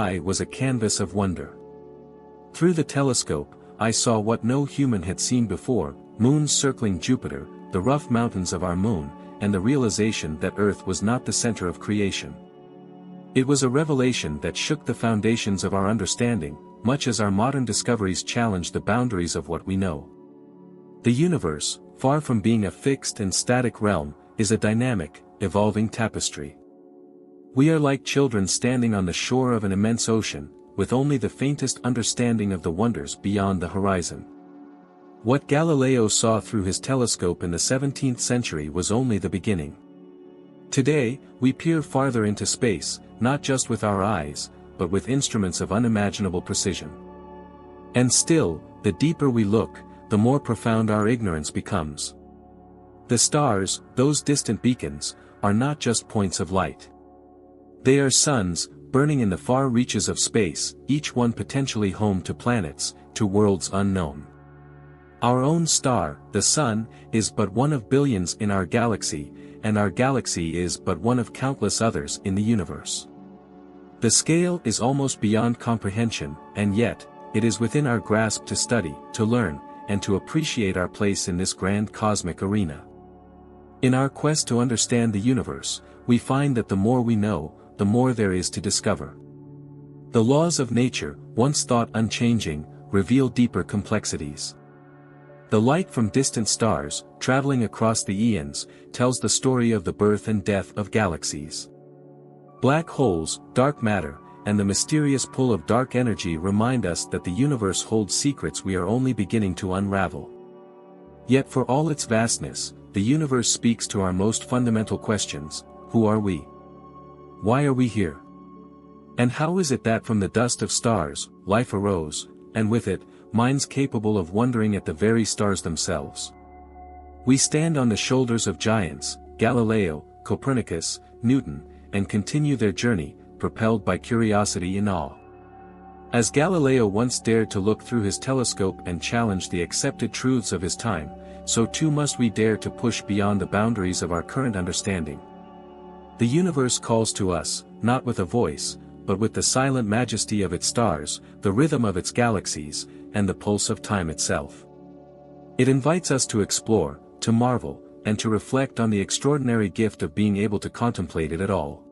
sky was a canvas of wonder. Through the telescope, I saw what no human had seen before: moons circling Jupiter, the rough mountains of our moon, and the realization that Earth was not the center of creation. It was a revelation that shook the foundations of our understanding, much as our modern discoveries challenge the boundaries of what we know. The universe, far from being a fixed and static realm, is a dynamic, evolving tapestry. We are like children standing on the shore of an immense ocean, with only the faintest understanding of the wonders beyond the horizon. What Galileo saw through his telescope in the 17th century was only the beginning. Today, we peer farther into space, not just with our eyes, but with instruments of unimaginable precision. And still, the deeper we look, the more profound our ignorance becomes. The stars, those distant beacons, are not just points of light. They are suns, burning in the far reaches of space, each one potentially home to planets, to worlds unknown. Our own star, the Sun, is but one of billions in our galaxy, and our galaxy is but one of countless others in the universe. The scale is almost beyond comprehension, and yet, it is within our grasp to study, to learn, and to appreciate our place in this grand cosmic arena. In our quest to understand the universe, we find that the more we know, the more there is to discover. The laws of nature, once thought unchanging, reveal deeper complexities. The light from distant stars, traveling across the eons, tells the story of the birth and death of galaxies. Black holes, dark matter, and the mysterious pull of dark energy remind us that the universe holds secrets we are only beginning to unravel. Yet for all its vastness, the universe speaks to our most fundamental questions: who are we? Why are we here? And how is it that from the dust of stars, life arose, and with it, minds capable of wondering at the very stars themselves? We stand on the shoulders of giants, Galileo, Copernicus, Newton, and continue their journey, propelled by curiosity and awe. As Galileo once dared to look through his telescope and challenge the accepted truths of his time, so too must we dare to push beyond the boundaries of our current understanding. The universe calls to us, not with a voice, but with the silent majesty of its stars, the rhythm of its galaxies, and the pulse of time itself. It invites us to explore, to marvel, and to reflect on the extraordinary gift of being able to contemplate it at all.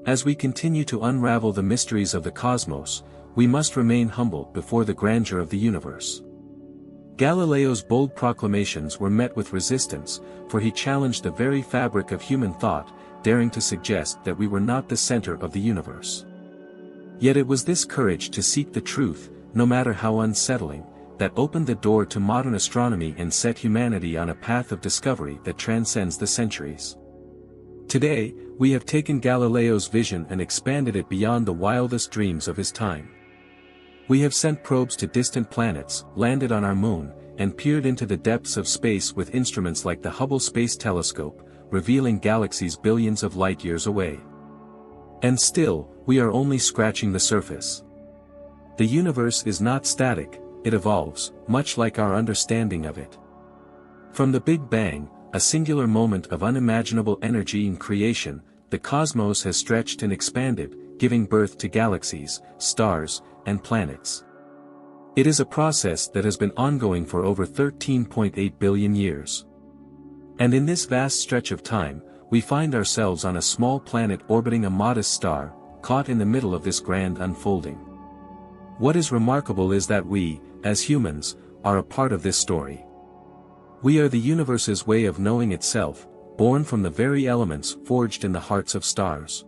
As we continue to unravel the mysteries of the cosmos, we must remain humble before the grandeur of the universe. Galileo's bold proclamations were met with resistance, for he challenged the very fabric of human thought, daring to suggest that we were not the center of the universe. Yet it was this courage to seek the truth, no matter how unsettling, that opened the door to modern astronomy and set humanity on a path of discovery that transcends the centuries. Today, we have taken Galileo's vision and expanded it beyond the wildest dreams of his time. We have sent probes to distant planets, landed on our moon, and peered into the depths of space with instruments like the Hubble Space Telescope, revealing galaxies billions of light-years away. And still, we are only scratching the surface. The universe is not static, it evolves, much like our understanding of it. From the Big Bang, a singular moment of unimaginable energy in creation, the cosmos has stretched and expanded, giving birth to galaxies, stars, and planets. It is a process that has been ongoing for over 13.8 billion years. And in this vast stretch of time, we find ourselves on a small planet orbiting a modest star, caught in the middle of this grand unfolding. What is remarkable is that we, as humans, are a part of this story. We are the universe's way of knowing itself, born from the very elements forged in the hearts of stars.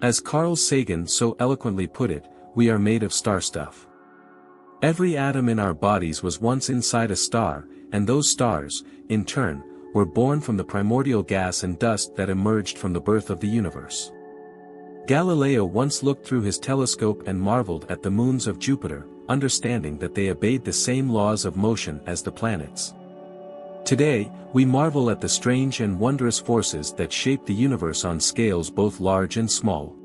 As Carl Sagan so eloquently put it, we are made of star stuff. Every atom in our bodies was once inside a star, and those stars, in turn, were born from the primordial gas and dust that emerged from the birth of the universe. Galileo once looked through his telescope and marveled at the moons of Jupiter, understanding that they obeyed the same laws of motion as the planets. Today, we marvel at the strange and wondrous forces that shape the universe on scales both large and small.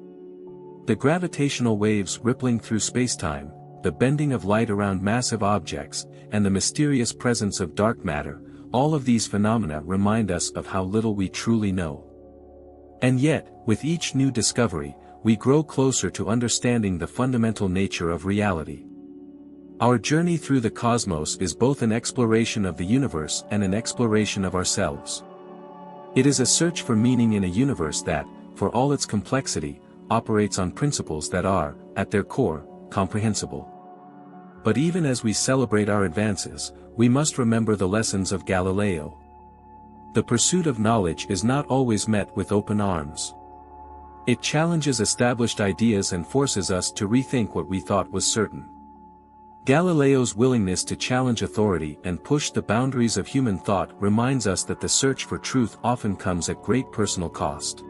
The gravitational waves rippling through spacetime, the bending of light around massive objects, and the mysterious presence of dark matter, all of these phenomena remind us of how little we truly know. And yet, with each new discovery, we grow closer to understanding the fundamental nature of reality. Our journey through the cosmos is both an exploration of the universe and an exploration of ourselves. It is a search for meaning in a universe that, for all its complexity, operates on principles that are, at their core, comprehensible. But even as we celebrate our advances, we must remember the lessons of Galileo. The pursuit of knowledge is not always met with open arms. It challenges established ideas and forces us to rethink what we thought was certain. Galileo's willingness to challenge authority and push the boundaries of human thought reminds us that the search for truth often comes at great personal cost.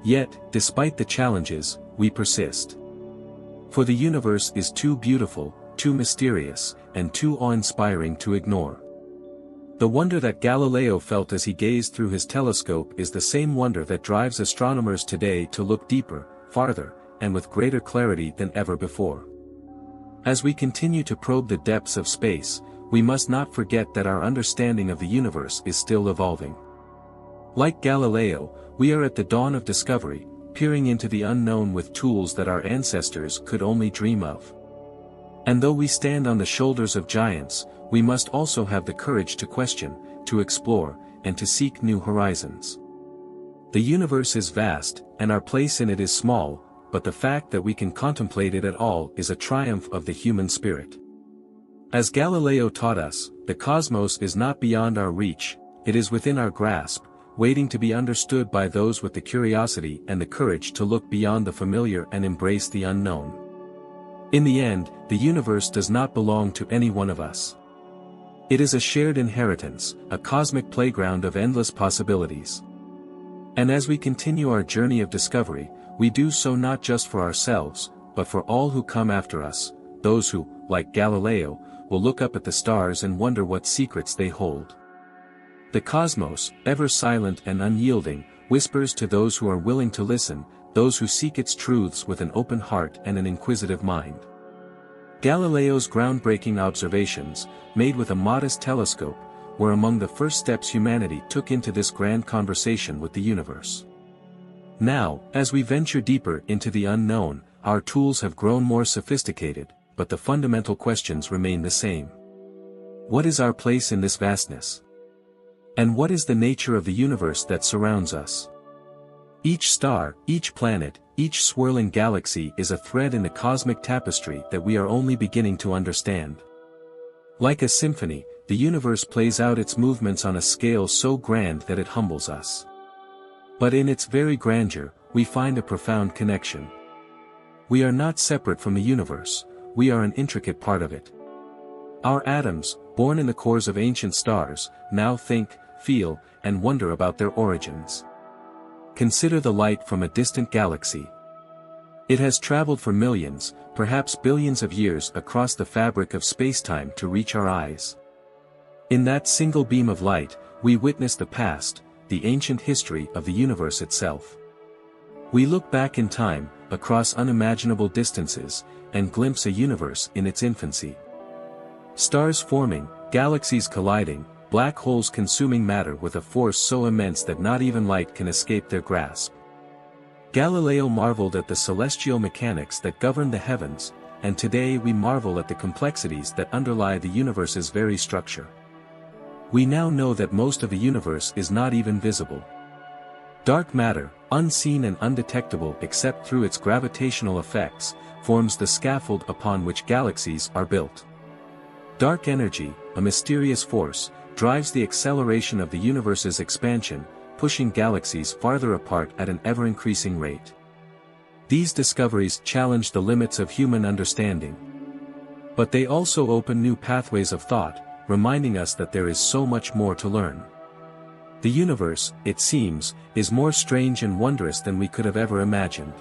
Yet, despite the challenges, we persist. For the universe is too beautiful, too mysterious, and too awe-inspiring to ignore. The wonder that Galileo felt as he gazed through his telescope is the same wonder that drives astronomers today to look deeper, farther, and with greater clarity than ever before. As we continue to probe the depths of space, we must not forget that our understanding of the universe is still evolving. Like Galileo, we are at the dawn of discovery, peering into the unknown with tools that our ancestors could only dream of. And though we stand on the shoulders of giants, we must also have the courage to question, to explore, and to seek new horizons. The universe is vast, and our place in it is small, but the fact that we can contemplate it at all is a triumph of the human spirit. As Galileo taught us, the cosmos is not beyond our reach, it is within our grasp, waiting to be understood by those with the curiosity and the courage to look beyond the familiar and embrace the unknown. In the end, the universe does not belong to any one of us. It is a shared inheritance, a cosmic playground of endless possibilities. And as we continue our journey of discovery, we do so not just for ourselves, but for all who come after us, those who, like Galileo, will look up at the stars and wonder what secrets they hold. The cosmos, ever silent and unyielding, whispers to those who are willing to listen, those who seek its truths with an open heart and an inquisitive mind. Galileo's groundbreaking observations, made with a modest telescope, were among the first steps humanity took into this grand conversation with the universe. Now, as we venture deeper into the unknown, our tools have grown more sophisticated, but the fundamental questions remain the same. What is our place in this vastness? And what is the nature of the universe that surrounds us? Each star, each planet, each swirling galaxy is a thread in the cosmic tapestry that we are only beginning to understand. Like a symphony, the universe plays out its movements on a scale so grand that it humbles us. But in its very grandeur, we find a profound connection. We are not separate from the universe, we are an intricate part of it. Our atoms, born in the cores of ancient stars, now think, feel, and wonder about their origins. Consider the light from a distant galaxy. It has traveled for millions, perhaps billions of years across the fabric of spacetime to reach our eyes. In that single beam of light, we witness the past, the ancient history of the universe itself. We look back in time, across unimaginable distances, and glimpse a universe in its infancy. Stars forming, galaxies colliding, black holes consuming matter with a force so immense that not even light can escape their grasp. Galileo marveled at the celestial mechanics that govern the heavens, and today we marvel at the complexities that underlie the universe's very structure. We now know that most of the universe is not even visible. Dark matter, unseen and undetectable except through its gravitational effects, forms the scaffold upon which galaxies are built. Dark energy, a mysterious force, drives the acceleration of the universe's expansion, pushing galaxies farther apart at an ever-increasing rate. These discoveries challenge the limits of human understanding. But they also open new pathways of thought, reminding us that there is so much more to learn. The universe, it seems, is more strange and wondrous than we could have ever imagined.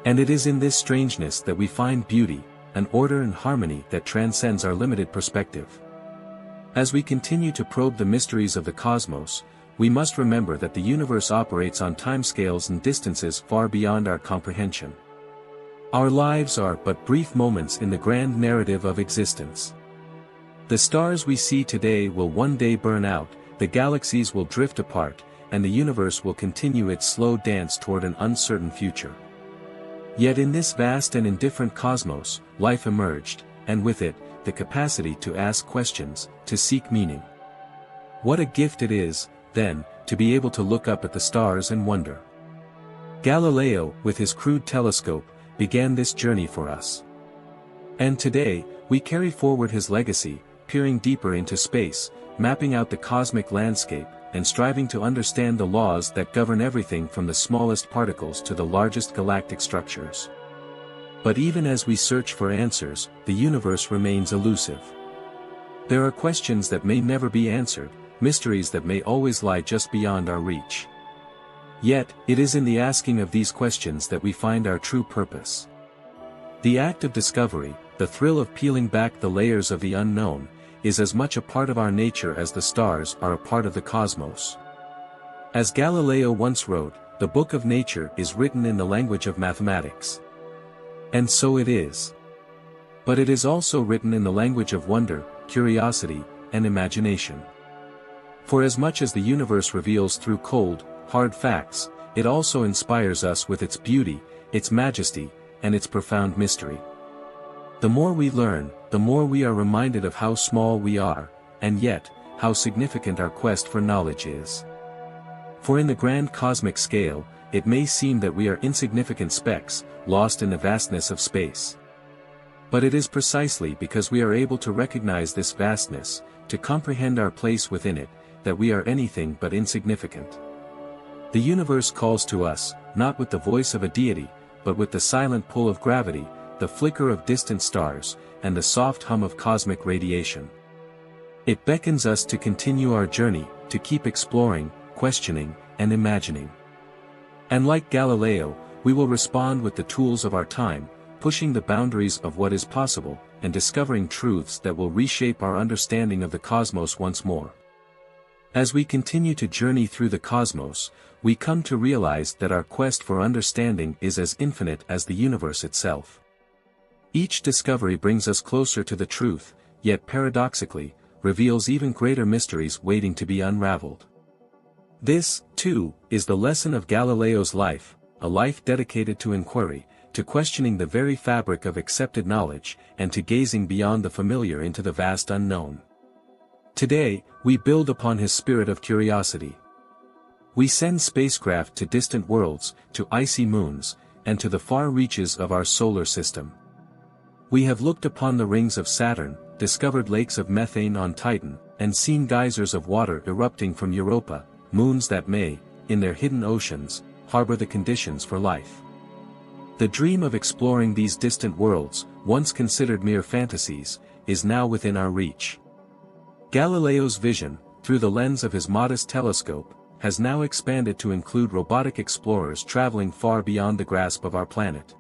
And it is in this strangeness that we find beauty, an order and harmony that transcends our limited perspective. As we continue to probe the mysteries of the cosmos, we must remember that the universe operates on timescales and distances far beyond our comprehension. Our lives are but brief moments in the grand narrative of existence. The stars we see today will one day burn out, the galaxies will drift apart, and the universe will continue its slow dance toward an uncertain future. Yet in this vast and indifferent cosmos, life emerged, and with it, the capacity to ask questions, to seek meaning. What a gift it is, then, to be able to look up at the stars and wonder. Galileo, with his crude telescope, began this journey for us. And today, we carry forward his legacy, peering deeper into space, mapping out the cosmic landscape, and striving to understand the laws that govern everything from the smallest particles to the largest galactic structures. But even as we search for answers, the universe remains elusive. There are questions that may never be answered, mysteries that may always lie just beyond our reach. Yet, it is in the asking of these questions that we find our true purpose. The act of discovery, the thrill of peeling back the layers of the unknown, is as much a part of our nature as the stars are a part of the cosmos. As Galileo once wrote, the book of nature is written in the language of mathematics. And so it is. But it is also written in the language of wonder, curiosity, and imagination. For as much as the universe reveals through cold, hard facts, it also inspires us with its beauty, its majesty, and its profound mystery. The more we learn, the more we are reminded of how small we are, and yet, how significant our quest for knowledge is. For in the grand cosmic scale, it may seem that we are insignificant specks, lost in the vastness of space. But it is precisely because we are able to recognize this vastness, to comprehend our place within it, that we are anything but insignificant. The universe calls to us, not with the voice of a deity, but with the silent pull of gravity, the flicker of distant stars, and the soft hum of cosmic radiation. It beckons us to continue our journey, to keep exploring, questioning, and imagining. And like Galileo, we will respond with the tools of our time, pushing the boundaries of what is possible, and discovering truths that will reshape our understanding of the cosmos once more. As we continue to journey through the cosmos, we come to realize that our quest for understanding is as infinite as the universe itself. Each discovery brings us closer to the truth, yet paradoxically, reveals even greater mysteries waiting to be unraveled. This, too, is the lesson of Galileo's life, a life dedicated to inquiry, to questioning the very fabric of accepted knowledge, and to gazing beyond the familiar into the vast unknown. Today, we build upon his spirit of curiosity. We send spacecraft to distant worlds, to icy moons, and to the far reaches of our solar system. We have looked upon the rings of Saturn, discovered lakes of methane on Titan, and seen geysers of water erupting from Europa, moons that may, in their hidden oceans, harbor the conditions for life. The dream of exploring these distant worlds, once considered mere fantasies, is now within our reach. Galileo's vision, through the lens of his modest telescope, has now expanded to include robotic explorers traveling far beyond the grasp of our planet.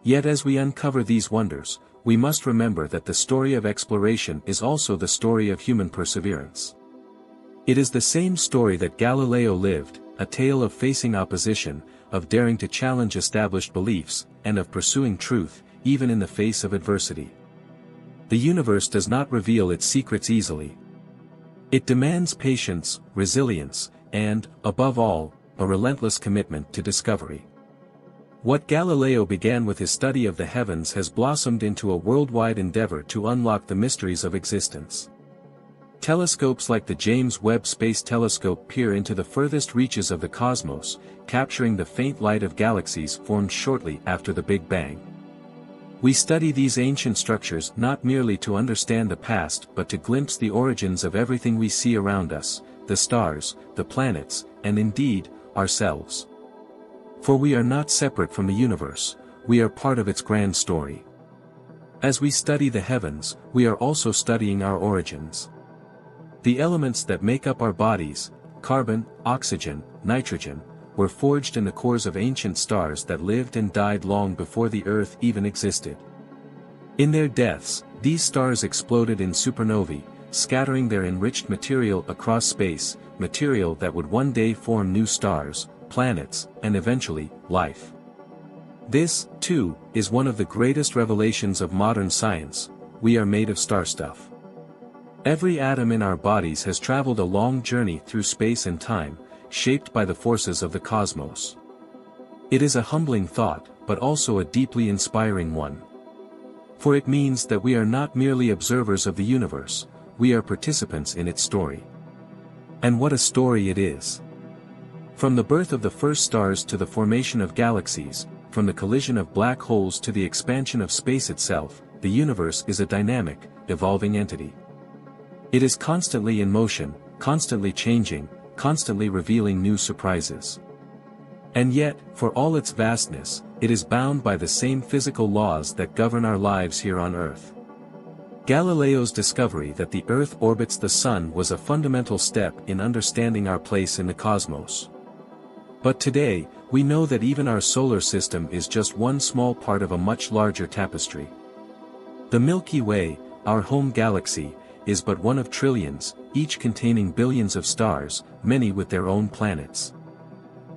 Yet as we uncover these wonders, we must remember that the story of exploration is also the story of human perseverance. It is the same story that Galileo lived, a tale of facing opposition, of daring to challenge established beliefs, and of pursuing truth, even in the face of adversity. The universe does not reveal its secrets easily. It demands patience, resilience, and, above all, a relentless commitment to discovery. What Galileo began with his study of the heavens has blossomed into a worldwide endeavor to unlock the mysteries of existence. Telescopes like the James Webb Space Telescope peer into the furthest reaches of the cosmos, capturing the faint light of galaxies formed shortly after the Big Bang. We study these ancient structures not merely to understand the past but to glimpse the origins of everything we see around us, the stars, the planets, and indeed, ourselves. For we are not separate from the universe, we are part of its grand story. As we study the heavens, we are also studying our origins. The elements that make up our bodies, carbon, oxygen, nitrogen, were forged in the cores of ancient stars that lived and died long before the Earth even existed. In their deaths, these stars exploded in supernovae, scattering their enriched material across space, material that would one day form new stars, planets, and eventually, life. This, too, is one of the greatest revelations of modern science: we are made of star stuff. Every atom in our bodies has traveled a long journey through space and time, shaped by the forces of the cosmos. It is a humbling thought, but also a deeply inspiring one. For it means that we are not merely observers of the universe, we are participants in its story. And what a story it is! From the birth of the first stars to the formation of galaxies, from the collision of black holes to the expansion of space itself, the universe is a dynamic, evolving entity. It is constantly in motion, constantly changing, constantly revealing new surprises. And yet, for all its vastness, it is bound by the same physical laws that govern our lives here on Earth. Galileo's discovery that the Earth orbits the Sun was a fundamental step in understanding our place in the cosmos. But today, we know that even our solar system is just one small part of a much larger tapestry. The Milky Way, our home galaxy, is but one of trillions, each containing billions of stars, many with their own planets.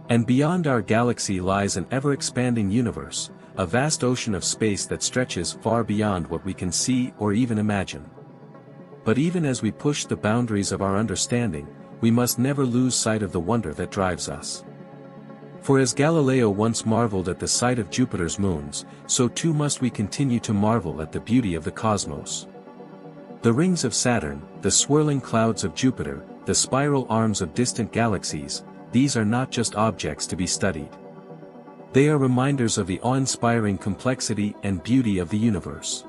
And beyond our galaxy lies an ever-expanding universe, a vast ocean of space that stretches far beyond what we can see or even imagine. But even as we push the boundaries of our understanding, we must never lose sight of the wonder that drives us. For as Galileo once marveled at the sight of Jupiter's moons, so too must we continue to marvel at the beauty of the cosmos. The rings of Saturn, the swirling clouds of Jupiter, the spiral arms of distant galaxies, these are not just objects to be studied. They are reminders of the awe-inspiring complexity and beauty of the universe.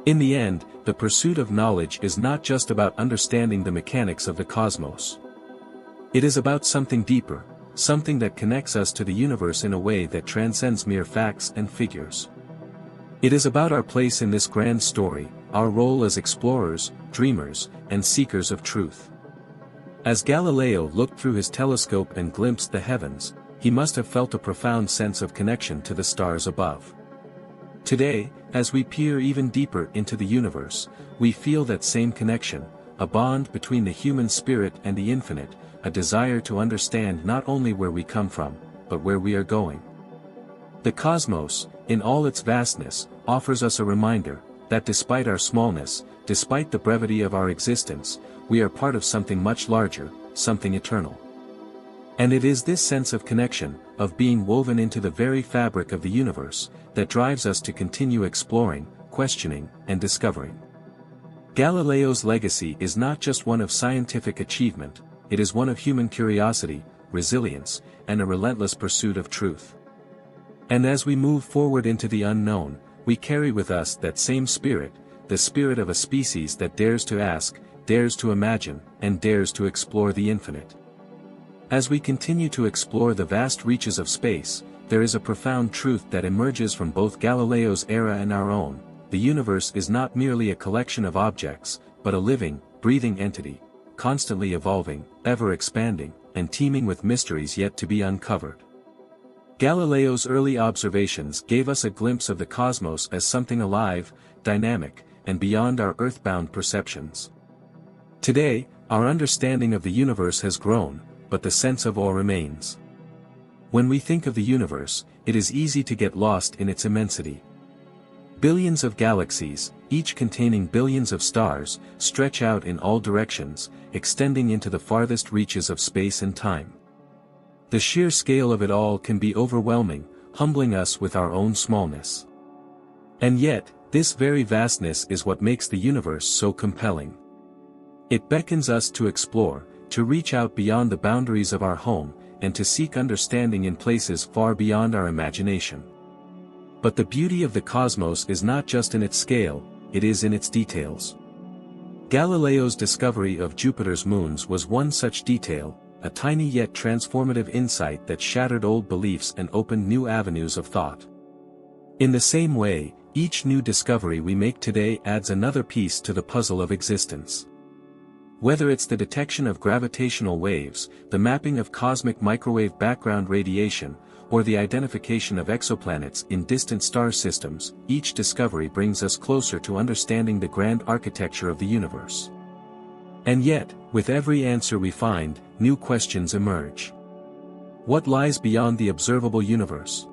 In the end, the pursuit of knowledge is not just about understanding the mechanics of the cosmos. It is about something deeper, something that connects us to the universe in a way that transcends mere facts and figures. It is about our place in this grand story, our role as explorers, dreamers, and seekers of truth. As Galileo looked through his telescope and glimpsed the heavens, he must have felt a profound sense of connection to the stars above. Today, as we peer even deeper into the universe, we feel that same connection, a bond between the human spirit and the infinite, a desire to understand not only where we come from, but where we are going. The cosmos, in all its vastness, offers us a reminder that despite our smallness, despite the brevity of our existence, we are part of something much larger, something eternal. And it is this sense of connection, of being woven into the very fabric of the universe, that drives us to continue exploring, questioning, and discovering. Galileo's legacy is not just one of scientific achievement, it is one of human curiosity, resilience, and a relentless pursuit of truth. And as we move forward into the unknown, we carry with us that same spirit, the spirit of a species that dares to ask, dares to imagine, and dares to explore the infinite. As we continue to explore the vast reaches of space, there is a profound truth that emerges from both Galileo's era and our own: the universe is not merely a collection of objects, but a living, breathing entity, constantly evolving, ever expanding, and teeming with mysteries yet to be uncovered. Galileo's early observations gave us a glimpse of the cosmos as something alive, dynamic, and beyond our earthbound perceptions. Today, our understanding of the universe has grown, but the sense of awe remains. When we think of the universe, it is easy to get lost in its immensity. Billions of galaxies, each containing billions of stars, stretch out in all directions, extending into the farthest reaches of space and time. The sheer scale of it all can be overwhelming, humbling us with our own smallness. And yet, this very vastness is what makes the universe so compelling. It beckons us to explore, to reach out beyond the boundaries of our home, and to seek understanding in places far beyond our imagination. But the beauty of the cosmos is not just in its scale, it is in its details. Galileo's discovery of Jupiter's moons was one such detail, a tiny yet transformative insight that shattered old beliefs and opened new avenues of thought. In the same way, each new discovery we make today adds another piece to the puzzle of existence. Whether it's the detection of gravitational waves, the mapping of cosmic microwave background radiation, or the identification of exoplanets in distant star systems, each discovery brings us closer to understanding the grand architecture of the universe. And yet, with every answer we find, new questions emerge. What lies beyond the observable universe?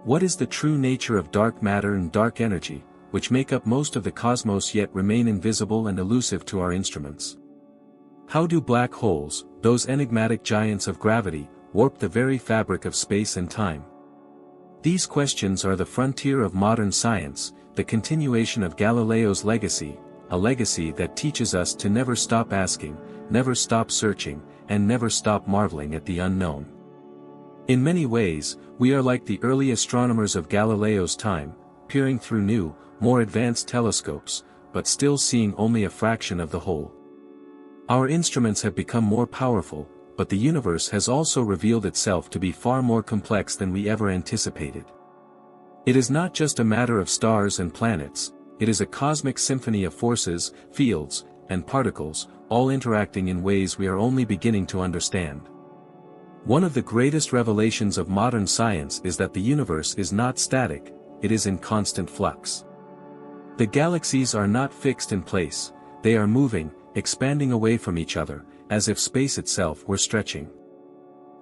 What is the true nature of dark matter and dark energy, which make up most of the cosmos yet remain invisible and elusive to our instruments? How do black holes, those enigmatic giants of gravity, warp the very fabric of space and time? These questions are the frontier of modern science, the continuation of Galileo's legacy, a legacy that teaches us to never stop asking, never stop searching, and never stop marveling at the unknown. In many ways, we are like the early astronomers of Galileo's time, peering through new, more advanced telescopes, but still seeing only a fraction of the whole. Our instruments have become more powerful, but the universe has also revealed itself to be far more complex than we ever anticipated. It is not just a matter of stars and planets, it is a cosmic symphony of forces, fields, and particles, all interacting in ways we are only beginning to understand. One of the greatest revelations of modern science is that the universe is not static, it is in constant flux. The galaxies are not fixed in place, they are moving, expanding away from each other, as if space itself were stretching.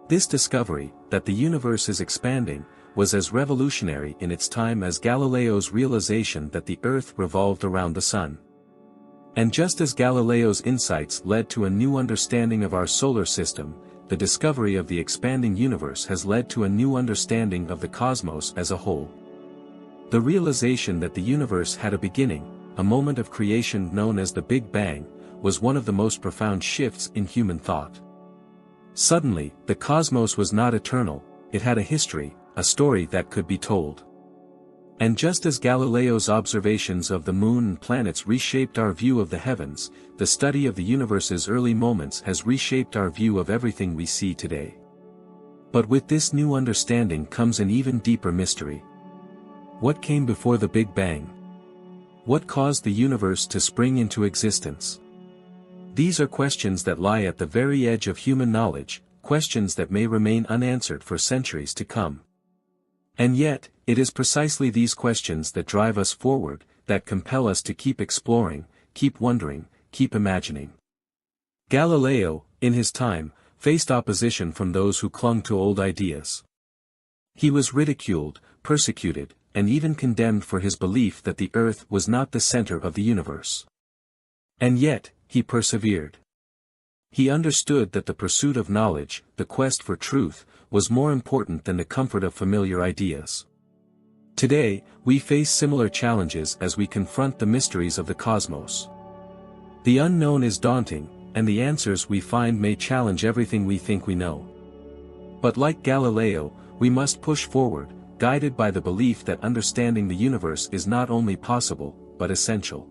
This discovery, that the universe is expanding, was as revolutionary in its time as Galileo's realization that the Earth revolved around the Sun. And just as Galileo's insights led to a new understanding of our solar system, the discovery of the expanding universe has led to a new understanding of the cosmos as a whole. The realization that the universe had a beginning, a moment of creation known as the Big Bang, was one of the most profound shifts in human thought. Suddenly, the cosmos was not eternal, it had a history, a story that could be told. And just as Galileo's observations of the moon and planets reshaped our view of the heavens, the study of the universe's early moments has reshaped our view of everything we see today. But with this new understanding comes an even deeper mystery. What came before the Big Bang? What caused the universe to spring into existence? These are questions that lie at the very edge of human knowledge, questions that may remain unanswered for centuries to come. And yet, it is precisely these questions that drive us forward, that compel us to keep exploring, keep wondering, keep imagining. Galileo, in his time, faced opposition from those who clung to old ideas. He was ridiculed, persecuted, and even condemned for his belief that the Earth was not the center of the universe. And yet, he persevered. He understood that the pursuit of knowledge, the quest for truth, was more important than the comfort of familiar ideas. Today, we face similar challenges as we confront the mysteries of the cosmos. The unknown is daunting, and the answers we find may challenge everything we think we know. But like Galileo, we must push forward, guided by the belief that understanding the universe is not only possible, but essential.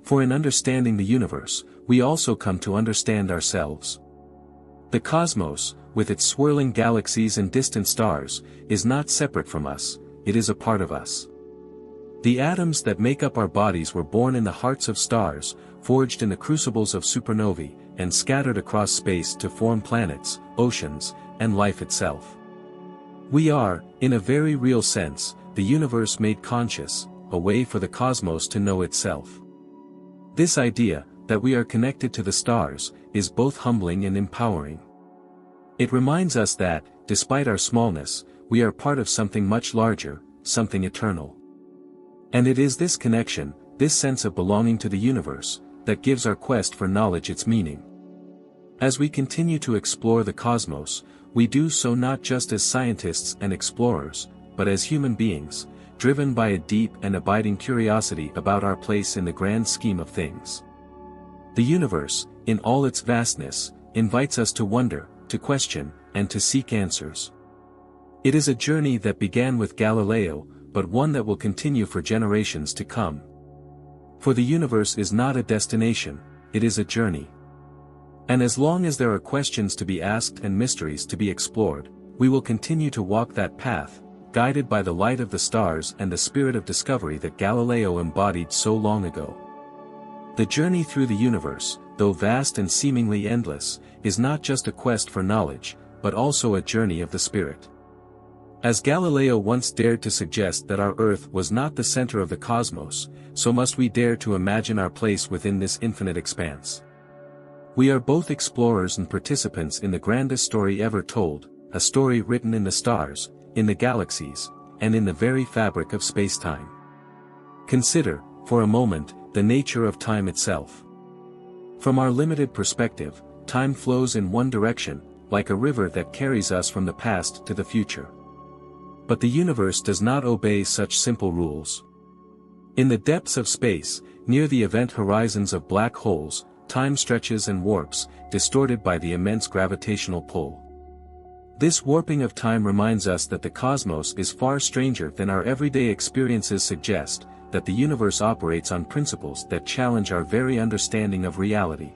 For in understanding the universe, we also come to understand ourselves. The cosmos, with its swirling galaxies and distant stars, is not separate from us, it is a part of us. The atoms that make up our bodies were born in the hearts of stars, forged in the crucibles of supernovae, and scattered across space to form planets, oceans, and life itself. We are, in a very real sense, the universe made conscious, a way for the cosmos to know itself. This idea, that we are connected to the stars, is both humbling and empowering. It reminds us that, despite our smallness, we are part of something much larger, something eternal. And it is this connection, this sense of belonging to the universe, that gives our quest for knowledge its meaning. As we continue to explore the cosmos, we do so not just as scientists and explorers, but as human beings, driven by a deep and abiding curiosity about our place in the grand scheme of things. The universe, in all its vastness, invites us to wonder, to question, and to seek answers. It is a journey that began with Galileo, but one that will continue for generations to come. For the universe is not a destination, it is a journey. And as long as there are questions to be asked and mysteries to be explored, we will continue to walk that path, guided by the light of the stars and the spirit of discovery that Galileo embodied so long ago. The journey through the universe, though vast and seemingly endless, is not just a quest for knowledge, but also a journey of the spirit. As Galileo once dared to suggest that our Earth was not the center of the cosmos, so must we dare to imagine our place within this infinite expanse. We are both explorers and participants in the grandest story ever told, a story written in the stars, in the galaxies, and in the very fabric of space-time. Consider, for a moment, the nature of time itself. From our limited perspective, time flows in one direction, like a river that carries us from the past to the future. But the universe does not obey such simple rules. In the depths of space, near the event horizons of black holes, time stretches and warps, distorted by the immense gravitational pull. This warping of time reminds us that the cosmos is far stranger than our everyday experiences suggest, that the universe operates on principles that challenge our very understanding of reality.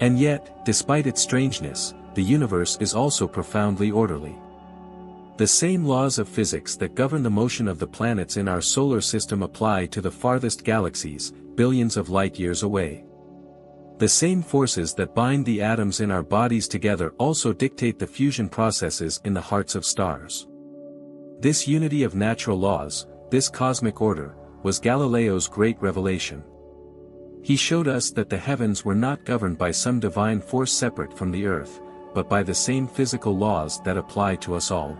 And yet, despite its strangeness, the universe is also profoundly orderly. The same laws of physics that govern the motion of the planets in our solar system apply to the farthest galaxies, billions of light-years away. The same forces that bind the atoms in our bodies together also dictate the fusion processes in the hearts of stars. This unity of natural laws, this cosmic order, was Galileo's great revelation. He showed us that the heavens were not governed by some divine force separate from the earth, but by the same physical laws that apply to us all.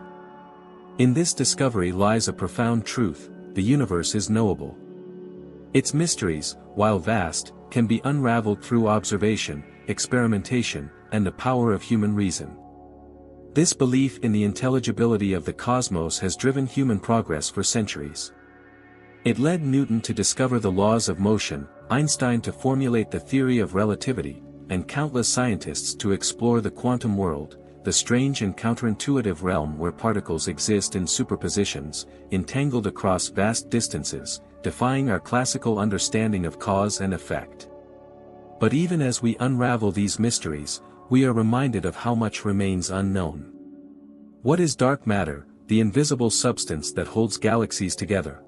In this discovery lies a profound truth: the universe is knowable. Its mysteries, while vast, can be unraveled through observation, experimentation, and the power of human reason. This belief in the intelligibility of the cosmos has driven human progress for centuries. It led Newton to discover the laws of motion, Einstein to formulate the theory of relativity, and countless scientists to explore the quantum world, the strange and counterintuitive realm where particles exist in superpositions, entangled across vast distances, defying our classical understanding of cause and effect. But even as we unravel these mysteries, we are reminded of how much remains unknown. What is dark matter, the invisible substance that holds galaxies together?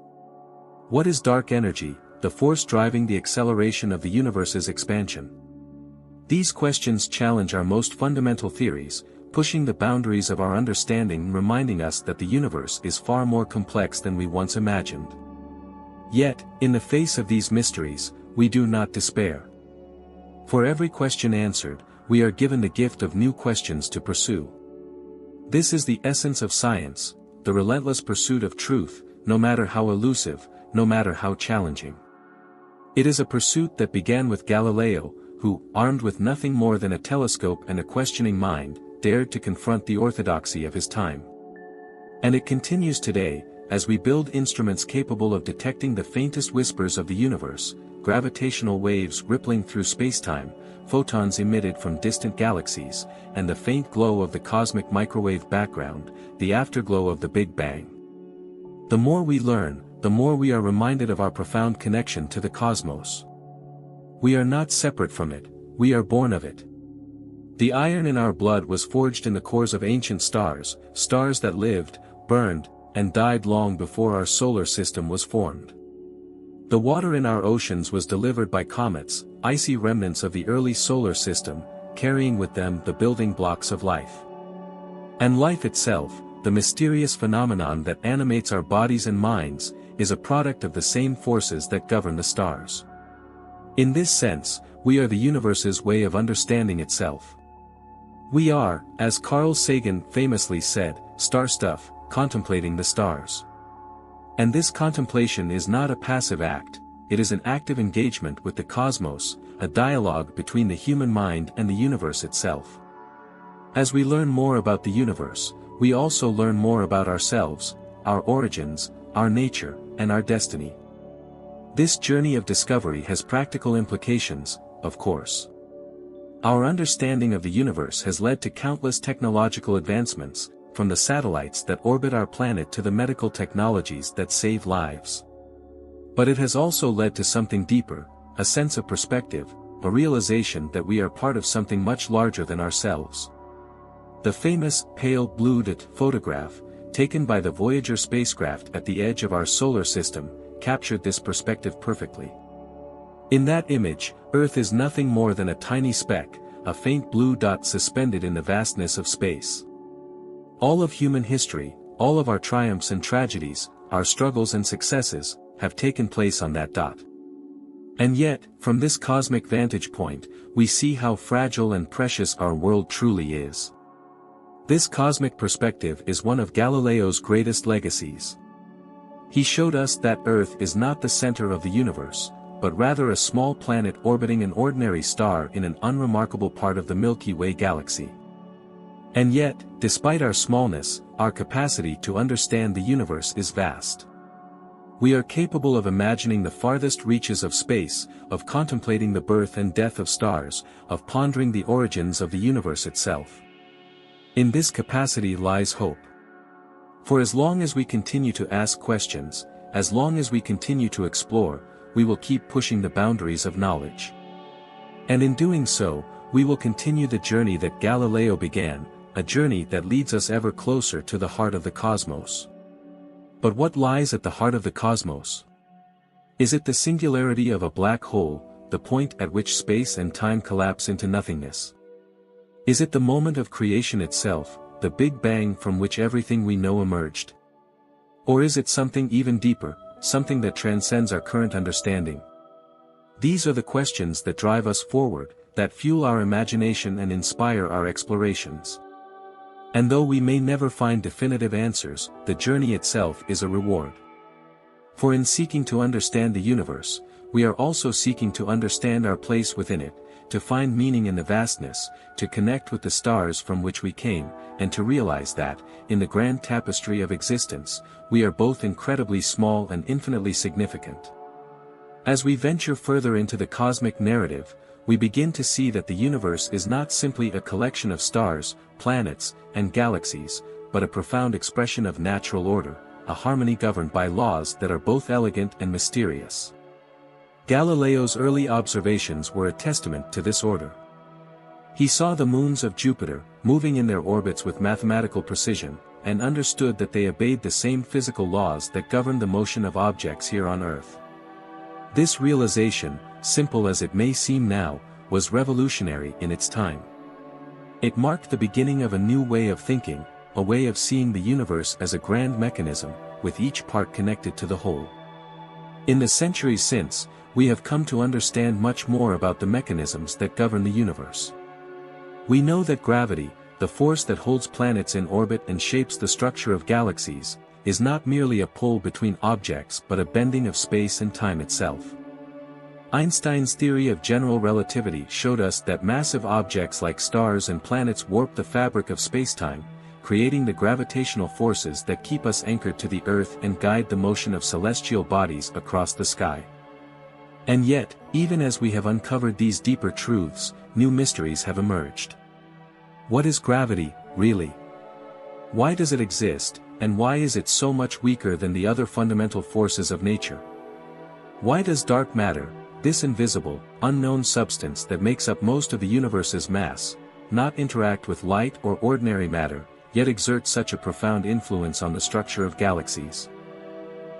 What is dark energy, the force driving the acceleration of the universe's expansion? These questions challenge our most fundamental theories, pushing the boundaries of our understanding and reminding us that the universe is far more complex than we once imagined. Yet, in the face of these mysteries, we do not despair. For every question answered, we are given the gift of new questions to pursue. This is the essence of science, the relentless pursuit of truth, no matter how elusive, no matter how challenging. It is a pursuit that began with Galileo, who, armed with nothing more than a telescope and a questioning mind, dared to confront the orthodoxy of his time. And it continues today, as we build instruments capable of detecting the faintest whispers of the universe, gravitational waves rippling through spacetime, photons emitted from distant galaxies, and the faint glow of the cosmic microwave background, the afterglow of the Big Bang. The more we learn, the more we are reminded of our profound connection to the cosmos. We are not separate from it, we are born of it. The iron in our blood was forged in the cores of ancient stars, stars that lived, burned, and died long before our solar system was formed. The water in our oceans was delivered by comets, icy remnants of the early solar system, carrying with them the building blocks of life. And life itself, the mysterious phenomenon that animates our bodies and minds, is a product of the same forces that govern the stars. In this sense, we are the universe's way of understanding itself. We are, as Carl Sagan famously said, star stuff, contemplating the stars. And this contemplation is not a passive act, it is an active engagement with the cosmos, a dialogue between the human mind and the universe itself. As we learn more about the universe, we also learn more about ourselves, our origins, our nature, and our destiny. This journey of discovery has practical implications, of course. Our understanding of the universe has led to countless technological advancements, from the satellites that orbit our planet to the medical technologies that save lives. But it has also led to something deeper, a sense of perspective, a realization that we are part of something much larger than ourselves. The famous pale blue dot photograph, taken by the Voyager spacecraft at the edge of our solar system, captured this perspective perfectly. In that image, Earth is nothing more than a tiny speck, a faint blue dot suspended in the vastness of space. All of human history, all of our triumphs and tragedies, our struggles and successes, have taken place on that dot. And yet, from this cosmic vantage point, we see how fragile and precious our world truly is. This cosmic perspective is one of Galileo's greatest legacies. He showed us that Earth is not the center of the universe, but rather a small planet orbiting an ordinary star in an unremarkable part of the Milky Way galaxy. And yet, despite our smallness, our capacity to understand the universe is vast. We are capable of imagining the farthest reaches of space, of contemplating the birth and death of stars, of pondering the origins of the universe itself. In this capacity lies hope. For as long as we continue to ask questions, as long as we continue to explore, we will keep pushing the boundaries of knowledge. And in doing so, we will continue the journey that Galileo began, a journey that leads us ever closer to the heart of the cosmos. But what lies at the heart of the cosmos? Is it the singularity of a black hole, the point at which space and time collapse into nothingness? Is it the moment of creation itself, the Big Bang from which everything we know emerged? Or is it something even deeper, something that transcends our current understanding? These are the questions that drive us forward, that fuel our imagination and inspire our explorations. And though we may never find definitive answers, the journey itself is a reward. For in seeking to understand the universe, we are also seeking to understand our place within it, to find meaning in the vastness, to connect with the stars from which we came, and to realize that, in the grand tapestry of existence, we are both incredibly small and infinitely significant. As we venture further into the cosmic narrative, we begin to see that the universe is not simply a collection of stars, planets, and galaxies, but a profound expression of natural order, a harmony governed by laws that are both elegant and mysterious. Galileo's early observations were a testament to this order. He saw the moons of Jupiter, moving in their orbits with mathematical precision, and understood that they obeyed the same physical laws that govern the motion of objects here on Earth. This realization, simple as it may seem now, was revolutionary in its time. It marked the beginning of a new way of thinking, a way of seeing the universe as a grand mechanism, with each part connected to the whole. In the centuries since, we have come to understand much more about the mechanisms that govern the universe. We know that gravity, the force that holds planets in orbit and shapes the structure of galaxies, is not merely a pull between objects but a bending of space and time itself. Einstein's theory of general relativity showed us that massive objects like stars and planets warp the fabric of spacetime, creating the gravitational forces that keep us anchored to the Earth and guide the motion of celestial bodies across the sky. And yet, even as we have uncovered these deeper truths, new mysteries have emerged. What is gravity, really? Why does it exist, and why is it so much weaker than the other fundamental forces of nature? Why does dark matter, this invisible, unknown substance that makes up most of the universe's mass, not interact with light or ordinary matter, yet exert such a profound influence on the structure of galaxies?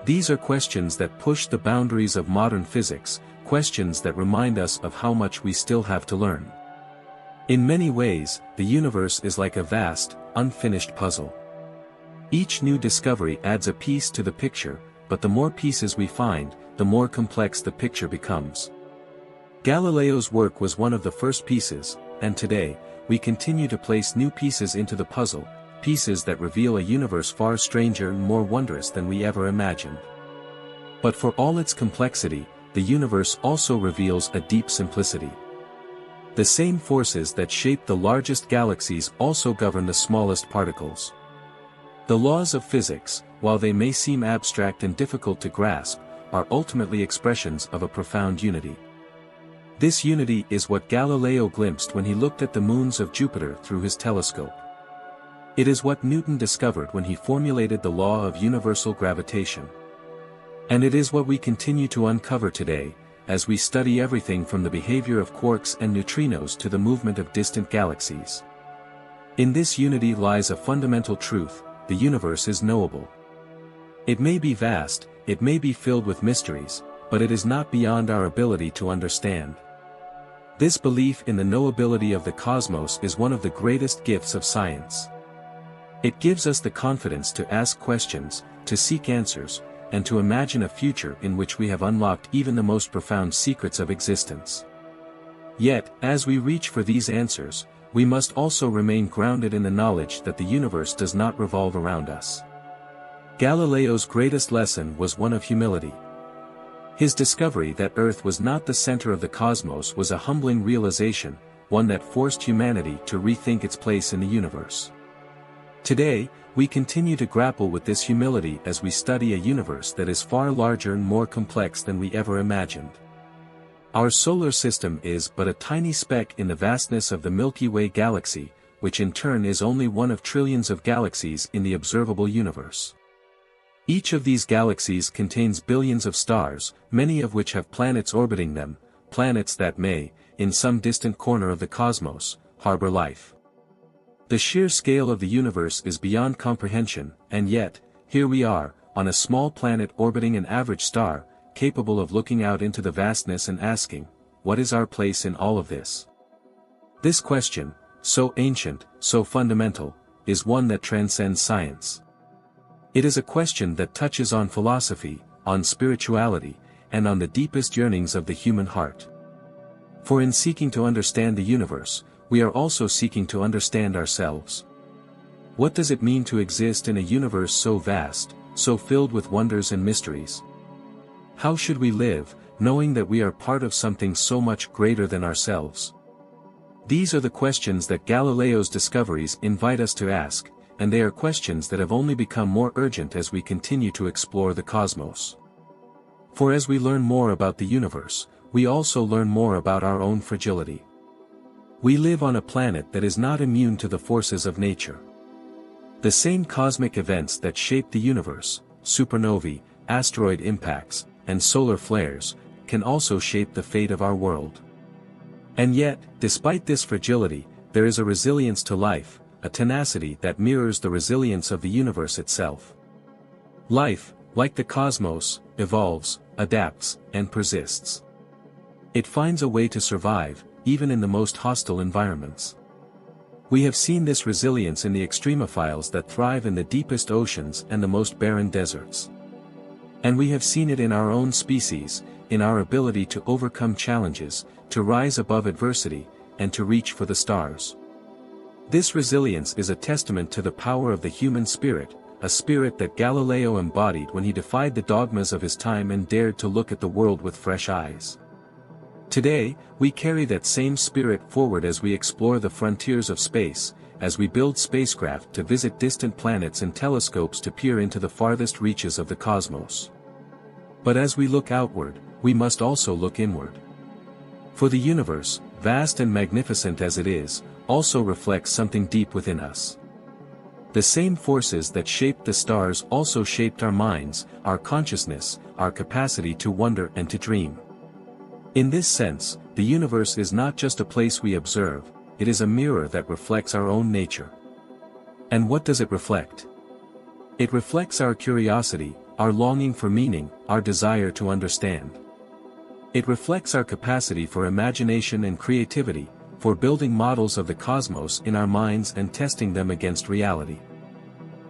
These are questions that push the boundaries of modern physics, questions that remind us of how much we still have to learn. In many ways, the universe is like a vast, unfinished puzzle. Each new discovery adds a piece to the picture, but the more pieces we find, the more complex the picture becomes. Galileo's work was one of the first pieces, and today, we continue to place new pieces into the puzzle, pieces that reveal a universe far stranger and more wondrous than we ever imagined. But for all its complexity, the universe also reveals a deep simplicity. The same forces that shape the largest galaxies also govern the smallest particles. The laws of physics, while they may seem abstract and difficult to grasp, are ultimately expressions of a profound unity. This unity is what Galileo glimpsed when he looked at the moons of Jupiter through his telescope. It is what Newton discovered when he formulated the law of universal gravitation. And it is what we continue to uncover today, as we study everything from the behavior of quarks and neutrinos to the movement of distant galaxies. In this unity lies a fundamental truth: the universe is knowable. It may be vast, it may be filled with mysteries, but it is not beyond our ability to understand. This belief in the knowability of the cosmos is one of the greatest gifts of science. It gives us the confidence to ask questions, to seek answers, and to imagine a future in which we have unlocked even the most profound secrets of existence. Yet, as we reach for these answers, we must also remain grounded in the knowledge that the universe does not revolve around us. Galileo's greatest lesson was one of humility. His discovery that Earth was not the center of the cosmos was a humbling realization, one that forced humanity to rethink its place in the universe. Today, we continue to grapple with this humility as we study a universe that is far larger and more complex than we ever imagined. Our solar system is but a tiny speck in the vastness of the Milky Way galaxy, which in turn is only one of trillions of galaxies in the observable universe. Each of these galaxies contains billions of stars, many of which have planets orbiting them, planets that may, in some distant corner of the cosmos, harbor life. The sheer scale of the universe is beyond comprehension, and yet, here we are, on a small planet orbiting an average star, capable of looking out into the vastness and asking, what is our place in all of this? This question, so ancient, so fundamental, is one that transcends science. It is a question that touches on philosophy, on spirituality, and on the deepest yearnings of the human heart. For in seeking to understand the universe, we are also seeking to understand ourselves. What does it mean to exist in a universe so vast, so filled with wonders and mysteries? How should we live, knowing that we are part of something so much greater than ourselves? These are the questions that Galileo's discoveries invite us to ask, and they are questions that have only become more urgent as we continue to explore the cosmos. For as we learn more about the universe, we also learn more about our own fragility. We live on a planet that is not immune to the forces of nature. The same cosmic events that shape the universe, supernovae, asteroid impacts, and solar flares, can also shape the fate of our world. And yet, despite this fragility, there is a resilience to life, a tenacity that mirrors the resilience of the universe itself. Life, like the cosmos, evolves, adapts, and persists. It finds a way to survive, even in the most hostile environments. We have seen this resilience in the extremophiles that thrive in the deepest oceans and the most barren deserts. And we have seen it in our own species, in our ability to overcome challenges, to rise above adversity, and to reach for the stars. This resilience is a testament to the power of the human spirit, a spirit that Galileo embodied when he defied the dogmas of his time and dared to look at the world with fresh eyes. Today, we carry that same spirit forward as we explore the frontiers of space, as we build spacecraft to visit distant planets and telescopes to peer into the farthest reaches of the cosmos. But as we look outward, we must also look inward. For the universe, vast and magnificent as it is, also reflects something deep within us. The same forces that shaped the stars also shaped our minds, our consciousness, our capacity to wonder and to dream. In this sense, the universe is not just a place we observe, it is a mirror that reflects our own nature. And what does it reflect? It reflects our curiosity, our longing for meaning, our desire to understand. It reflects our capacity for imagination and creativity, for building models of the cosmos in our minds and testing them against reality.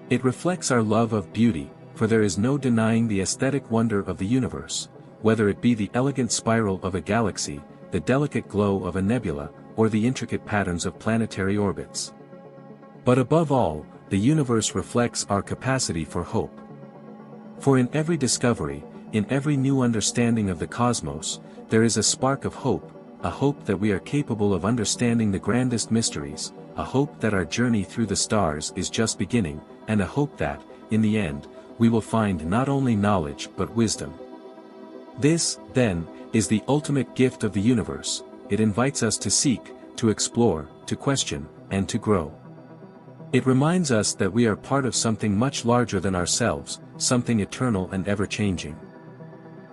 It reflects our love of beauty, for there is no denying the aesthetic wonder of the universe, whether it be the elegant spiral of a galaxy, the delicate glow of a nebula, or the intricate patterns of planetary orbits. But above all, the universe reflects our capacity for hope. For in every discovery, in every new understanding of the cosmos, there is a spark of hope, a hope that we are capable of understanding the grandest mysteries, a hope that our journey through the stars is just beginning, and a hope that, in the end, we will find not only knowledge but wisdom. This, then, is the ultimate gift of the universe. It invites us to seek, to explore, to question, and to grow. It reminds us that we are part of something much larger than ourselves, something eternal and ever-changing.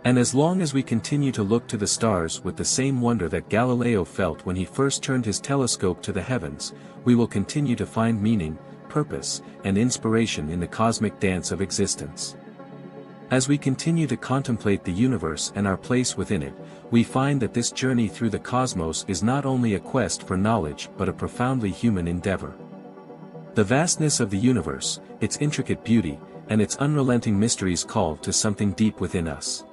And as long as we continue to look to the stars with the same wonder that Galileo felt when he first turned his telescope to the heavens, we will continue to find meaning, purpose, and inspiration in the cosmic dance of existence. As we continue to contemplate the universe and our place within it, we find that this journey through the cosmos is not only a quest for knowledge but a profoundly human endeavor. The vastness of the universe, its intricate beauty, and its unrelenting mysteries call to something deep within us.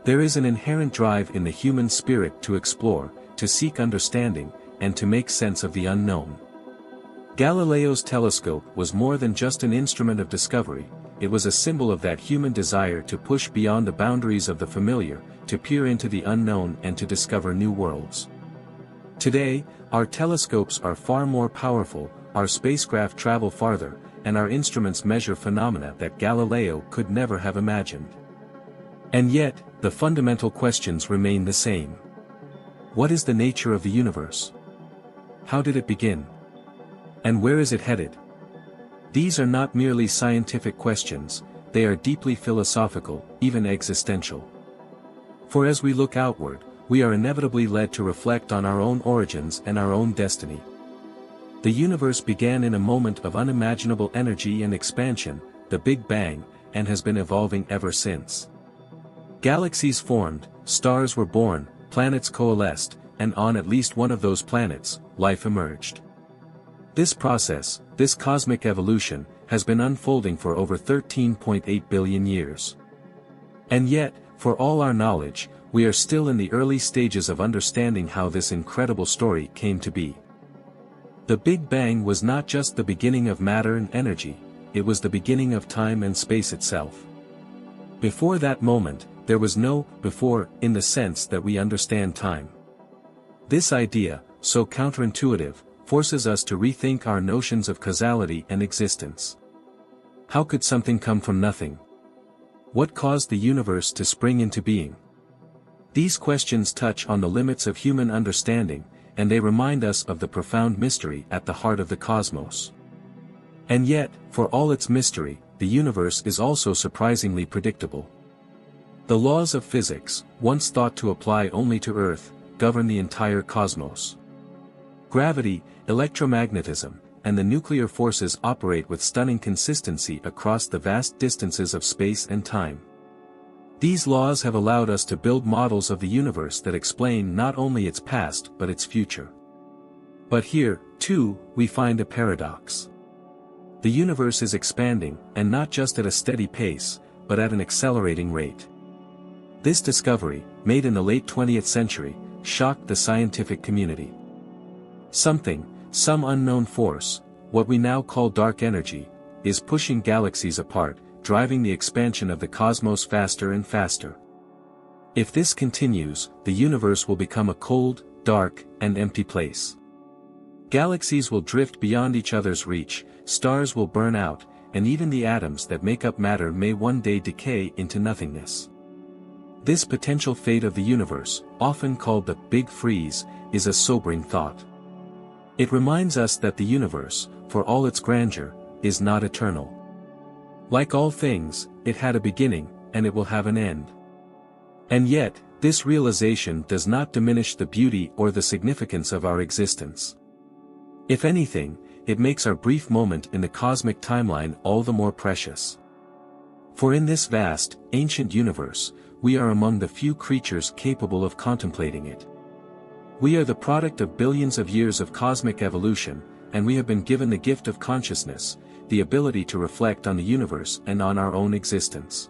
There is an inherent drive in the human spirit to explore, to seek understanding, and to make sense of the unknown. Galileo's telescope was more than just an instrument of discovery, it was a symbol of that human desire to push beyond the boundaries of the familiar, to peer into the unknown and to discover new worlds. Today, our telescopes are far more powerful, our spacecraft travel farther, and our instruments measure phenomena that Galileo could never have imagined. And yet, the fundamental questions remain the same. What is the nature of the universe? How did it begin? And where is it headed? These are not merely scientific questions, they are deeply philosophical, even existential. For as we look outward, we are inevitably led to reflect on our own origins and our own destiny. The universe began in a moment of unimaginable energy and expansion, the Big Bang, and has been evolving ever since. Galaxies formed, stars were born, planets coalesced, and on at least one of those planets, life emerged. This process, this cosmic evolution, has been unfolding for over 13.8 billion years. And yet, for all our knowledge, we are still in the early stages of understanding how this incredible story came to be. The Big Bang was not just the beginning of matter and energy, it was the beginning of time and space itself. Before that moment, there was no before in the sense that we understand time. This idea, so counterintuitive, forces us to rethink our notions of causality and existence. How could something come from nothing? What caused the universe to spring into being? These questions touch on the limits of human understanding, and they remind us of the profound mystery at the heart of the cosmos. And yet, for all its mystery, the universe is also surprisingly predictable. The laws of physics, once thought to apply only to Earth, govern the entire cosmos. Gravity, electromagnetism, and the nuclear forces operate with stunning consistency across the vast distances of space and time. These laws have allowed us to build models of the universe that explain not only its past but its future. But here, too, we find a paradox. The universe is expanding, and not just at a steady pace, but at an accelerating rate. This discovery, made in the late 20th century, shocked the scientific community. Some unknown force, what we now call dark energy, is pushing galaxies apart, driving the expansion of the cosmos faster and faster. If this continues, the universe will become a cold, dark, and empty place. Galaxies will drift beyond each other's reach, stars will burn out, and even the atoms that make up matter may one day decay into nothingness. This potential fate of the universe, often called the Big Freeze, is a sobering thought. It reminds us that the universe, for all its grandeur, is not eternal. Like all things, it had a beginning, and it will have an end. And yet, this realization does not diminish the beauty or the significance of our existence. If anything, it makes our brief moment in the cosmic timeline all the more precious. For in this vast, ancient universe, we are among the few creatures capable of contemplating it. We are the product of billions of years of cosmic evolution, and we have been given the gift of consciousness, the ability to reflect on the universe and on our own existence.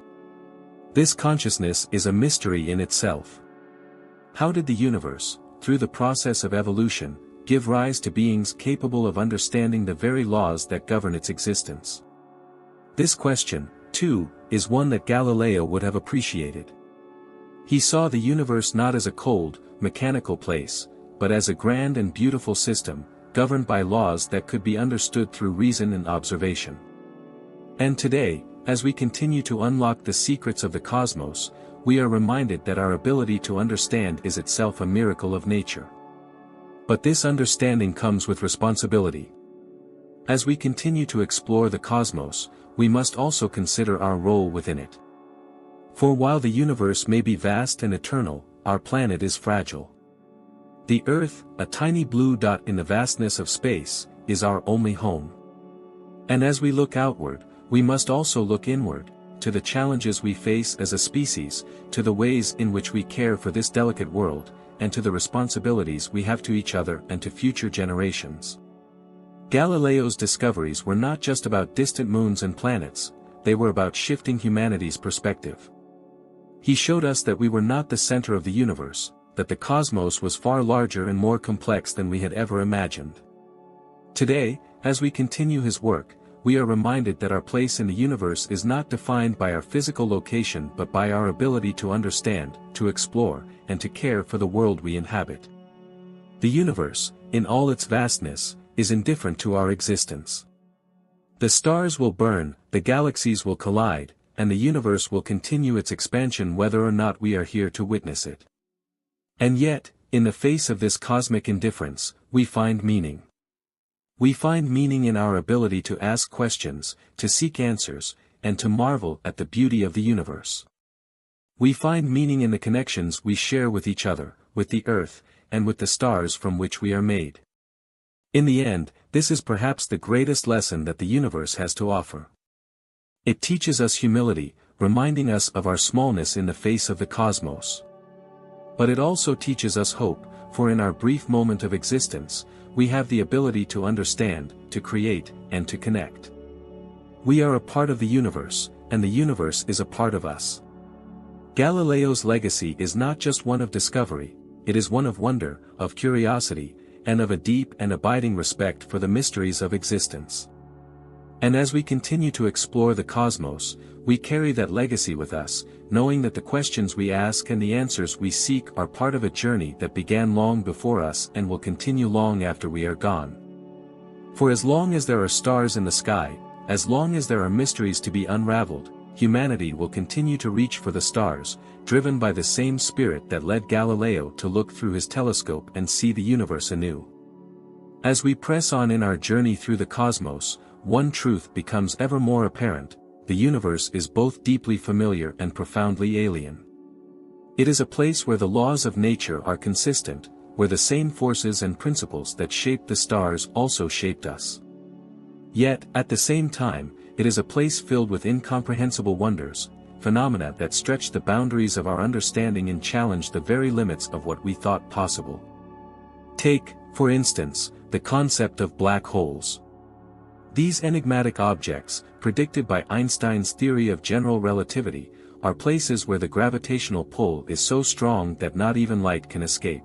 This consciousness is a mystery in itself. How did the universe, through the process of evolution, give rise to beings capable of understanding the very laws that govern its existence? This question, too, is one that Galileo would have appreciated. He saw the universe not as a cold, mechanical place, but as a grand and beautiful system, governed by laws that could be understood through reason and observation. And today, as we continue to unlock the secrets of the cosmos, we are reminded that our ability to understand is itself a miracle of nature. But this understanding comes with responsibility. As we continue to explore the cosmos, we must also consider our role within it. For while the universe may be vast and eternal, our planet is fragile. The Earth, a tiny blue dot in the vastness of space, is our only home. And as we look outward, we must also look inward, to the challenges we face as a species, to the ways in which we care for this delicate world, and to the responsibilities we have to each other and to future generations. Galileo's discoveries were not just about distant moons and planets, they were about shifting humanity's perspective. He showed us that we were not the center of the universe, that the cosmos was far larger and more complex than we had ever imagined. Today, as we continue his work, we are reminded that our place in the universe is not defined by our physical location but by our ability to understand, to explore, and to care for the world we inhabit. The universe, in all its vastness, is indifferent to our existence. The stars will burn, the galaxies will collide, and the universe will continue its expansion whether or not we are here to witness it. And yet, in the face of this cosmic indifference, we find meaning. We find meaning in our ability to ask questions, to seek answers, and to marvel at the beauty of the universe. We find meaning in the connections we share with each other, with the earth, and with the stars from which we are made. In the end, this is perhaps the greatest lesson that the universe has to offer. It teaches us humility, reminding us of our smallness in the face of the cosmos. But it also teaches us hope, for in our brief moment of existence, we have the ability to understand, to create, and to connect. We are a part of the universe, and the universe is a part of us. Galileo's legacy is not just one of discovery, it is one of wonder, of curiosity, and of a deep and abiding respect for the mysteries of existence. And as we continue to explore the cosmos, we carry that legacy with us, knowing that the questions we ask and the answers we seek are part of a journey that began long before us and will continue long after we are gone. For as long as there are stars in the sky, as long as there are mysteries to be unraveled, humanity will continue to reach for the stars, driven by the same spirit that led Galileo to look through his telescope and see the universe anew. As we press on in our journey through the cosmos, one truth becomes ever more apparent: the universe is both deeply familiar and profoundly alien. It is a place where the laws of nature are consistent, where the same forces and principles that shaped the stars also shaped us. Yet, at the same time, it is a place filled with incomprehensible wonders, phenomena that stretch the boundaries of our understanding and challenge the very limits of what we thought possible. Take, for instance, the concept of black holes. These enigmatic objects, predicted by Einstein's theory of general relativity, are places where the gravitational pull is so strong that not even light can escape.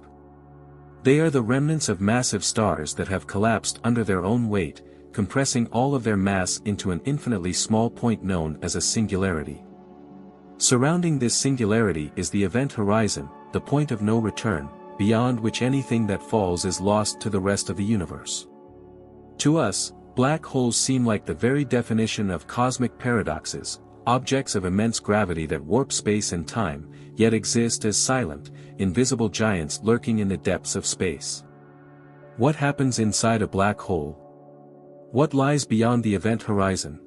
They are the remnants of massive stars that have collapsed under their own weight, compressing all of their mass into an infinitely small point known as a singularity. Surrounding this singularity is the event horizon, the point of no return, beyond which anything that falls is lost to the rest of the universe. To us, black holes seem like the very definition of cosmic paradoxes, objects of immense gravity that warp space and time, yet exist as silent, invisible giants lurking in the depths of space. What happens inside a black hole? What lies beyond the event horizon?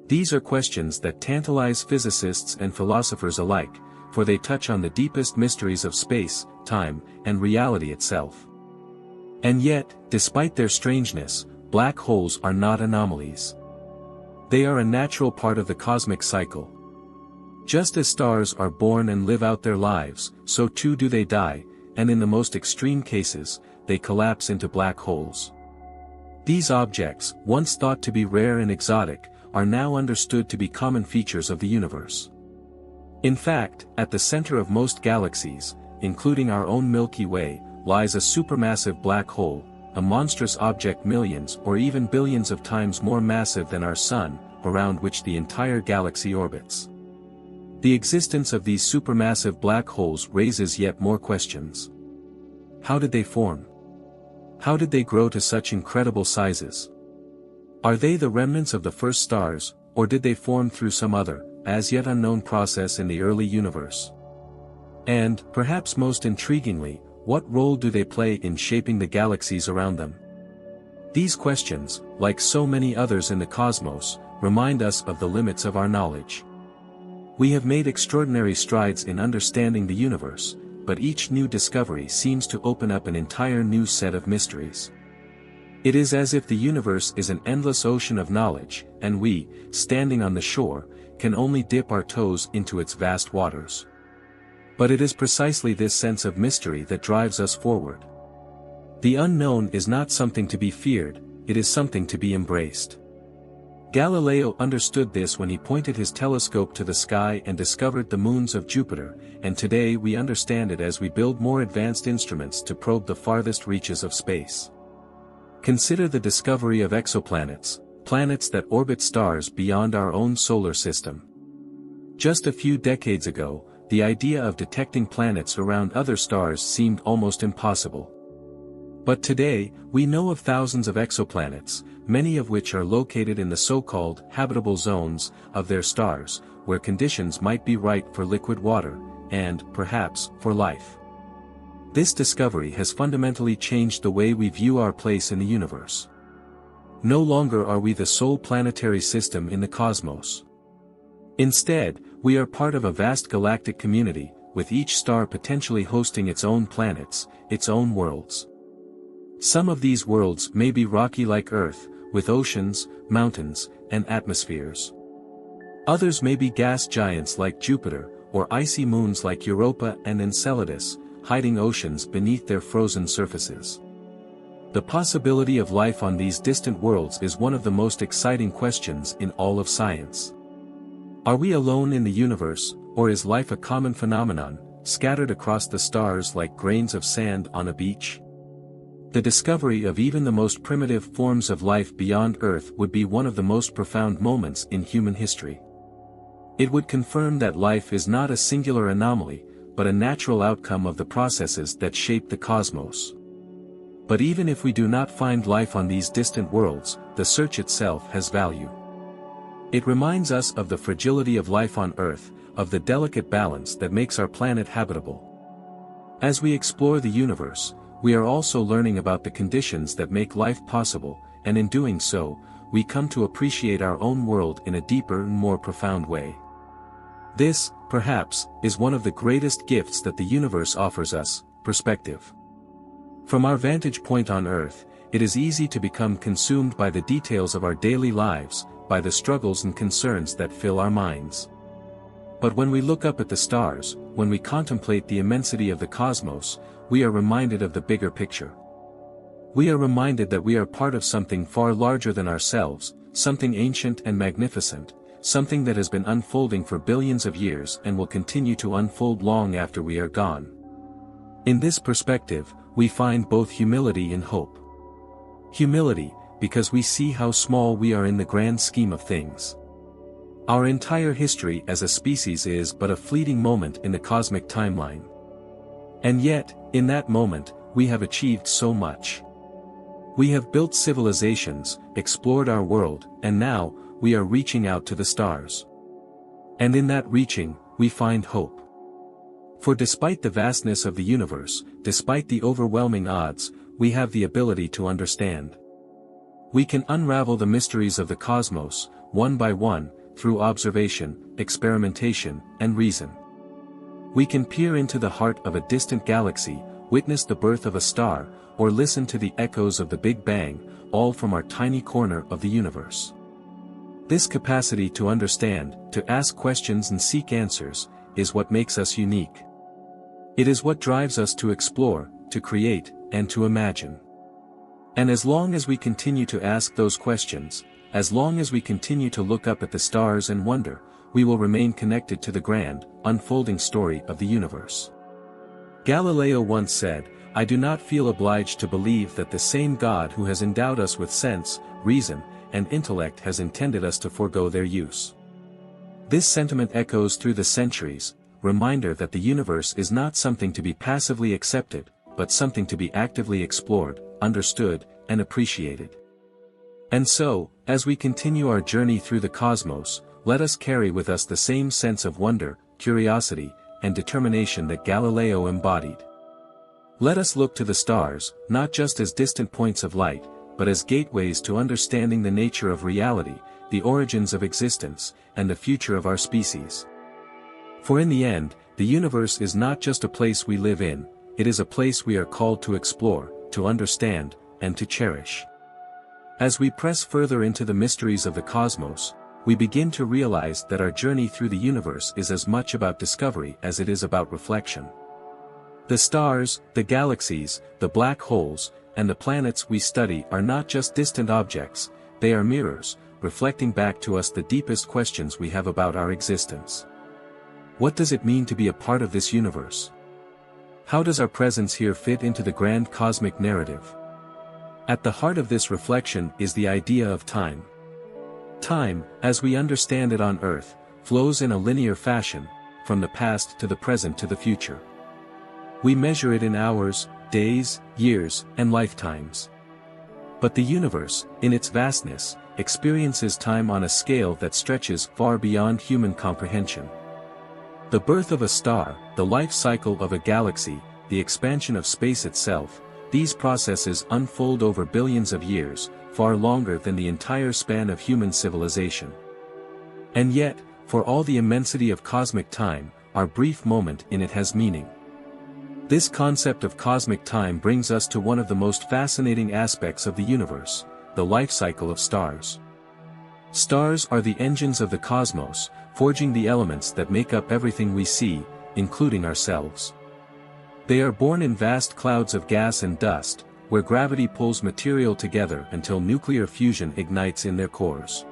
These are questions that tantalize physicists and philosophers alike, for they touch on the deepest mysteries of space, time, and reality itself. And yet, despite their strangeness, black holes are not anomalies. They are a natural part of the cosmic cycle. Just as stars are born and live out their lives, so too do they die, and in the most extreme cases, they collapse into black holes. These objects, once thought to be rare and exotic, are now understood to be common features of the universe. In fact, at the center of most galaxies, including our own Milky Way, lies a supermassive black hole, a monstrous object millions or even billions of times more massive than our Sun, around which the entire galaxy orbits. The existence of these supermassive black holes raises yet more questions. How did they form? How did they grow to such incredible sizes? Are they the remnants of the first stars, or did they form through some other, as yet unknown process in the early universe? And, perhaps most intriguingly, what role do they play in shaping the galaxies around them? These questions, like so many others in the cosmos, remind us of the limits of our knowledge. We have made extraordinary strides in understanding the universe, but each new discovery seems to open up an entire new set of mysteries. It is as if the universe is an endless ocean of knowledge, and we, standing on the shore, can only dip our toes into its vast waters. But it is precisely this sense of mystery that drives us forward. The unknown is not something to be feared, it is something to be embraced. Galileo understood this when he pointed his telescope to the sky and discovered the moons of Jupiter, and today we understand it as we build more advanced instruments to probe the farthest reaches of space. Consider the discovery of exoplanets, planets that orbit stars beyond our own solar system. Just a few decades ago, the idea of detecting planets around other stars seemed almost impossible. But today, we know of thousands of exoplanets, many of which are located in the so-called habitable zones of their stars, where conditions might be right for liquid water, and, perhaps, for life. This discovery has fundamentally changed the way we view our place in the universe. No longer are we the sole planetary system in the cosmos. Instead, we are part of a vast galactic community, with each star potentially hosting its own planets, its own worlds. Some of these worlds may be rocky like Earth, with oceans, mountains, and atmospheres. Others may be gas giants like Jupiter, or icy moons like Europa and Enceladus, hiding oceans beneath their frozen surfaces. The possibility of life on these distant worlds is one of the most exciting questions in all of science. Are we alone in the universe, or is life a common phenomenon, scattered across the stars like grains of sand on a beach? The discovery of even the most primitive forms of life beyond Earth would be one of the most profound moments in human history. It would confirm that life is not a singular anomaly, but a natural outcome of the processes that shape the cosmos. But even if we do not find life on these distant worlds, the search itself has value. It reminds us of the fragility of life on Earth, of the delicate balance that makes our planet habitable. As we explore the universe, we are also learning about the conditions that make life possible, and in doing so, we come to appreciate our own world in a deeper and more profound way. This, perhaps, is one of the greatest gifts that the universe offers us: perspective. From our vantage point on Earth, it is easy to become consumed by the details of our daily lives, by the struggles and concerns that fill our minds. But when we look up at the stars, when we contemplate the immensity of the cosmos, we are reminded of the bigger picture. We are reminded that we are part of something far larger than ourselves, something ancient and magnificent, something that has been unfolding for billions of years and will continue to unfold long after we are gone. In this perspective, we find both humility and hope. Humility, because we see how small we are in the grand scheme of things. Our entire history as a species is but a fleeting moment in the cosmic timeline. And yet, in that moment, we have achieved so much. We have built civilizations, explored our world, and now, we are reaching out to the stars. And in that reaching, we find hope. For despite the vastness of the universe, despite the overwhelming odds, we have the ability to understand. We can unravel the mysteries of the cosmos, one by one, through observation, experimentation, and reason. We can peer into the heart of a distant galaxy, witness the birth of a star, or listen to the echoes of the Big Bang, all from our tiny corner of the universe. This capacity to understand, to ask questions and seek answers, is what makes us unique. It is what drives us to explore, to create, and to imagine. And as long as we continue to ask those questions, as long as we continue to look up at the stars and wonder, we will remain connected to the grand, unfolding story of the universe. Galileo once said, "I do not feel obliged to believe that the same God who has endowed us with sense, reason, and intellect has intended us to forego their use." This sentiment echoes through the centuries, reminder that the universe is not something to be passively accepted, but something to be actively explored, understood, and appreciated. And so, as we continue our journey through the cosmos, let us carry with us the same sense of wonder, curiosity, and determination that Galileo embodied. Let us look to the stars, not just as distant points of light, but as gateways to understanding the nature of reality, the origins of existence, and the future of our species. For in the end, the universe is not just a place we live in, it is a place we are called to explore, to understand, and to cherish. As we press further into the mysteries of the cosmos, we begin to realize that our journey through the universe is as much about discovery as it is about reflection. The stars, the galaxies, the black holes, and the planets we study are not just distant objects, they are mirrors, reflecting back to us the deepest questions we have about our existence. What does it mean to be a part of this universe? How does our presence here fit into the grand cosmic narrative? At the heart of this reflection is the idea of time. Time, as we understand it on Earth, flows in a linear fashion, from the past to the present to the future. We measure it in hours, days, years, and lifetimes. But the universe, in its vastness, experiences time on a scale that stretches far beyond human comprehension. The birth of a star, the life cycle of a galaxy, the expansion of space itself, these processes unfold over billions of years, far longer than the entire span of human civilization. And yet, for all the immensity of cosmic time, our brief moment in it has meaning. This concept of cosmic time brings us to one of the most fascinating aspects of the universe, the life cycle of stars. Stars are the engines of the cosmos, forging the elements that make up everything we see, including ourselves. They are born in vast clouds of gas and dust, where gravity pulls material together until nuclear fusion ignites in their cores.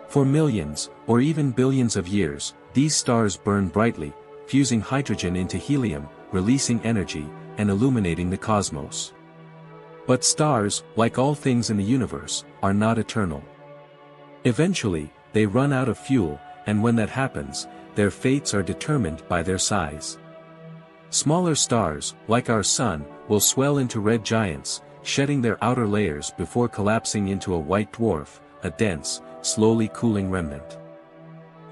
For millions, or even billions of years, these stars burn brightly, fusing hydrogen into helium, releasing energy, and illuminating the cosmos. But stars, like all things in the universe, are not eternal. Eventually, they run out of fuel, and when that happens, their fates are determined by their size. Smaller stars, like our Sun, will swell into red giants, shedding their outer layers before collapsing into a white dwarf, a dense, slowly cooling remnant.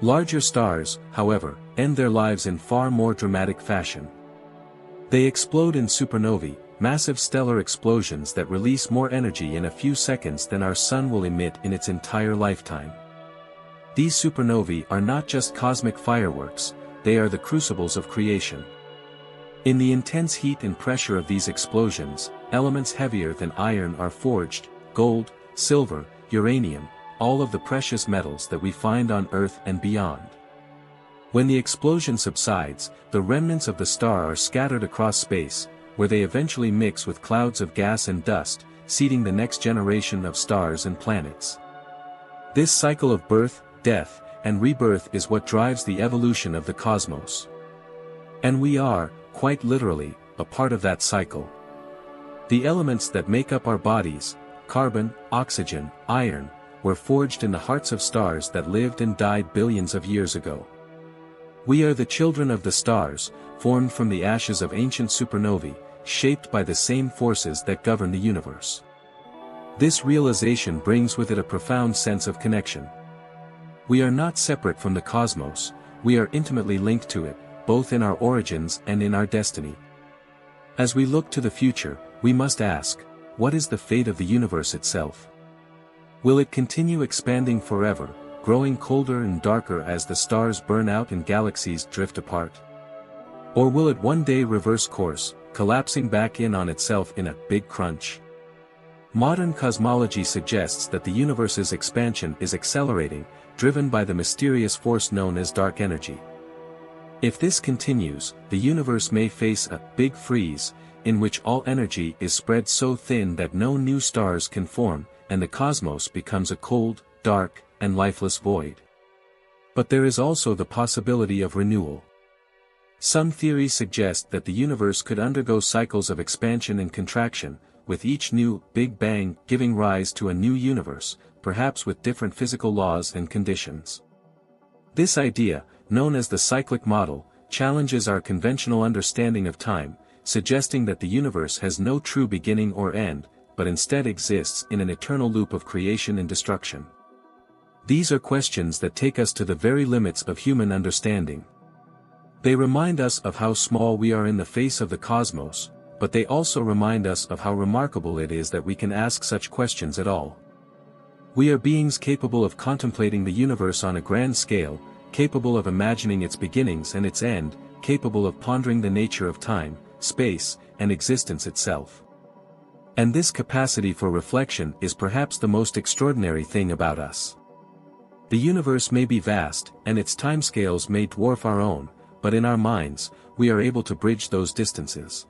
Larger stars, however, end their lives in far more dramatic fashion. They explode in supernovae, massive stellar explosions that release more energy in a few seconds than our Sun will emit in its entire lifetime. These supernovae are not just cosmic fireworks, they are the crucibles of creation. In the intense heat and pressure of these explosions, elements heavier than iron are forged: gold, silver, uranium, all of the precious metals that we find on Earth and beyond. When the explosion subsides, the remnants of the star are scattered across space, where they eventually mix with clouds of gas and dust, seeding the next generation of stars and planets. This cycle of birth, death, and rebirth is what drives the evolution of the cosmos. And we are, quite literally, a part of that cycle. The elements that make up our bodies, carbon, oxygen, iron, were forged in the hearts of stars that lived and died billions of years ago. We are the children of the stars, formed from the ashes of ancient supernovae, shaped by the same forces that govern the universe. This realization brings with it a profound sense of connection. We are not separate from the cosmos, we are intimately linked to it, both in our origins and in our destiny. As we look to the future, we must ask, what is the fate of the universe itself? Will it continue expanding forever, growing colder and darker as the stars burn out and galaxies drift apart? Or will it one day reverse course, collapsing back in on itself in a big crunch? Modern cosmology suggests that the universe's expansion is accelerating, driven by the mysterious force known as dark energy. If this continues, the universe may face a big freeze, in which all energy is spread so thin that no new stars can form, and the cosmos becomes a cold, dark, and lifeless void. But there is also the possibility of renewal. Some theories suggest that the universe could undergo cycles of expansion and contraction, with each new Big Bang giving rise to a new universe, perhaps with different physical laws and conditions. This idea, known as the cyclic model, challenges our conventional understanding of time, suggesting that the universe has no true beginning or end, but instead exists in an eternal loop of creation and destruction. These are questions that take us to the very limits of human understanding. They remind us of how small we are in the face of the cosmos, but they also remind us of how remarkable it is that we can ask such questions at all. We are beings capable of contemplating the universe on a grand scale, capable of imagining its beginnings and its end, capable of pondering the nature of time, space, and existence itself. And this capacity for reflection is perhaps the most extraordinary thing about us. The universe may be vast, and its timescales may dwarf our own, but in our minds, we are able to bridge those distances.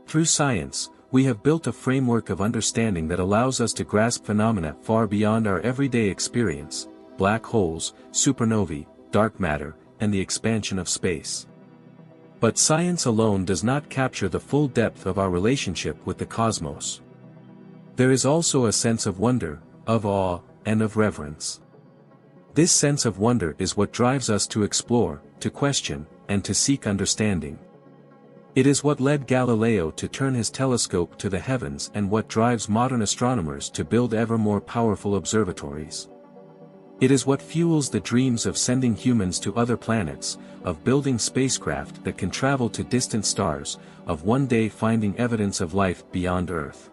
Through science, we have built a framework of understanding that allows us to grasp phenomena far beyond our everyday experience: black holes, supernovae, dark matter, and the expansion of space. But science alone does not capture the full depth of our relationship with the cosmos. There is also a sense of wonder, of awe, and of reverence. This sense of wonder is what drives us to explore, to question, and to seek understanding. It is what led Galileo to turn his telescope to the heavens and what drives modern astronomers to build ever more powerful observatories. It is what fuels the dreams of sending humans to other planets, of building spacecraft that can travel to distant stars, of one day finding evidence of life beyond Earth.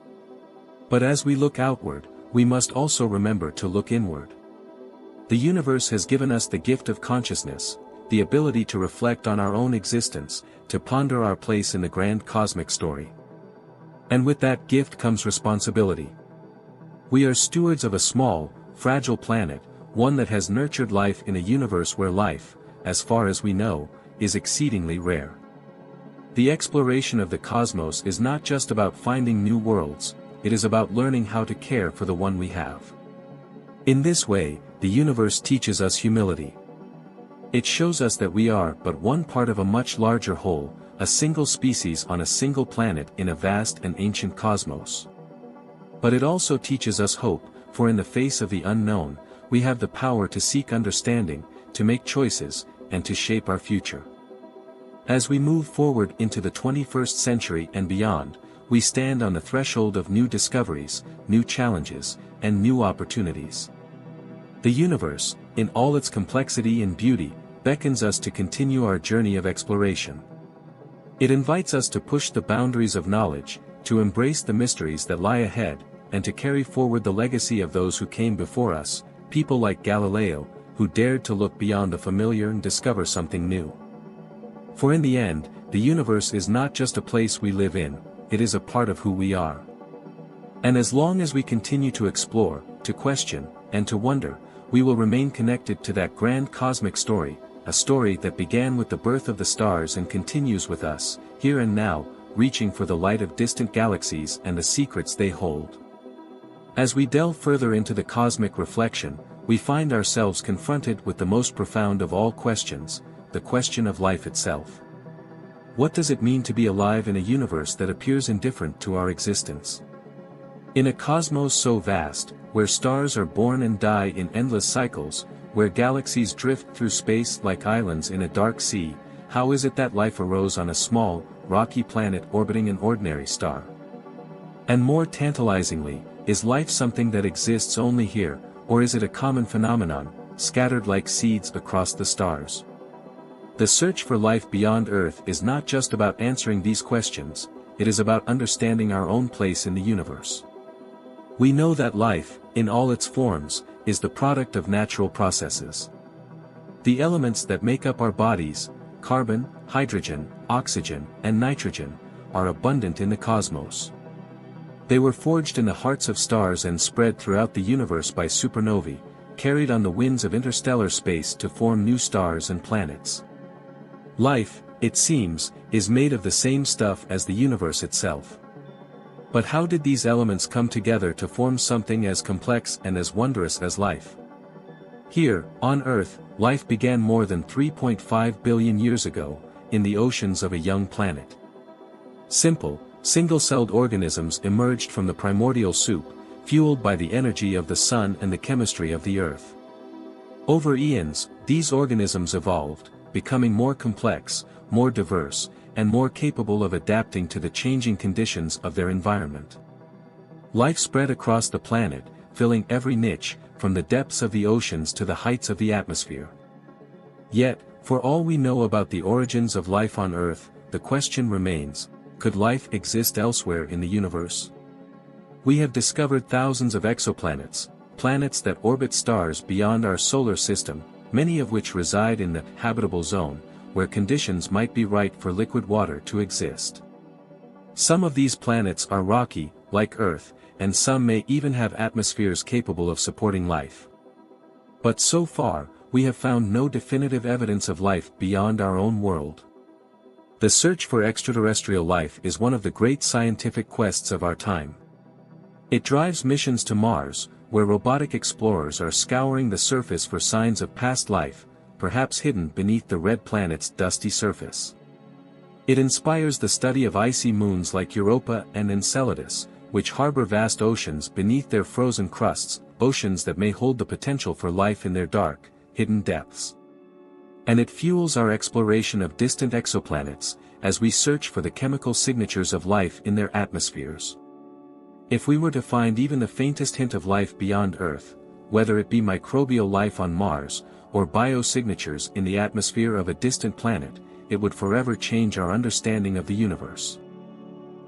But as we look outward, we must also remember to look inward. The universe has given us the gift of consciousness, the ability to reflect on our own existence, to ponder our place in the grand cosmic story. And with that gift comes responsibility. We are stewards of a small, fragile planet, one that has nurtured life in a universe where life, as far as we know, is exceedingly rare. The exploration of the cosmos is not just about finding new worlds, it is about learning how to care for the one we have. In this way, the universe teaches us humility. It shows us that we are but one part of a much larger whole, a single species on a single planet in a vast and ancient cosmos. But it also teaches us hope, for in the face of the unknown, we have the power to seek understanding, to make choices, and to shape our future. As we move forward into the 21st century and beyond, we stand on the threshold of new discoveries, new challenges, and new opportunities. The universe, in all its complexity and beauty, beckons us to continue our journey of exploration. It invites us to push the boundaries of knowledge, to embrace the mysteries that lie ahead, and to carry forward the legacy of those who came before us, people like Galileo, who dared to look beyond the familiar and discover something new. For in the end, the universe is not just a place we live in, it is a part of who we are. And as long as we continue to explore, to question, and to wonder, we will remain connected to that grand cosmic story, a story that began with the birth of the stars and continues with us, here and now, reaching for the light of distant galaxies and the secrets they hold. As we delve further into the cosmic reflection, we find ourselves confronted with the most profound of all questions, the question of life itself. What does it mean to be alive in a universe that appears indifferent to our existence? In a cosmos so vast, where stars are born and die in endless cycles, where galaxies drift through space like islands in a dark sea, how is it that life arose on a small, rocky planet orbiting an ordinary star? And more tantalizingly, is life something that exists only here, or is it a common phenomenon, scattered like seeds across the stars? The search for life beyond Earth is not just about answering these questions, it is about understanding our own place in the universe. We know that life, in all its forms, is the product of natural processes. The elements that make up our bodies, carbon, hydrogen, oxygen, and nitrogen, are abundant in the cosmos. They were forged in the hearts of stars and spread throughout the universe by supernovae, carried on the winds of interstellar space to form new stars and planets. Life, it seems, is made of the same stuff as the universe itself. But how did these elements come together to form something as complex and as wondrous as life? Here, on Earth, life began more than 3.5 billion years ago, in the oceans of a young planet. Simple, single-celled organisms emerged from the primordial soup, fueled by the energy of the sun and the chemistry of the earth. Over eons, these organisms evolved, becoming more complex, more diverse, and more capable of adapting to the changing conditions of their environment. Life spread across the planet, filling every niche, from the depths of the oceans to the heights of the atmosphere. Yet, for all we know about the origins of life on Earth, the question remains, could life exist elsewhere in the universe? We have discovered thousands of exoplanets, planets that orbit stars beyond our solar system, many of which reside in the habitable zone, where conditions might be right for liquid water to exist. Some of these planets are rocky, like Earth, and some may even have atmospheres capable of supporting life. But so far, we have found no definitive evidence of life beyond our own world. The search for extraterrestrial life is one of the great scientific quests of our time. It drives missions to Mars, where robotic explorers are scouring the surface for signs of past life, perhaps hidden beneath the red planet's dusty surface. It inspires the study of icy moons like Europa and Enceladus, which harbor vast oceans beneath their frozen crusts, oceans that may hold the potential for life in their dark, hidden depths. And it fuels our exploration of distant exoplanets, as we search for the chemical signatures of life in their atmospheres. If we were to find even the faintest hint of life beyond Earth, whether it be microbial life on Mars, or biosignatures in the atmosphere of a distant planet, it would forever change our understanding of the universe.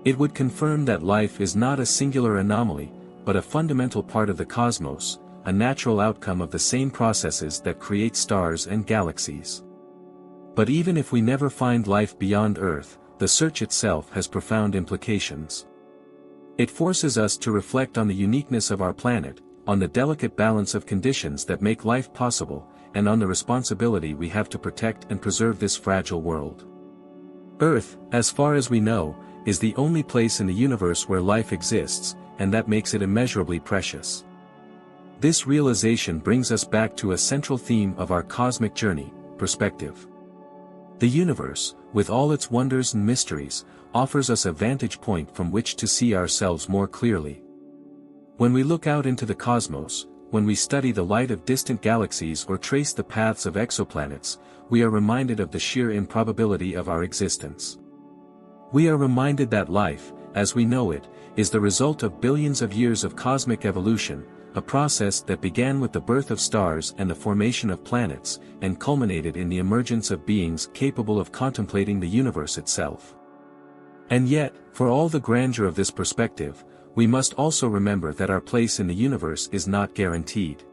It would confirm that life is not a singular anomaly, but a fundamental part of the cosmos, a natural outcome of the same processes that create stars and galaxies. But even if we never find life beyond Earth, the search itself has profound implications. It forces us to reflect on the uniqueness of our planet, on the delicate balance of conditions that make life possible, and on the responsibility we have to protect and preserve this fragile world. Earth, as far as we know, is the only place in the universe where life exists, and that makes it immeasurably precious. This realization brings us back to a central theme of our cosmic journey: perspective. The universe, with all its wonders and mysteries, offers us a vantage point from which to see ourselves more clearly. When we look out into the cosmos, when we study the light of distant galaxies or trace the paths of exoplanets, we are reminded of the sheer improbability of our existence. We are reminded that life, as we know it, is the result of billions of years of cosmic evolution, a process that began with the birth of stars and the formation of planets, and culminated in the emergence of beings capable of contemplating the universe itself. And yet, for all the grandeur of this perspective, we must also remember that our place in the universe is not guaranteed.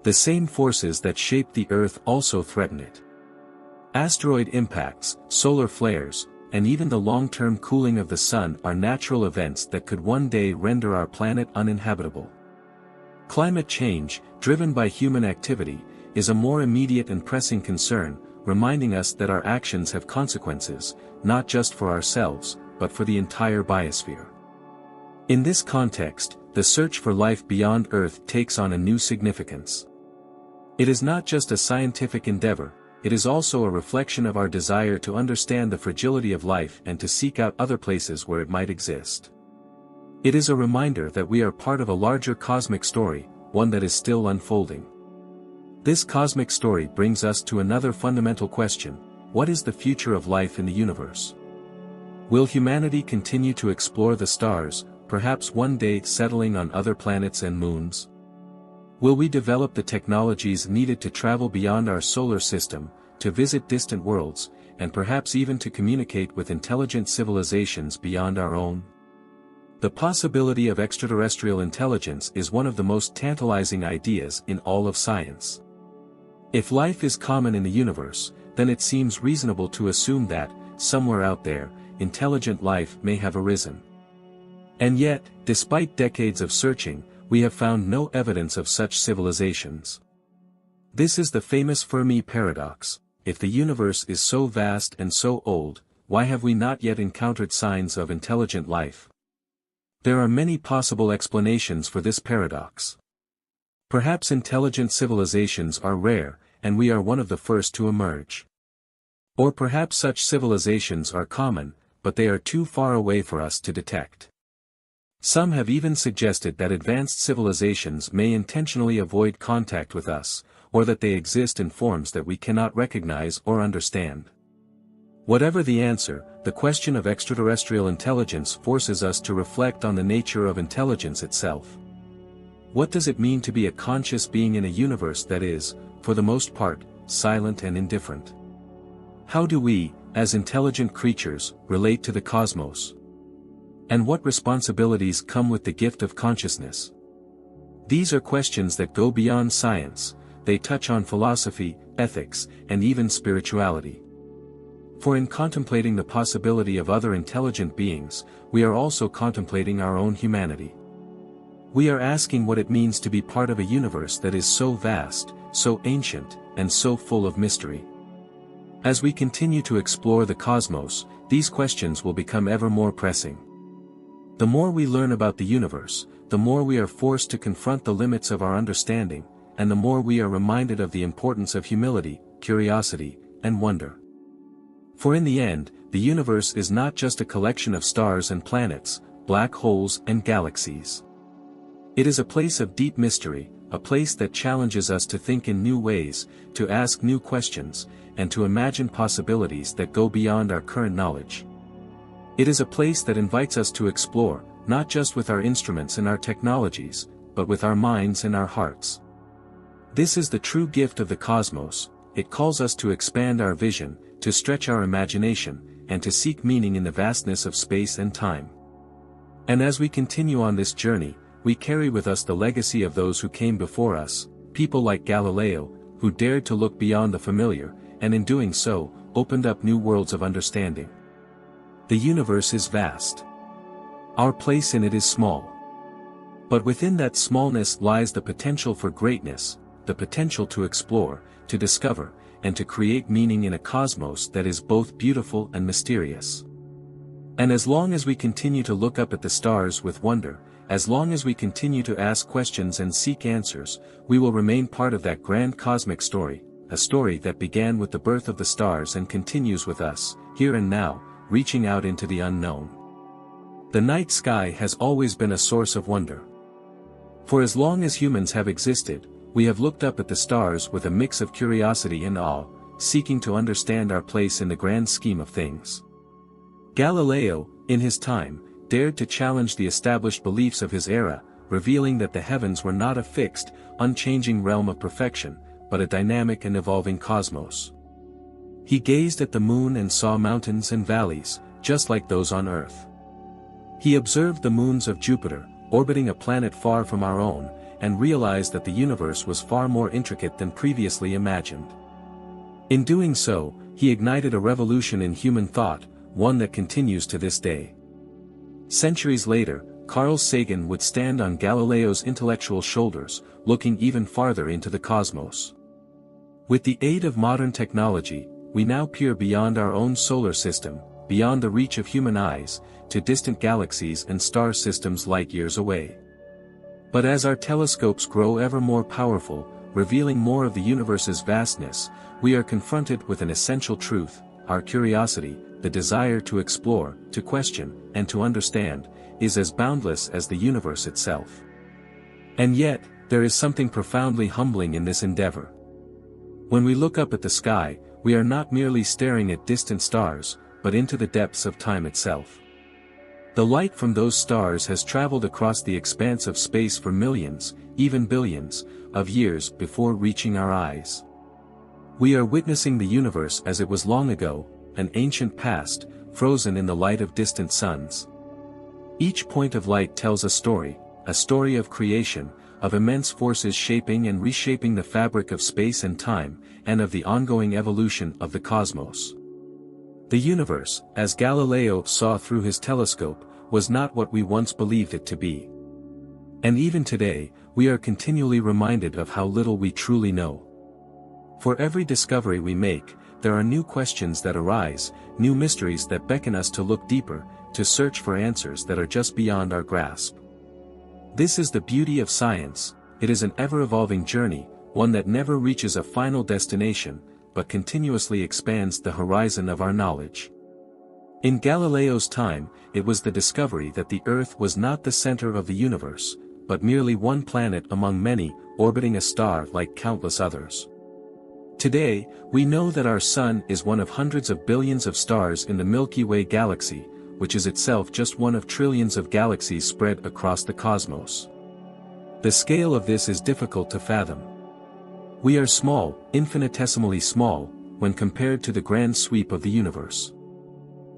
The same forces that shape the Earth also threaten it. Asteroid impacts, solar flares, and even the long-term cooling of the sun are natural events that could one day render our planet uninhabitable. Climate change, driven by human activity, is a more immediate and pressing concern, reminding us that our actions have consequences, not just for ourselves, but for the entire biosphere. In this context, the search for life beyond Earth takes on a new significance. It is not just a scientific endeavor, it is also a reflection of our desire to understand the fragility of life and to seek out other places where it might exist. It is a reminder that we are part of a larger cosmic story, one that is still unfolding. This cosmic story brings us to another fundamental question: what is the future of life in the universe? Will humanity continue to explore the stars, perhaps one day settling on other planets and moons? Will we develop the technologies needed to travel beyond our solar system, to visit distant worlds, and perhaps even to communicate with intelligent civilizations beyond our own? The possibility of extraterrestrial intelligence is one of the most tantalizing ideas in all of science. If life is common in the universe, then it seems reasonable to assume that, somewhere out there, intelligent life may have arisen. And yet, despite decades of searching, we have found no evidence of such civilizations. This is the famous Fermi paradox: if the universe is so vast and so old, why have we not yet encountered signs of intelligent life? There are many possible explanations for this paradox. Perhaps intelligent civilizations are rare, and we are one of the first to emerge. Or perhaps such civilizations are common, but they are too far away for us to detect. Some have even suggested that advanced civilizations may intentionally avoid contact with us, or that they exist in forms that we cannot recognize or understand. Whatever the answer, the question of extraterrestrial intelligence forces us to reflect on the nature of intelligence itself. What does it mean to be a conscious being in a universe that is, for the most part, silent and indifferent? How do we, as intelligent creatures, relate to the cosmos? And what responsibilities come with the gift of consciousness? These are questions that go beyond science. They touch on philosophy, ethics, and even spirituality. For in contemplating the possibility of other intelligent beings, we are also contemplating our own humanity. We are asking what it means to be part of a universe that is so vast, so ancient, and so full of mystery. As we continue to explore the cosmos, these questions will become ever more pressing. The more we learn about the universe, the more we are forced to confront the limits of our understanding, and the more we are reminded of the importance of humility, curiosity, and wonder. For in the end, the universe is not just a collection of stars and planets, black holes and galaxies. It is a place of deep mystery, a place that challenges us to think in new ways, to ask new questions, and to imagine possibilities that go beyond our current knowledge. It is a place that invites us to explore, not just with our instruments and our technologies, but with our minds and our hearts. This is the true gift of the cosmos. It calls us to expand our vision, to stretch our imagination, and to seek meaning in the vastness of space and time. And as we continue on this journey, we carry with us the legacy of those who came before us, people like Galileo, who dared to look beyond the familiar, and in doing so, opened up new worlds of understanding. The universe is vast. Our place in it is small. But within that smallness lies the potential for greatness, the potential to explore, to discover, and to create meaning in a cosmos that is both beautiful and mysterious. And as long as we continue to look up at the stars with wonder, as long as we continue to ask questions and seek answers, we will remain part of that grand cosmic story, a story that began with the birth of the stars and continues with us, here and now, reaching out into the unknown. The night sky has always been a source of wonder. For as long as humans have existed, we have looked up at the stars with a mix of curiosity and awe, seeking to understand our place in the grand scheme of things. Galileo, in his time, dared to challenge the established beliefs of his era, revealing that the heavens were not a fixed, unchanging realm of perfection, but a dynamic and evolving cosmos. He gazed at the moon and saw mountains and valleys, just like those on Earth. He observed the moons of Jupiter, orbiting a planet far from our own, and realized that the universe was far more intricate than previously imagined. In doing so, he ignited a revolution in human thought, one that continues to this day. Centuries later, Carl Sagan would stand on Galileo's intellectual shoulders, looking even farther into the cosmos. With the aid of modern technology, we now peer beyond our own solar system, beyond the reach of human eyes, to distant galaxies and star systems light years away. But as our telescopes grow ever more powerful, revealing more of the universe's vastness, we are confronted with an essential truth: our curiosity, the desire to explore, to question, and to understand, is as boundless as the universe itself. And yet, there is something profoundly humbling in this endeavor. When we look up at the sky, we are not merely staring at distant stars, but into the depths of time itself. The light from those stars has traveled across the expanse of space for millions, even billions, of years before reaching our eyes. We are witnessing the universe as it was long ago, an ancient past, frozen in the light of distant suns. Each point of light tells a story of creation, of immense forces shaping and reshaping the fabric of space and time, and of the ongoing evolution of the cosmos. The universe, as Galileo saw through his telescope, was not what we once believed it to be. And even today, we are continually reminded of how little we truly know. For every discovery we make, there are new questions that arise, new mysteries that beckon us to look deeper, to search for answers that are just beyond our grasp. This is the beauty of science. It is an ever-evolving journey, one that never reaches a final destination, but continuously expands the horizon of our knowledge. In Galileo's time, it was the discovery that the Earth was not the center of the universe, but merely one planet among many, orbiting a star like countless others. Today, we know that our Sun is one of hundreds of billions of stars in the Milky Way galaxy, which is itself just one of trillions of galaxies spread across the cosmos. The scale of this is difficult to fathom. We are small, infinitesimally small, when compared to the grand sweep of the universe.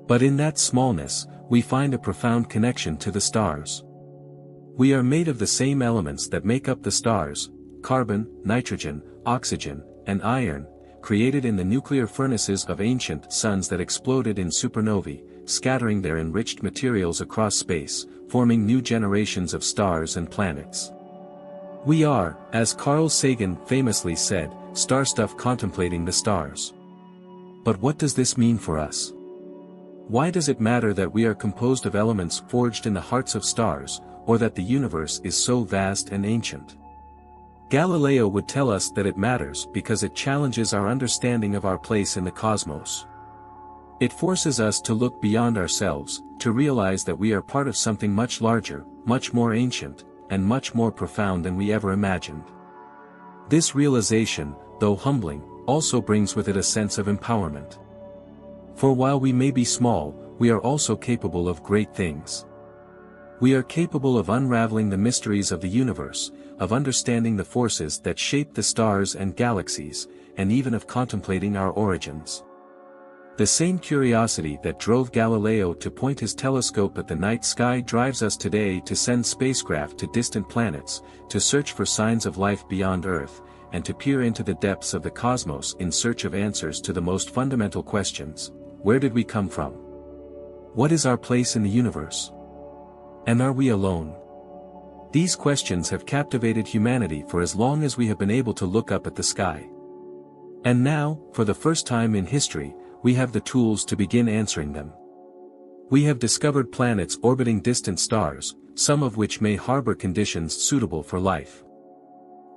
But in that smallness, we find a profound connection to the stars. We are made of the same elements that make up the stars: carbon, nitrogen, oxygen, and iron, created in the nuclear furnaces of ancient suns that exploded in supernovae, scattering their enriched materials across space, forming new generations of stars and planets. We are, as Carl Sagan famously said, star stuff contemplating the stars. But what does this mean for us? Why does it matter that we are composed of elements forged in the hearts of stars, or that the universe is so vast and ancient? Galileo would tell us that it matters because it challenges our understanding of our place in the cosmos. It forces us to look beyond ourselves, to realize that we are part of something much larger, much more ancient, and much more profound than we ever imagined. This realization, though humbling, also brings with it a sense of empowerment. For while we may be small, we are also capable of great things. We are capable of unraveling the mysteries of the universe, of understanding the forces that shape the stars and galaxies, and even of contemplating our origins. The same curiosity that drove Galileo to point his telescope at the night sky drives us today to send spacecraft to distant planets, to search for signs of life beyond Earth, and to peer into the depths of the cosmos in search of answers to the most fundamental questions. Where did we come from? What is our place in the universe? And are we alone? These questions have captivated humanity for as long as we have been able to look up at the sky. And now, for the first time in history, we have the tools to begin answering them. We have discovered planets orbiting distant stars, some of which may harbor conditions suitable for life.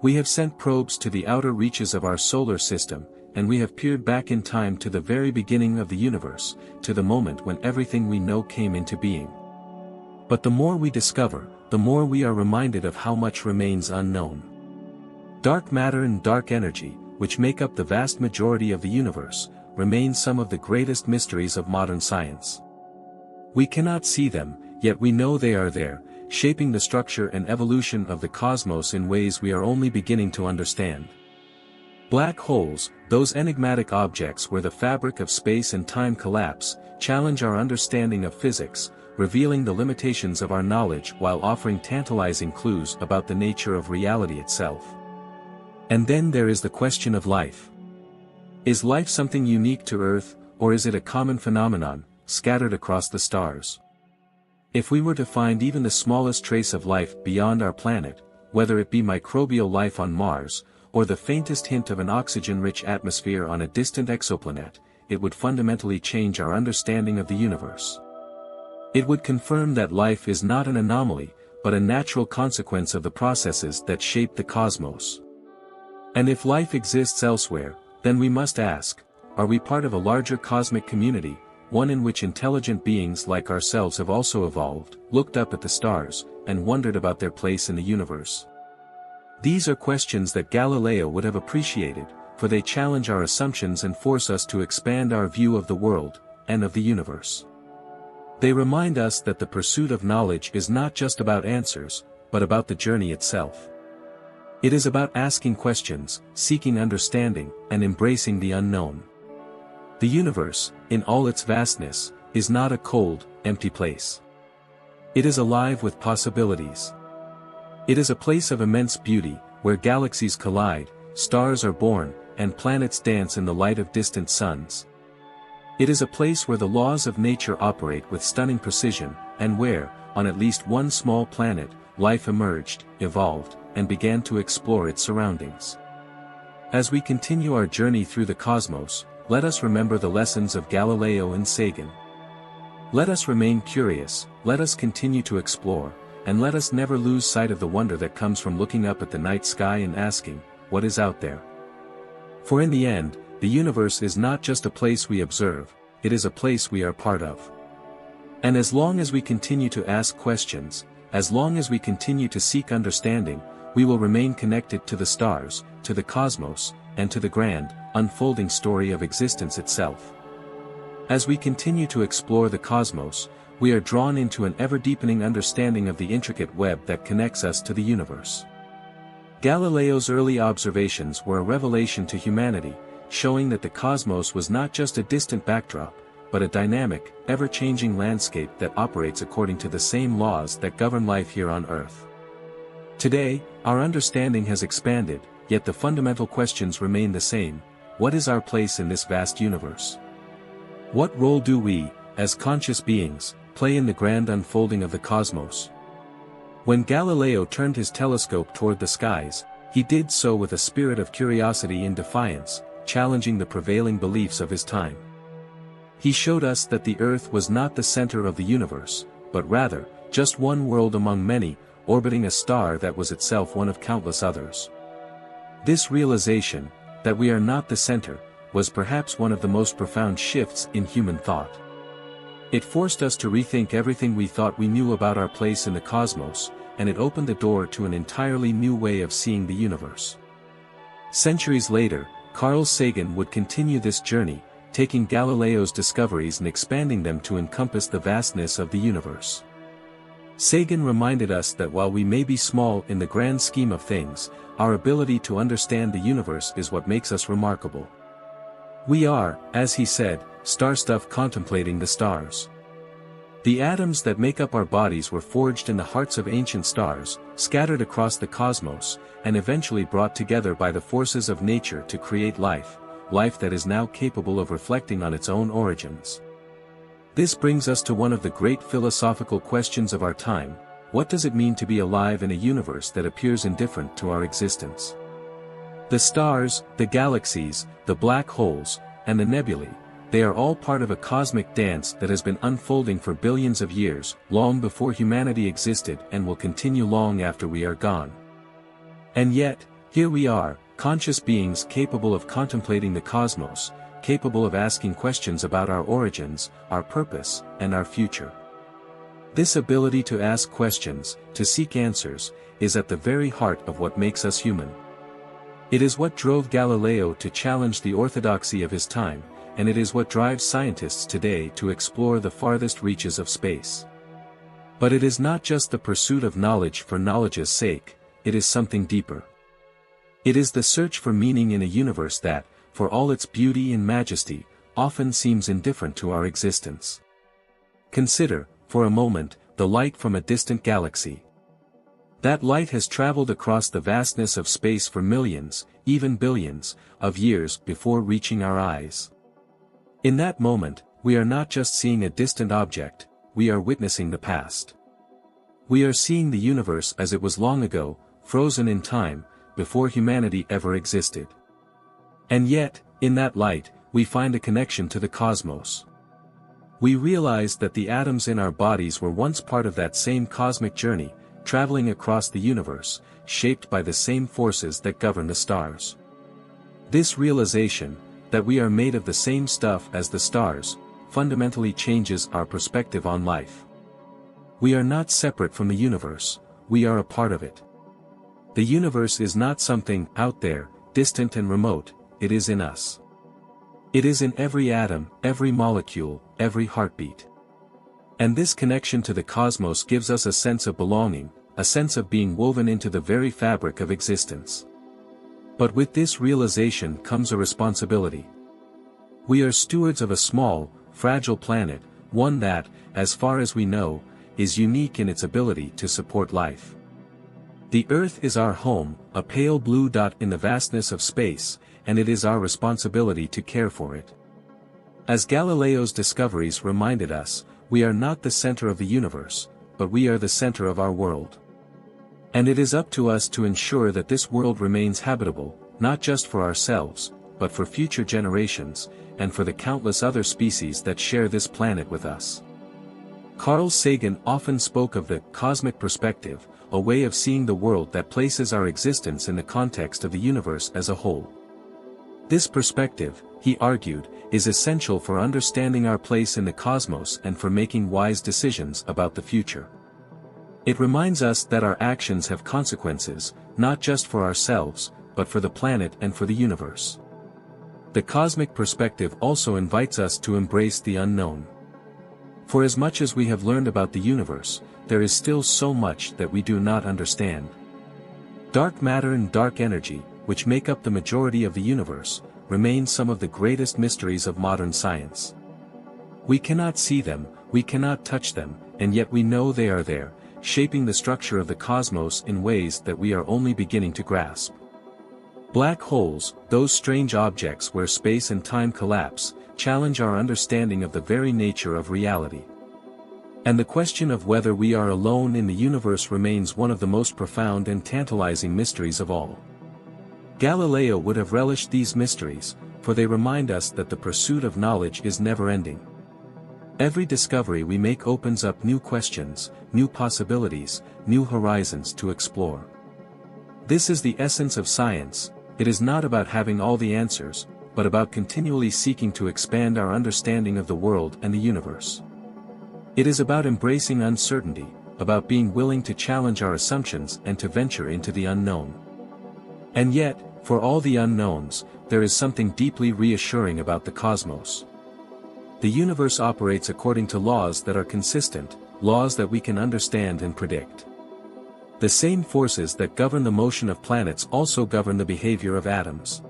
We have sent probes to the outer reaches of our solar system, and we have peered back in time to the very beginning of the universe, to the moment when everything we know came into being. But the more we discover, the more we are reminded of how much remains unknown. Dark matter and dark energy, which make up the vast majority of the universe, remain some of the greatest mysteries of modern science. We cannot see them, yet we know they are there, shaping the structure and evolution of the cosmos in ways we are only beginning to understand. Black holes, those enigmatic objects where the fabric of space and time collapse, challenge our understanding of physics, revealing the limitations of our knowledge while offering tantalizing clues about the nature of reality itself. And then there is the question of life. Is life something unique to Earth, or is it a common phenomenon, scattered across the stars? If we were to find even the smallest trace of life beyond our planet, whether it be microbial life on Mars, or the faintest hint of an oxygen-rich atmosphere on a distant exoplanet, it would fundamentally change our understanding of the universe. It would confirm that life is not an anomaly, but a natural consequence of the processes that shape the cosmos. And if life exists elsewhere, then we must ask, are we part of a larger cosmic community, one in which intelligent beings like ourselves have also evolved, looked up at the stars, and wondered about their place in the universe? These are questions that Galileo would have appreciated, for they challenge our assumptions and force us to expand our view of the world, and of the universe. They remind us that the pursuit of knowledge is not just about answers, but about the journey itself. It is about asking questions, seeking understanding, and embracing the unknown. The universe, in all its vastness, is not a cold, empty place. It is alive with possibilities. It is a place of immense beauty, where galaxies collide, stars are born, and planets dance in the light of distant suns. It is a place where the laws of nature operate with stunning precision, and where, on at least one small planet, life emerged, evolved, and began to explore its surroundings. As we continue our journey through the cosmos, let us remember the lessons of Galileo and Sagan. Let us remain curious, let us continue to explore, and let us never lose sight of the wonder that comes from looking up at the night sky and asking, what is out there? For in the end, the universe is not just a place we observe, it is a place we are part of. And as long as we continue to ask questions, as long as we continue to seek understanding, we will remain connected to the stars, to the cosmos, and to the grand, unfolding story of existence itself. As we continue to explore the cosmos, we are drawn into an ever-deepening understanding of the intricate web that connects us to the universe. Galileo's early observations were a revelation to humanity, showing that the cosmos was not just a distant backdrop, but a dynamic, ever-changing landscape that operates according to the same laws that govern life here on Earth. Today, our understanding has expanded, yet the fundamental questions remain the same: what is our place in this vast universe? What role do we, as conscious beings, play in the grand unfolding of the cosmos? When Galileo turned his telescope toward the skies, he did so with a spirit of curiosity and defiance, challenging the prevailing beliefs of his time. He showed us that the Earth was not the center of the universe, but rather, just one world among many, orbiting a star that was itself one of countless others. This realization, that we are not the center, was perhaps one of the most profound shifts in human thought. It forced us to rethink everything we thought we knew about our place in the cosmos, and it opened the door to an entirely new way of seeing the universe. Centuries later, Carl Sagan would continue this journey, taking Galileo's discoveries and expanding them to encompass the vastness of the universe. Sagan reminded us that while we may be small in the grand scheme of things, our ability to understand the universe is what makes us remarkable. We are, as he said, star stuff contemplating the stars. The atoms that make up our bodies were forged in the hearts of ancient stars, scattered across the cosmos, and eventually brought together by the forces of nature to create life that is now capable of reflecting on its own origins. This brings us to one of the great philosophical questions of our time: what does it mean to be alive in a universe that appears indifferent to our existence? The stars, the galaxies, the black holes, and the nebulae, they are all part of a cosmic dance that has been unfolding for billions of years, long before humanity existed and will continue long after we are gone. And yet, here we are, conscious beings capable of contemplating the cosmos, capable of asking questions about our origins, our purpose, and our future. This ability to ask questions, to seek answers, is at the very heart of what makes us human. It is what drove Galileo to challenge the orthodoxy of his time, and it is what drives scientists today to explore the farthest reaches of space. But it is not just the pursuit of knowledge for knowledge's sake, it is something deeper. It is the search for meaning in a universe that, for all its beauty and majesty, often seems indifferent to our existence. Consider, for a moment, the light from a distant galaxy. That light has traveled across the vastness of space for millions, even billions, of years before reaching our eyes. In that moment, we are not just seeing a distant object, we are witnessing the past. We are seeing the universe as it was long ago, frozen in time, before humanity ever existed. And yet, in that light, we find a connection to the cosmos. We realize that the atoms in our bodies were once part of that same cosmic journey, traveling across the universe, shaped by the same forces that govern the stars. This realization, that we are made of the same stuff as the stars, fundamentally changes our perspective on life. We are not separate from the universe, we are a part of it. The universe is not something out there, distant and remote, it is in us. It is in every atom, every molecule, every heartbeat. And this connection to the cosmos gives us a sense of belonging, a sense of being woven into the very fabric of existence. But with this realization comes a responsibility. We are stewards of a small, fragile planet, one that, as far as we know, is unique in its ability to support life. The Earth is our home, a pale blue dot in the vastness of space, and it is our responsibility to care for it. As Galileo's discoveries reminded us, we are not the center of the universe, but we are the center of our world. And it is up to us to ensure that this world remains habitable, not just for ourselves, but for future generations, and for the countless other species that share this planet with us. Carl Sagan often spoke of the cosmic perspective, a way of seeing the world that places our existence in the context of the universe as a whole. This perspective, he argued, is essential for understanding our place in the cosmos and for making wise decisions about the future. It reminds us that our actions have consequences, not just for ourselves, but for the planet and for the universe. The cosmic perspective also invites us to embrace the unknown. For as much as we have learned about the universe, there is still so much that we do not understand. Dark matter and dark energy, which make up the majority of the universe, remain some of the greatest mysteries of modern science. We cannot see them, we cannot touch them, and yet we know they are there, shaping the structure of the cosmos in ways that we are only beginning to grasp. Black holes, those strange objects where space and time collapse, challenge our understanding of the very nature of reality. And the question of whether we are alone in the universe remains one of the most profound and tantalizing mysteries of all. Galileo would have relished these mysteries, for they remind us that the pursuit of knowledge is never-ending. Every discovery we make opens up new questions, new possibilities, new horizons to explore. This is the essence of science. It is not about having all the answers, but about continually seeking to expand our understanding of the world and the universe. It is about embracing uncertainty, about being willing to challenge our assumptions and to venture into the unknown. And yet, For all the unknowns, there is something deeply reassuring about the cosmos. The universe operates according to laws that are consistent, laws that we can understand and predict. The same forces that govern the motion of planets also govern the behavior of atoms.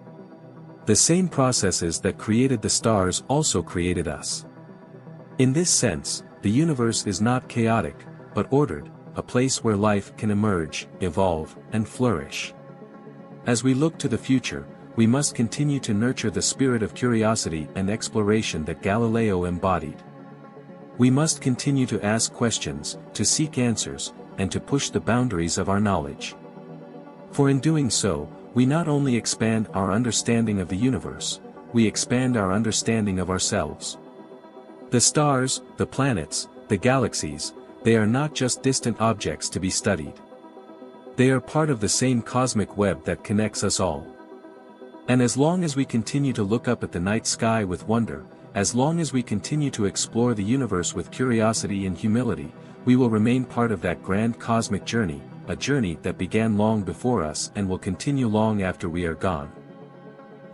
The same processes that created the stars also created us. In this sense, the universe is not chaotic, but ordered, a place where life can emerge, evolve, and flourish. As we look to the future, we must continue to nurture the spirit of curiosity and exploration that Galileo embodied. We must continue to ask questions, to seek answers, and to push the boundaries of our knowledge. For in doing so, we not only expand our understanding of the universe, we expand our understanding of ourselves. The stars, the planets, the galaxies, they are not just distant objects to be studied. They are part of the same cosmic web that connects us all. And as long as we continue to look up at the night sky with wonder, as long as we continue to explore the universe with curiosity and humility, we will remain part of that grand cosmic journey, a journey that began long before us and will continue long after we are gone.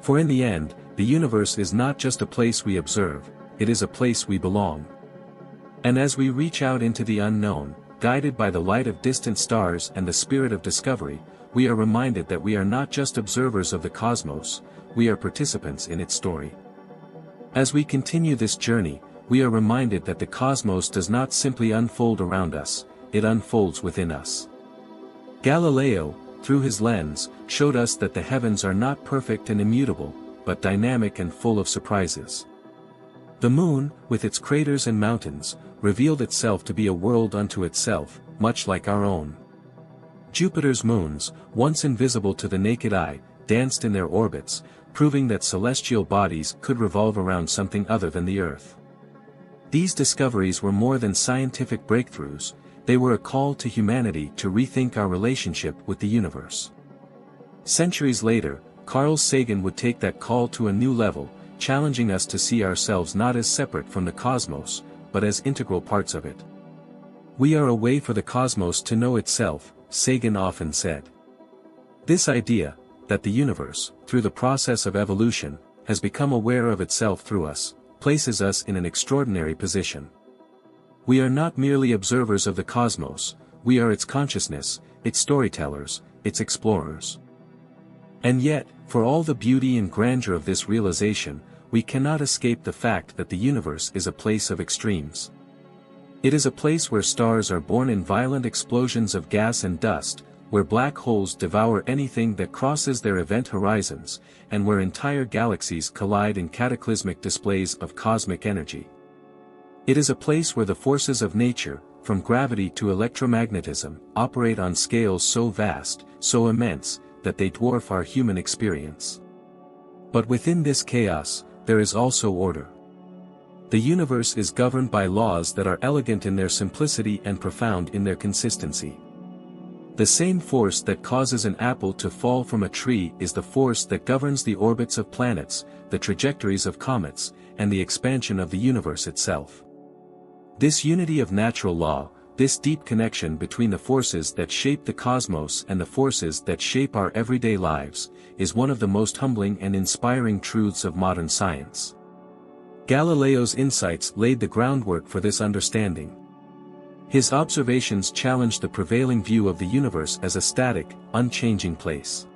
For in the end, the universe is not just a place we observe, it is a place we belong. And as we reach out into the unknown, guided by the light of distant stars and the spirit of discovery, we are reminded that we are not just observers of the cosmos, we are participants in its story. As we continue this journey, we are reminded that the cosmos does not simply unfold around us, it unfolds within us. Galileo, through his lens, showed us that the heavens are not perfect and immutable, but dynamic and full of surprises. The moon, with its craters and mountains, revealed itself to be a world unto itself, much like our own. Jupiter's moons, once invisible to the naked eye, danced in their orbits, proving that celestial bodies could revolve around something other than the Earth. These discoveries were more than scientific breakthroughs, they were a call to humanity to rethink our relationship with the universe. Centuries later, Carl Sagan would take that call to a new level, challenging us to see ourselves not as separate from the cosmos, but as integral parts of it. We are a way for the cosmos to know itself, Sagan often said. This idea, that the universe, through the process of evolution, has become aware of itself through us, places us in an extraordinary position. We are not merely observers of the cosmos, we are its consciousness, its storytellers, its explorers. And yet, for all the beauty and grandeur of this realization, we cannot escape the fact that the universe is a place of extremes. It is a place where stars are born in violent explosions of gas and dust, where black holes devour anything that crosses their event horizons, and where entire galaxies collide in cataclysmic displays of cosmic energy. It is a place where the forces of nature, from gravity to electromagnetism, operate on scales so vast, so immense, that they dwarf our human experience. But within this chaos, there is also order. The universe is governed by laws that are elegant in their simplicity and profound in their consistency. The same force that causes an apple to fall from a tree is the force that governs the orbits of planets, the trajectories of comets, and the expansion of the universe itself. This unity of natural law, this deep connection between the forces that shape the cosmos and the forces that shape our everyday lives, is one of the most humbling and inspiring truths of modern science. Galileo's insights laid the groundwork for this understanding. His observations challenged the prevailing view of the universe as a static, unchanging place.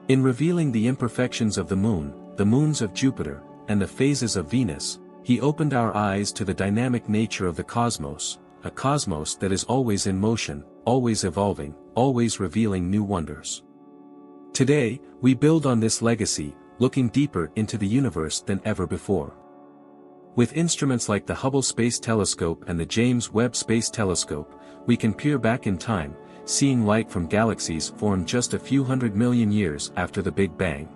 In revealing the imperfections of the moon, the moons of Jupiter, and the phases of Venus, he opened our eyes to the dynamic nature of the cosmos, a cosmos that is always in motion, always evolving, always revealing new wonders. Today, we build on this legacy, looking deeper into the universe than ever before. With instruments like the Hubble Space Telescope and the James Webb Space Telescope, we can peer back in time, seeing light from galaxies formed just a few 100 million years after the Big Bang.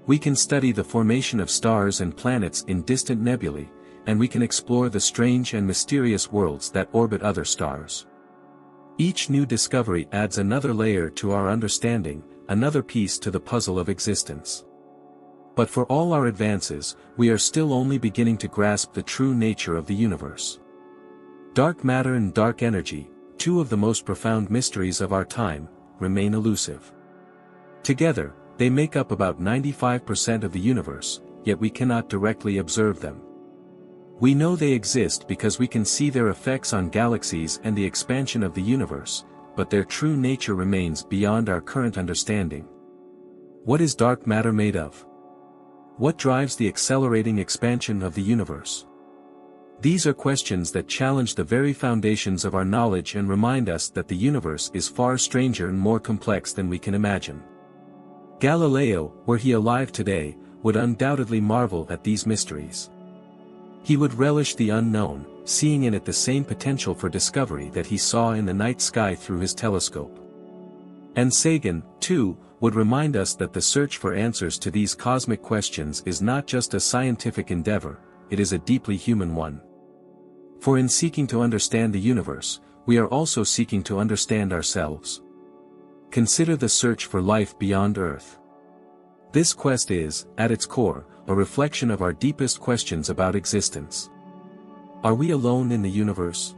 We can study the formation of stars and planets in distant nebulae, and we can explore the strange and mysterious worlds that orbit other stars. Each new discovery adds another layer to our understanding, another piece to the puzzle of existence. But for all our advances, we are still only beginning to grasp the true nature of the universe. Dark matter and dark energy, two of the most profound mysteries of our time, remain elusive. Together, They make up about 95% of the universe, yet we cannot directly observe them. We know they exist because we can see their effects on galaxies and the expansion of the universe, but their true nature remains beyond our current understanding. What is dark matter made of? What drives the accelerating expansion of the universe? These are questions that challenge the very foundations of our knowledge and remind us that the universe is far stranger and more complex than we can imagine. Galileo, were he alive today, would undoubtedly marvel at these mysteries. He would relish the unknown, seeing in it the same potential for discovery that he saw in the night sky through his telescope. And Sagan, too, would remind us that the search for answers to these cosmic questions is not just a scientific endeavor, it is a deeply human one. For in seeking to understand the universe, we are also seeking to understand ourselves. Consider the search for life beyond Earth. This quest is, at its core, a reflection of our deepest questions about existence. Are we alone in the universe?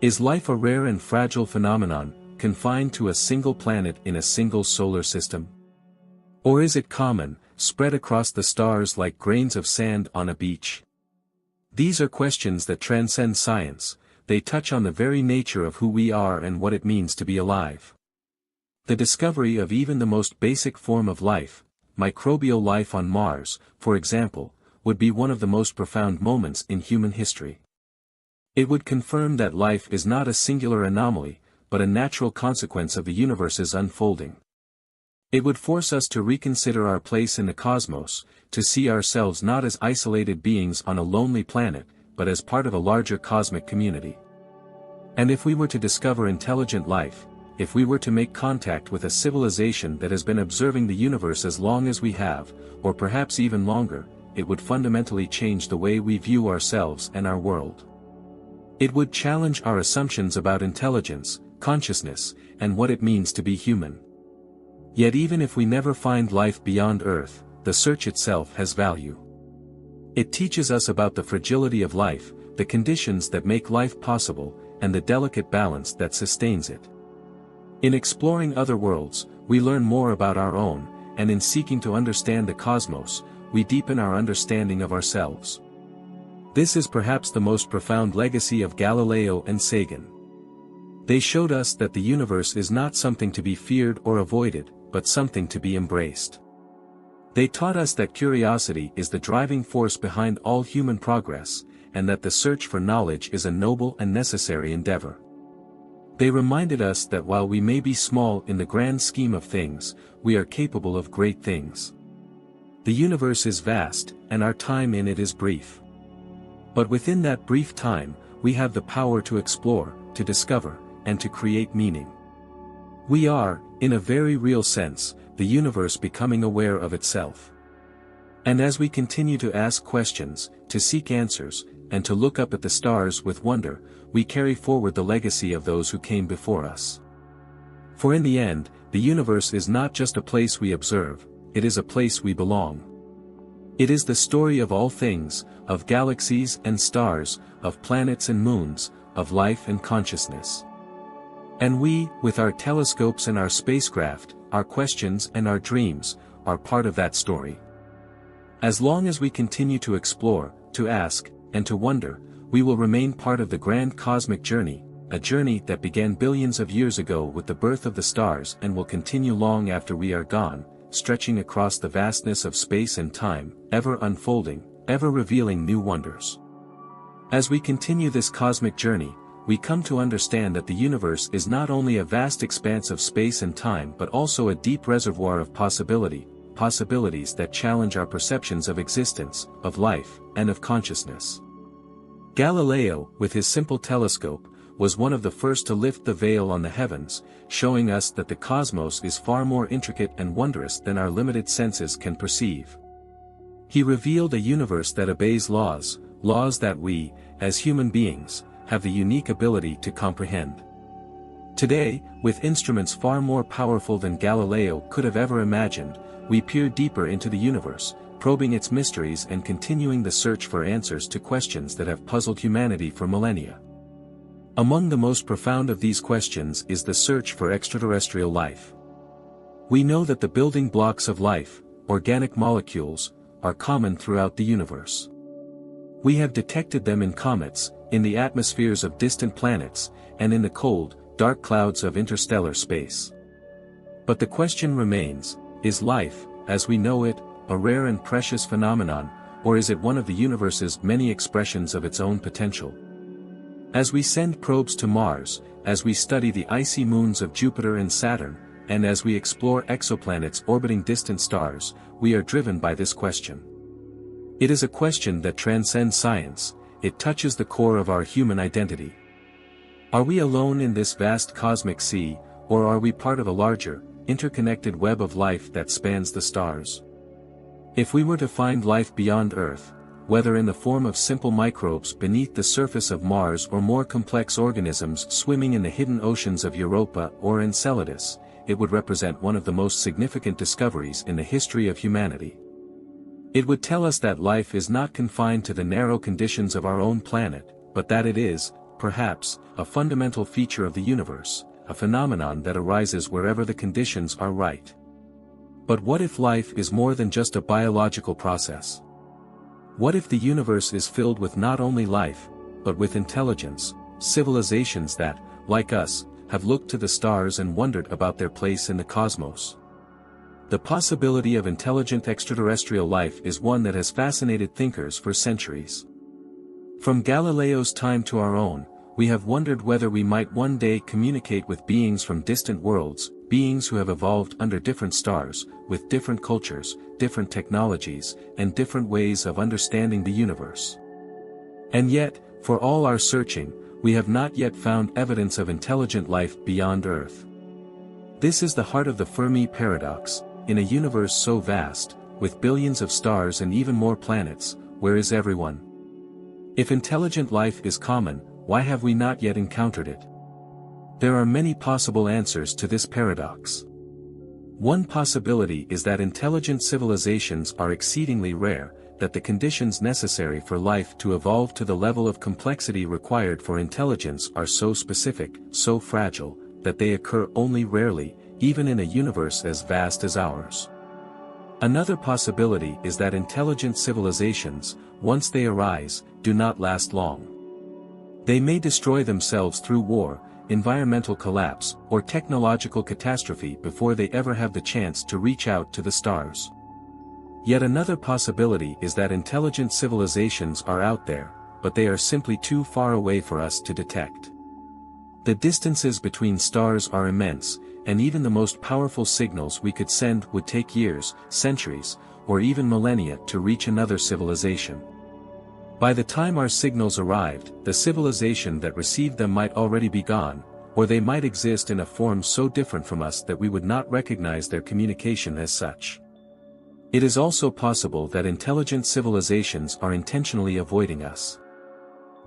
Is life a rare and fragile phenomenon, confined to a single planet in a single solar system? Or is it common, spread across the stars like grains of sand on a beach? These are questions that transcend science, they touch on the very nature of who we are and what it means to be alive. The discovery of even the most basic form of life, microbial life on Mars, for example, would be one of the most profound moments in human history. It would confirm that life is not a singular anomaly, but a natural consequence of the universe's unfolding. It would force us to reconsider our place in the cosmos, to see ourselves not as isolated beings on a lonely planet, but as part of a larger cosmic community. And if we were to discover intelligent life, if we were to make contact with a civilization that has been observing the universe as long as we have, or perhaps even longer, it would fundamentally change the way we view ourselves and our world. It would challenge our assumptions about intelligence, consciousness, and what it means to be human. Yet even if we never find life beyond Earth, the search itself has value. It teaches us about the fragility of life, the conditions that make life possible, and the delicate balance that sustains it. In exploring other worlds, we learn more about our own, and in seeking to understand the cosmos, we deepen our understanding of ourselves. This is perhaps the most profound legacy of Galileo and Sagan. They showed us that the universe is not something to be feared or avoided, but something to be embraced. They taught us that curiosity is the driving force behind all human progress, and that the search for knowledge is a noble and necessary endeavor. They reminded us that while we may be small in the grand scheme of things, we are capable of great things. The universe is vast, and our time in it is brief. But within that brief time, we have the power to explore, to discover, and to create meaning. We are, in a very real sense, the universe becoming aware of itself. And as we continue to ask questions, to seek answers, and to look up at the stars with wonder, we carry forward the legacy of those who came before us. For in the end, the universe is not just a place we observe, it is a place we belong. It is the story of all things, of galaxies and stars, of planets and moons, of life and consciousness. And we, with our telescopes and our spacecraft, our questions and our dreams, are part of that story. As long as we continue to explore, to ask, and to wonder, we will remain part of the grand cosmic journey, a journey that began billions of years ago with the birth of the stars and will continue long after we are gone, stretching across the vastness of space and time, ever unfolding, ever revealing new wonders. As we continue this cosmic journey, we come to understand that the universe is not only a vast expanse of space and time but also a deep reservoir of possibilities that challenge our perceptions of existence, of life, and of consciousness. Galileo, with his simple telescope, was one of the first to lift the veil on the heavens, showing us that the cosmos is far more intricate and wondrous than our limited senses can perceive. He revealed a universe that obeys laws that we, as human beings, have the unique ability to comprehend. Today, with instruments far more powerful than Galileo could have ever imagined, we peer deeper into the universe, probing its mysteries and continuing the search for answers to questions that have puzzled humanity for millennia. Among the most profound of these questions is the search for extraterrestrial life. We know that the building blocks of life, organic molecules, are common throughout the universe. We have detected them in comets, in the atmospheres of distant planets, and in the cold, dark clouds of interstellar space. But the question remains, is life, as we know it, a rare and precious phenomenon, or is it one of the universe's many expressions of its own potential? As we send probes to Mars, as we study the icy moons of Jupiter and Saturn, and as we explore exoplanets orbiting distant stars, we are driven by this question. It is a question that transcends science, it touches the core of our human identity. Are we alone in this vast cosmic sea, or are we part of a larger, interconnected web of life that spans the stars? If we were to find life beyond Earth, whether in the form of simple microbes beneath the surface of Mars or more complex organisms swimming in the hidden oceans of Europa or Enceladus, it would represent one of the most significant discoveries in the history of humanity. It would tell us that life is not confined to the narrow conditions of our own planet, but that it is, perhaps, a fundamental feature of the universe, a phenomenon that arises wherever the conditions are right. But what if life is more than just a biological process? What if the universe is filled with not only life, but with intelligence, civilizations that, like us, have looked to the stars and wondered about their place in the cosmos? The possibility of intelligent extraterrestrial life is one that has fascinated thinkers for centuries. From Galileo's time to our own, we have wondered whether we might one day communicate with beings from distant worlds, beings who have evolved under different stars, with different cultures, different technologies, and different ways of understanding the universe. And yet, for all our searching, we have not yet found evidence of intelligent life beyond Earth. This is the heart of the Fermi paradox. In a universe so vast, with billions of stars and even more planets, where is everyone? If intelligent life is common, why have we not yet encountered it? There are many possible answers to this paradox. One possibility is that intelligent civilizations are exceedingly rare, that the conditions necessary for life to evolve to the level of complexity required for intelligence are so specific, so fragile, that they occur only rarely, even in a universe as vast as ours. Another possibility is that intelligent civilizations, once they arise, do not last long. They may destroy themselves through war, environmental collapse, or technological catastrophe before they ever have the chance to reach out to the stars. Yet another possibility is that intelligent civilizations are out there, but they are simply too far away for us to detect. The distances between stars are immense, and even the most powerful signals we could send would take years, centuries, or even millennia to reach another civilization. By the time our signals arrived, the civilization that received them might already be gone, or they might exist in a form so different from us that we would not recognize their communication as such. It is also possible that intelligent civilizations are intentionally avoiding us.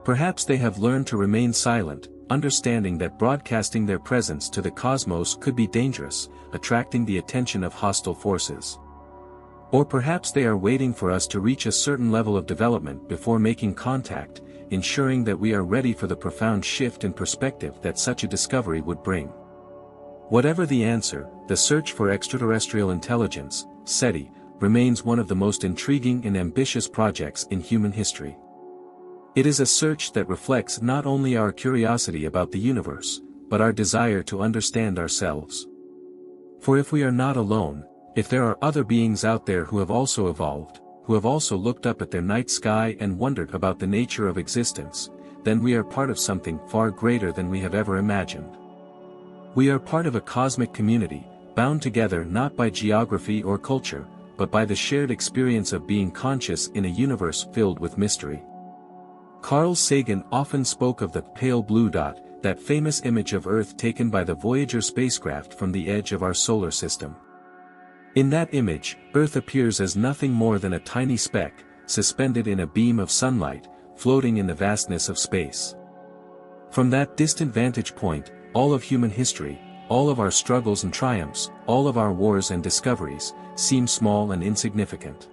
Perhaps they have learned to remain silent, understanding that broadcasting their presence to the cosmos could be dangerous, attracting the attention of hostile forces. Or perhaps they are waiting for us to reach a certain level of development before making contact, ensuring that we are ready for the profound shift in perspective that such a discovery would bring. Whatever the answer, the search for extraterrestrial intelligence, SETI, remains one of the most intriguing and ambitious projects in human history. It is a search that reflects not only our curiosity about the universe, but our desire to understand ourselves. For if we are not alone, if there are other beings out there who have also evolved, who have also looked up at their night sky and wondered about the nature of existence, then we are part of something far greater than we have ever imagined. We are part of a cosmic community, bound together not by geography or culture, but by the shared experience of being conscious in a universe filled with mystery. Carl Sagan often spoke of the pale blue dot, that famous image of Earth taken by the Voyager spacecraft from the edge of our solar system. In that image, Earth appears as nothing more than a tiny speck, suspended in a beam of sunlight, floating in the vastness of space. From that distant vantage point, all of human history, all of our struggles and triumphs, all of our wars and discoveries, seem small and insignificant.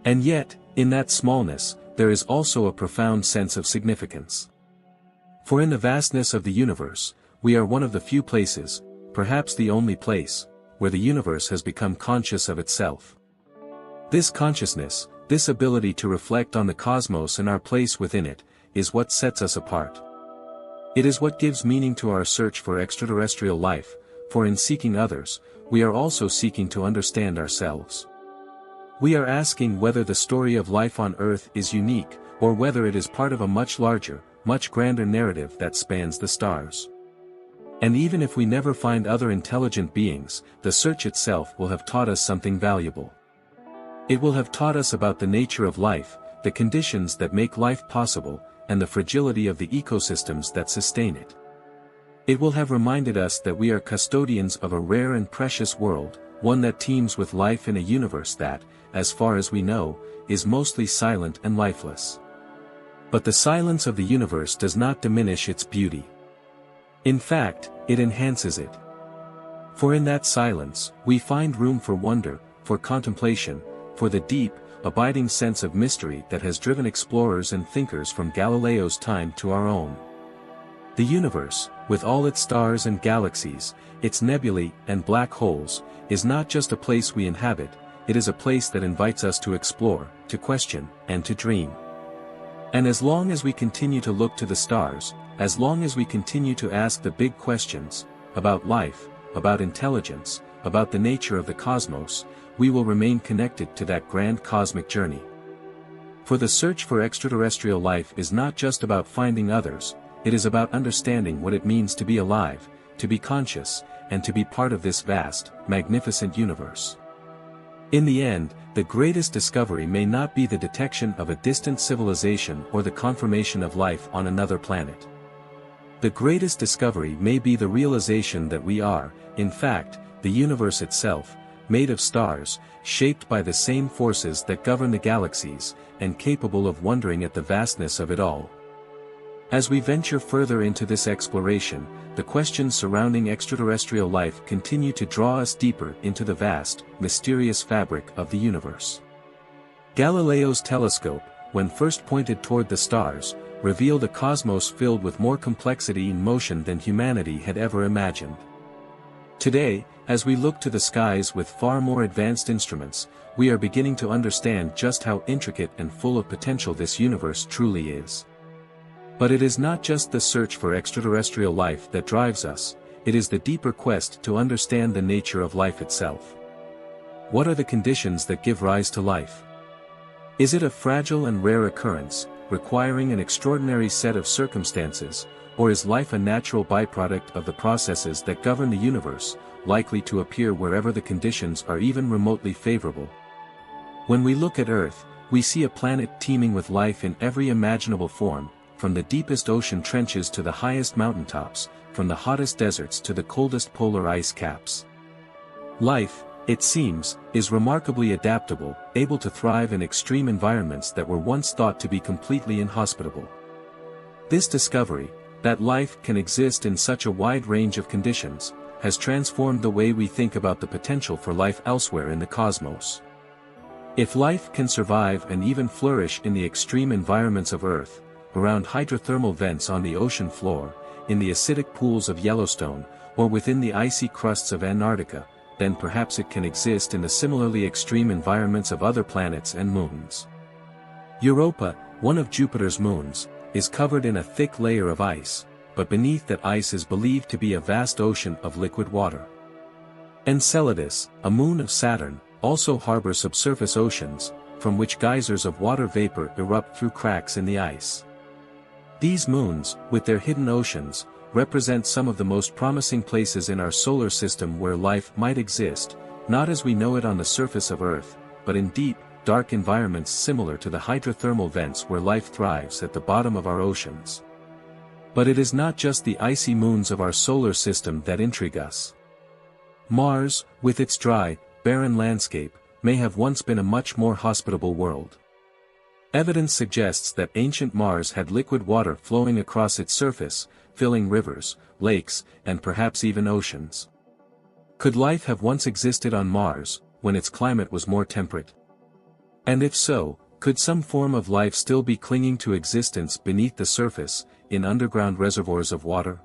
And yet, in that smallness, there is also a profound sense of significance. For in the vastness of the universe, we are one of the few places, perhaps the only place, where the universe has become conscious of itself. This consciousness, this ability to reflect on the cosmos and our place within it, is what sets us apart. It is what gives meaning to our search for extraterrestrial life, for in seeking others, we are also seeking to understand ourselves. We are asking whether the story of life on Earth is unique, or whether it is part of a much larger, much grander narrative that spans the stars. And even if we never find other intelligent beings, the search itself will have taught us something valuable. It will have taught us about the nature of life, the conditions that make life possible, and the fragility of the ecosystems that sustain it. It will have reminded us that we are custodians of a rare and precious world, one that teems with life in a universe that, as far as we know, is mostly silent and lifeless. But the silence of the universe does not diminish its beauty. In fact, it enhances it. For in that silence, we find room for wonder, for contemplation, for the deep, abiding sense of mystery that has driven explorers and thinkers from Galileo's time to our own. The universe, with all its stars and galaxies, its nebulae and black holes, is not just a place we inhabit, it is a place that invites us to explore, to question, and to dream. And as long as we continue to look to the stars, as long as we continue to ask the big questions, about life, about intelligence, about the nature of the cosmos, we will remain connected to that grand cosmic journey. For the search for extraterrestrial life is not just about finding others, it is about understanding what it means to be alive, to be conscious, and to be part of this vast, magnificent universe. In the end, the greatest discovery may not be the detection of a distant civilization or the confirmation of life on another planet. The greatest discovery may be the realization that we are, in fact, the universe itself, made of stars, shaped by the same forces that govern the galaxies, and capable of wondering at the vastness of it all. As we venture further into this exploration, the questions surrounding extraterrestrial life continue to draw us deeper into the vast, mysterious fabric of the universe. Galileo's telescope, when first pointed toward the stars, revealed a cosmos filled with more complexity and motion than humanity had ever imagined. Today, as we look to the skies with far more advanced instruments, we are beginning to understand just how intricate and full of potential this universe truly is. But it is not just the search for extraterrestrial life that drives us, it is the deeper quest to understand the nature of life itself. What are the conditions that give rise to life? Is it a fragile and rare occurrence, requiring an extraordinary set of circumstances, or is life a natural byproduct of the processes that govern the universe, likely to appear wherever the conditions are even remotely favorable? When we look at Earth, we see a planet teeming with life in every imaginable form, from the deepest ocean trenches to the highest mountaintops, from the hottest deserts to the coldest polar ice caps. Life, it seems, is remarkably adaptable, able to thrive in extreme environments that were once thought to be completely inhospitable. This discovery, that life can exist in such a wide range of conditions, has transformed the way we think about the potential for life elsewhere in the cosmos. If life can survive and even flourish in the extreme environments of Earth, around hydrothermal vents on the ocean floor, in the acidic pools of Yellowstone, or within the icy crusts of Antarctica, then perhaps it can exist in the similarly extreme environments of other planets and moons. Europa, one of Jupiter's moons, is covered in a thick layer of ice, but beneath that ice is believed to be a vast ocean of liquid water. Enceladus, a moon of Saturn, also harbors subsurface oceans, from which geysers of water vapor erupt through cracks in the ice. These moons, with their hidden oceans, represent some of the most promising places in our solar system where life might exist, not as we know it on the surface of Earth, but in deep, dark environments similar to the hydrothermal vents where life thrives at the bottom of our oceans. But it is not just the icy moons of our solar system that intrigue us. Mars, with its dry, barren landscape, may have once been a much more hospitable world. Evidence suggests that ancient Mars had liquid water flowing across its surface, filling rivers, lakes, and perhaps even oceans. Could life have once existed on Mars, when its climate was more temperate? And if so, could some form of life still be clinging to existence beneath the surface, in underground reservoirs of water?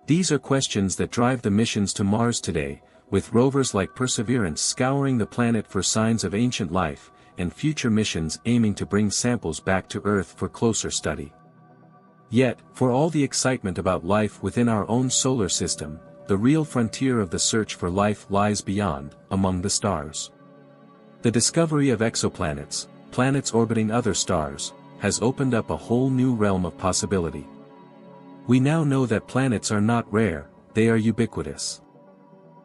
These are questions that drive the missions to Mars today, with rovers like Perseverance scouring the planet for signs of ancient life, and future missions aiming to bring samples back to Earth for closer study. Yet, for all the excitement about life within our own solar system, the real frontier of the search for life lies beyond, among the stars. The discovery of exoplanets, planets orbiting other stars, has opened up a whole new realm of possibility. We now know that planets are not rare, they are ubiquitous.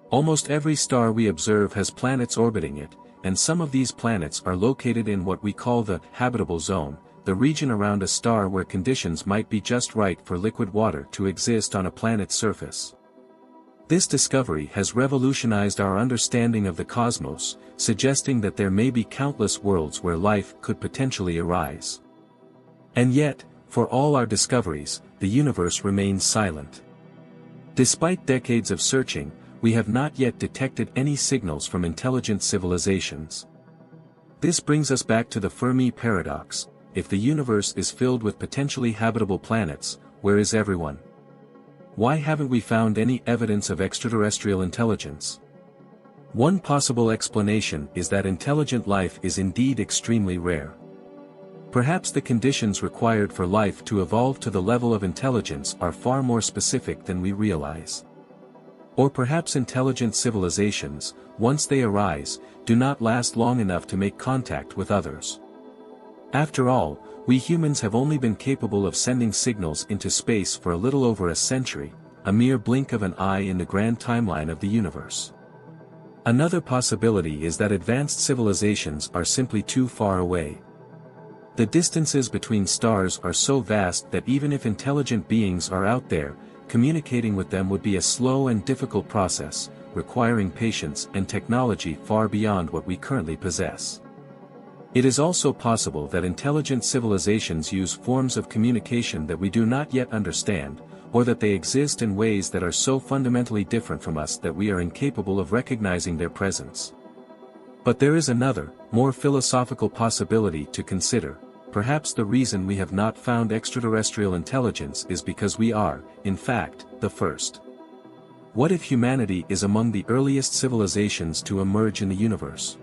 Almost every star we observe has planets orbiting it, and some of these planets are located in what we call the habitable zone, the region around a star where conditions might be just right for liquid water to exist on a planet's surface. This discovery has revolutionized our understanding of the cosmos, suggesting that there may be countless worlds where life could potentially arise. And yet, for all our discoveries, the universe remains silent. Despite decades of searching, we have not yet detected any signals from intelligent civilizations. This brings us back to the Fermi paradox: if the universe is filled with potentially habitable planets, where is everyone? Why haven't we found any evidence of extraterrestrial intelligence? One possible explanation is that intelligent life is indeed extremely rare. Perhaps the conditions required for life to evolve to the level of intelligence are far more specific than we realize. Or perhaps intelligent civilizations, once they arise, do not last long enough to make contact with others. After all, we humans have only been capable of sending signals into space for a little over a century, a mere blink of an eye in the grand timeline of the universe. Another possibility is that advanced civilizations are simply too far away. The distances between stars are so vast that even if intelligent beings are out there, communicating with them would be a slow and difficult process, requiring patience and technology far beyond what we currently possess. It is also possible that intelligent civilizations use forms of communication that we do not yet understand, or that they exist in ways that are so fundamentally different from us that we are incapable of recognizing their presence. But there is another, more philosophical possibility to consider. Perhaps the reason we have not found extraterrestrial intelligence is because we are, in fact, the first. What if humanity is among the earliest civilizations to emerge in the universe?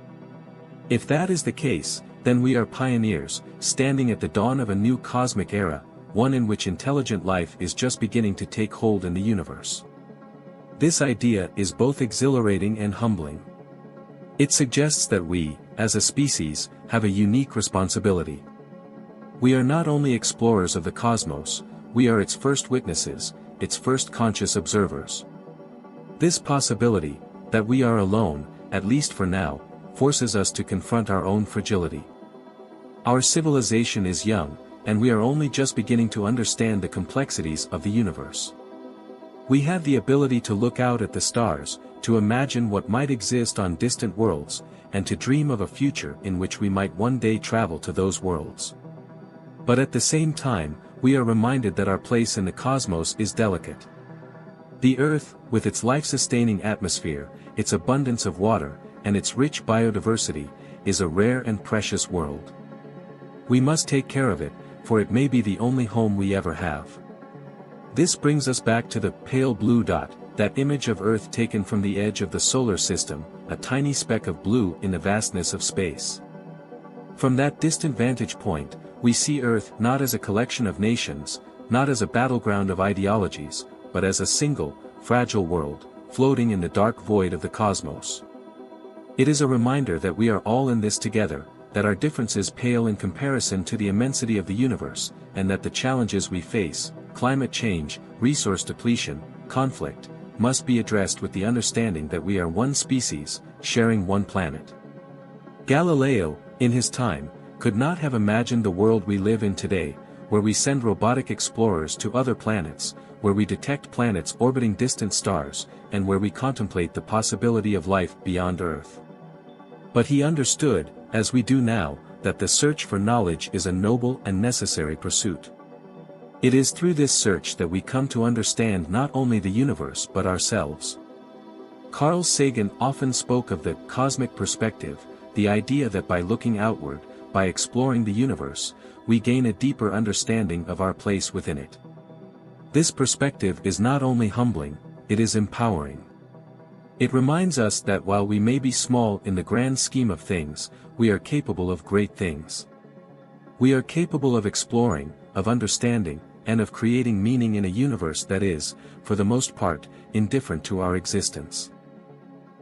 If that is the case, then we are pioneers, standing at the dawn of a new cosmic era, one in which intelligent life is just beginning to take hold in the universe. This idea is both exhilarating and humbling. It suggests that we, as a species, have a unique responsibility. We are not only explorers of the cosmos, we are its first witnesses, its first conscious observers. This possibility, that we are alone, at least for now, forces us to confront our own fragility. Our civilization is young, and we are only just beginning to understand the complexities of the universe. We have the ability to look out at the stars, to imagine what might exist on distant worlds, and to dream of a future in which we might one day travel to those worlds. But at the same time, we are reminded that our place in the cosmos is delicate. The Earth, with its life-sustaining atmosphere, its abundance of water, and its rich biodiversity, is a rare and precious world. We must take care of it, for it may be the only home we ever have. This brings us back to the pale blue dot, that image of Earth taken from the edge of the solar system, a tiny speck of blue in the vastness of space. From that distant vantage point, we see Earth not as a collection of nations, not as a battleground of ideologies, but as a single, fragile world, floating in the dark void of the cosmos. It is a reminder that we are all in this together, that our differences pale in comparison to the immensity of the universe, and that the challenges we face, climate change, resource depletion, conflict, must be addressed with the understanding that we are one species, sharing one planet. Galileo, in his time, could not have imagined the world we live in today, where we send robotic explorers to other planets, where we detect planets orbiting distant stars, and where we contemplate the possibility of life beyond Earth. But he understood, as we do now, that the search for knowledge is a noble and necessary pursuit. It is through this search that we come to understand not only the universe but ourselves. Carl Sagan often spoke of the cosmic perspective, the idea that by looking outward, by exploring the universe, we gain a deeper understanding of our place within it. This perspective is not only humbling, it is empowering. It reminds us that while we may be small in the grand scheme of things, we are capable of great things. We are capable of exploring, of understanding, and of creating meaning in a universe that is, for the most part, indifferent to our existence.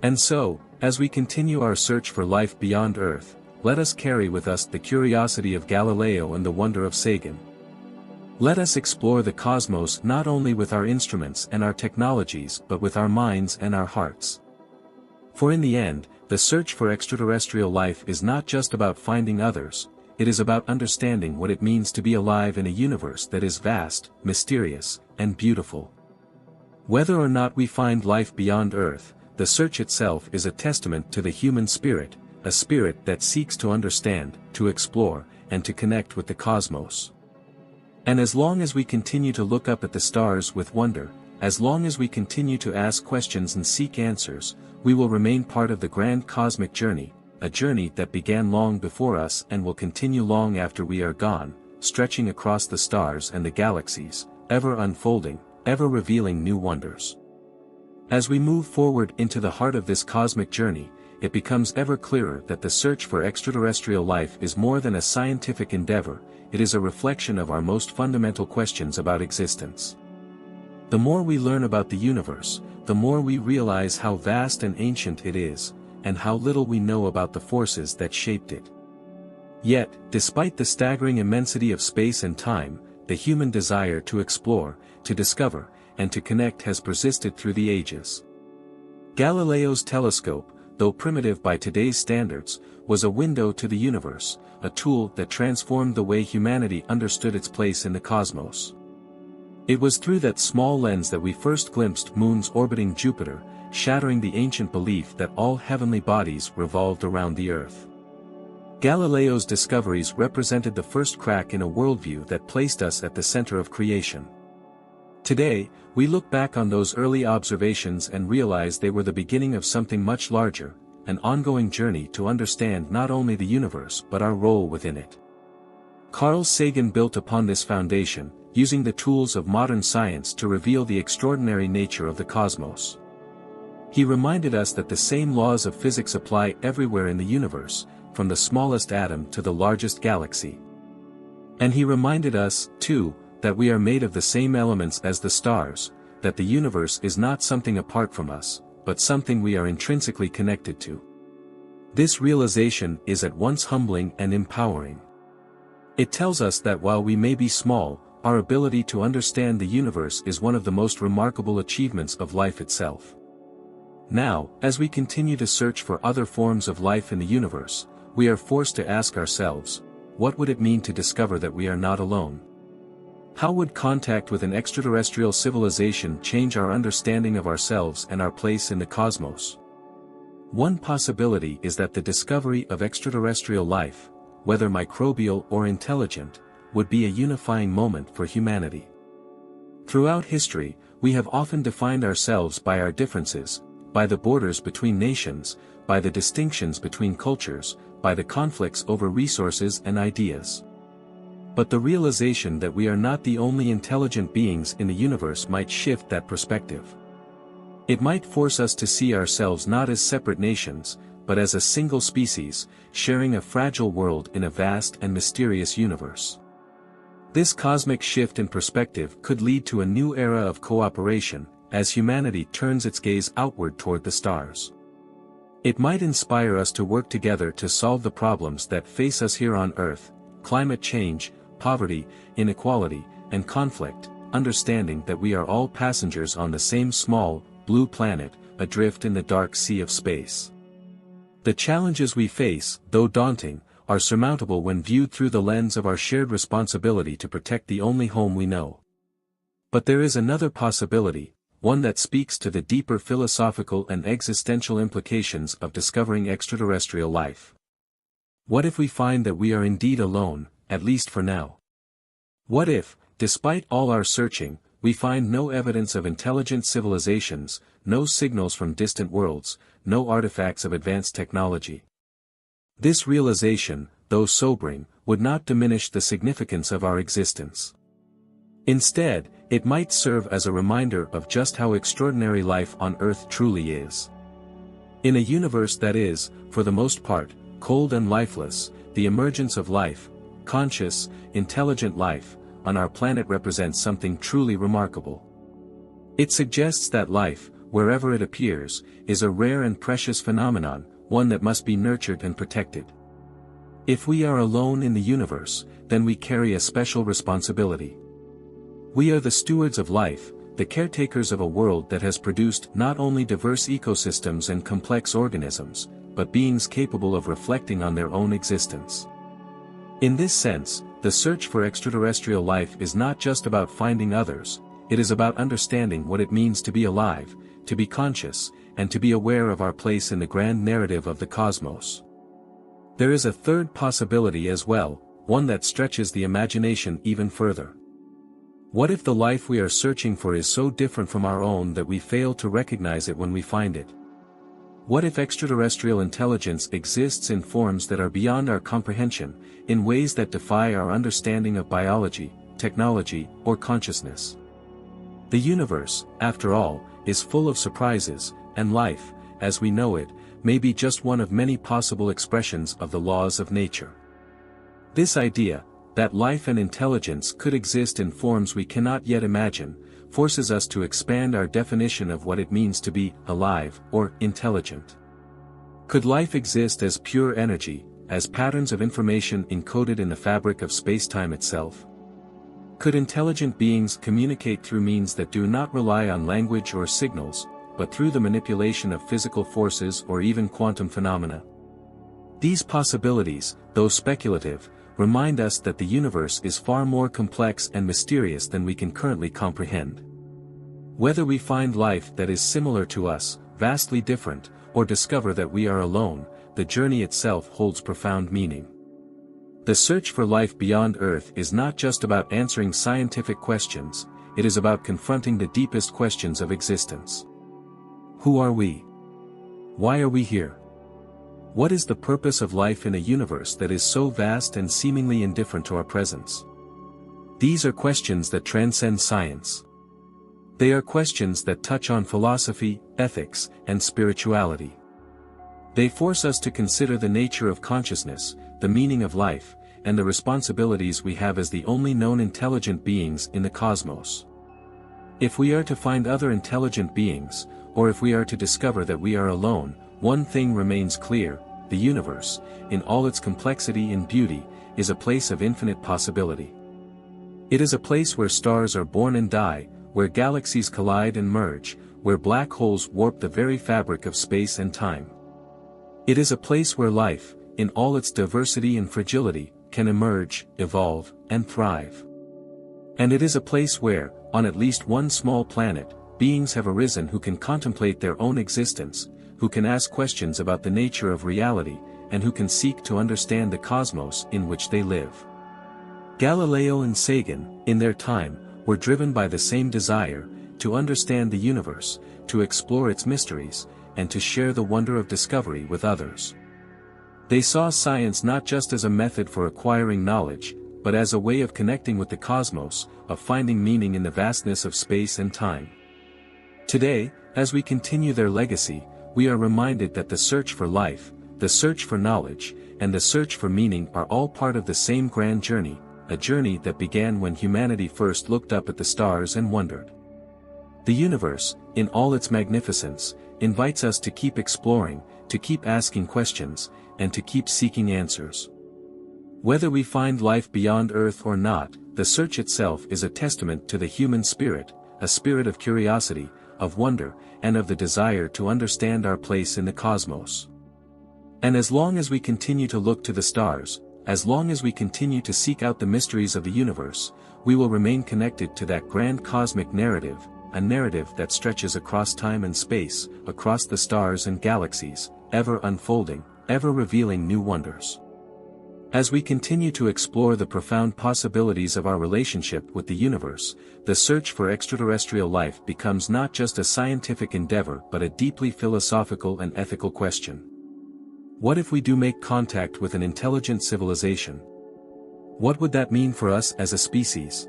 And so, as we continue our search for life beyond Earth, let us carry with us the curiosity of Galileo and the wonder of Sagan. Let us explore the cosmos not only with our instruments and our technologies but with our minds and our hearts. For in the end, the search for extraterrestrial life is not just about finding others, it is about understanding what it means to be alive in a universe that is vast, mysterious, and beautiful. Whether or not we find life beyond Earth, the search itself is a testament to the human spirit, a spirit that seeks to understand, to explore, and to connect with the cosmos. And as long as we continue to look up at the stars with wonder, as long as we continue to ask questions and seek answers, we will remain part of the grand cosmic journey, a journey that began long before us and will continue long after we are gone, stretching across the stars and the galaxies, ever unfolding, ever revealing new wonders. As we move forward into the heart of this cosmic journey, it becomes ever clearer that the search for extraterrestrial life is more than a scientific endeavor, it is a reflection of our most fundamental questions about existence. The more we learn about the universe, the more we realize how vast and ancient it is, and how little we know about the forces that shaped it. Yet, despite the staggering immensity of space and time, the human desire to explore, to discover, and to connect has persisted through the ages. Galileo's telescope, though primitive by today's standards, was a window to the universe, a tool that transformed the way humanity understood its place in the cosmos. It was through that small lens that we first glimpsed moons orbiting Jupiter, shattering the ancient belief that all heavenly bodies revolved around the Earth. Galileo's discoveries represented the first crack in a worldview that placed us at the center of creation. Today, we look back on those early observations and realize they were the beginning of something much larger, an ongoing journey to understand not only the universe but our role within it. Carl Sagan built upon this foundation, using the tools of modern science to reveal the extraordinary nature of the cosmos. He reminded us that the same laws of physics apply everywhere in the universe, from the smallest atom to the largest galaxy. And he reminded us, too, that we are made of the same elements as the stars, that the universe is not something apart from us, but something we are intrinsically connected to. This realization is at once humbling and empowering. It tells us that while we may be small, our ability to understand the universe is one of the most remarkable achievements of life itself. Now, as we continue to search for other forms of life in the universe, we are forced to ask ourselves, what would it mean to discover that we are not alone? How would contact with an extraterrestrial civilization change our understanding of ourselves and our place in the cosmos? One possibility is that the discovery of extraterrestrial life, whether microbial or intelligent, would be a unifying moment for humanity. Throughout history, we have often defined ourselves by our differences, by the borders between nations, by the distinctions between cultures, by the conflicts over resources and ideas. But the realization that we are not the only intelligent beings in the universe might shift that perspective. It might force us to see ourselves not as separate nations, but as a single species, sharing a fragile world in a vast and mysterious universe. This cosmic shift in perspective could lead to a new era of cooperation, as humanity turns its gaze outward toward the stars. It might inspire us to work together to solve the problems that face us here on Earth: climate change, poverty, inequality, and conflict, understanding that we are all passengers on the same small, blue planet, adrift in the dark sea of space. The challenges we face, though daunting, are surmountable when viewed through the lens of our shared responsibility to protect the only home we know. But there is another possibility, one that speaks to the deeper philosophical and existential implications of discovering extraterrestrial life. What if we find that we are indeed alone, at least for now? What if, despite all our searching, we find no evidence of intelligent civilizations, no signals from distant worlds, no artifacts of advanced technology? This realization, though sobering, would not diminish the significance of our existence. Instead, it might serve as a reminder of just how extraordinary life on Earth truly is. In a universe that is, for the most part, cold and lifeless, the emergence of life, conscious, intelligent life, on our planet represents something truly remarkable. It suggests that life, wherever it appears, is a rare and precious phenomenon, one that must be nurtured and protected. If we are alone in the universe, then we carry a special responsibility. We are the stewards of life, the caretakers of a world that has produced not only diverse ecosystems and complex organisms, but beings capable of reflecting on their own existence. In this sense, the search for extraterrestrial life is not just about finding others, it is about understanding what it means to be alive, to be conscious, and to be aware of our place in the grand narrative of the cosmos. There is a third possibility as well, one that stretches the imagination even further. What if the life we are searching for is so different from our own that we fail to recognize it when we find it? What if extraterrestrial intelligence exists in forms that are beyond our comprehension, in ways that defy our understanding of biology, technology, or consciousness? The universe, after all, is full of surprises, and life, as we know it, may be just one of many possible expressions of the laws of nature. This idea, that life and intelligence could exist in forms we cannot yet imagine, forces us to expand our definition of what it means to be alive or intelligent. Could life exist as pure energy, as patterns of information encoded in the fabric of space-time itself? Could intelligent beings communicate through means that do not rely on language or signals, but through the manipulation of physical forces or even quantum phenomena? These possibilities, though speculative, remind us that the universe is far more complex and mysterious than we can currently comprehend. Whether we find life that is similar to us, vastly different, or discover that we are alone, the journey itself holds profound meaning. The search for life beyond Earth is not just about answering scientific questions, it is about confronting the deepest questions of existence. Who are we? Why are we here? What is the purpose of life in a universe that is so vast and seemingly indifferent to our presence? These are questions that transcend science. They are questions that touch on philosophy, ethics, and spirituality. They force us to consider the nature of consciousness, the meaning of life, and the responsibilities we have as the only known intelligent beings in the cosmos. If we are to find other intelligent beings, or if we are to discover that we are alone, one thing remains clear: the universe, in all its complexity and beauty, is a place of infinite possibility. It is a place where stars are born and die, where galaxies collide and merge, where black holes warp the very fabric of space and time. It is a place where life, in all its diversity and fragility, can emerge, evolve, and thrive. And it is a place where, on at least one small planet, beings have arisen who can contemplate their own existence, who can ask questions about the nature of reality, and who can seek to understand the cosmos in which they live. Galileo and Sagan, in their time, were driven by the same desire, to understand the universe, to explore its mysteries, and to share the wonder of discovery with others. They saw science not just as a method for acquiring knowledge, but as a way of connecting with the cosmos, of finding meaning in the vastness of space and time. Today, as we continue their legacy, we are reminded that the search for life, the search for knowledge, and the search for meaning are all part of the same grand journey, a journey that began when humanity first looked up at the stars and wondered. The universe, in all its magnificence, invites us to keep exploring, to keep asking questions, and to keep seeking answers. Whether we find life beyond Earth or not, the search itself is a testament to the human spirit, a spirit of curiosity, of wonder, and of the desire to understand our place in the cosmos. And as long as we continue to look to the stars, as long as we continue to seek out the mysteries of the universe, we will remain connected to that grand cosmic narrative, a narrative that stretches across time and space, across the stars and galaxies, ever unfolding, ever revealing new wonders. As we continue to explore the profound possibilities of our relationship with the universe, the search for extraterrestrial life becomes not just a scientific endeavor but a deeply philosophical and ethical question. What if we do make contact with an intelligent civilization? What would that mean for us as a species?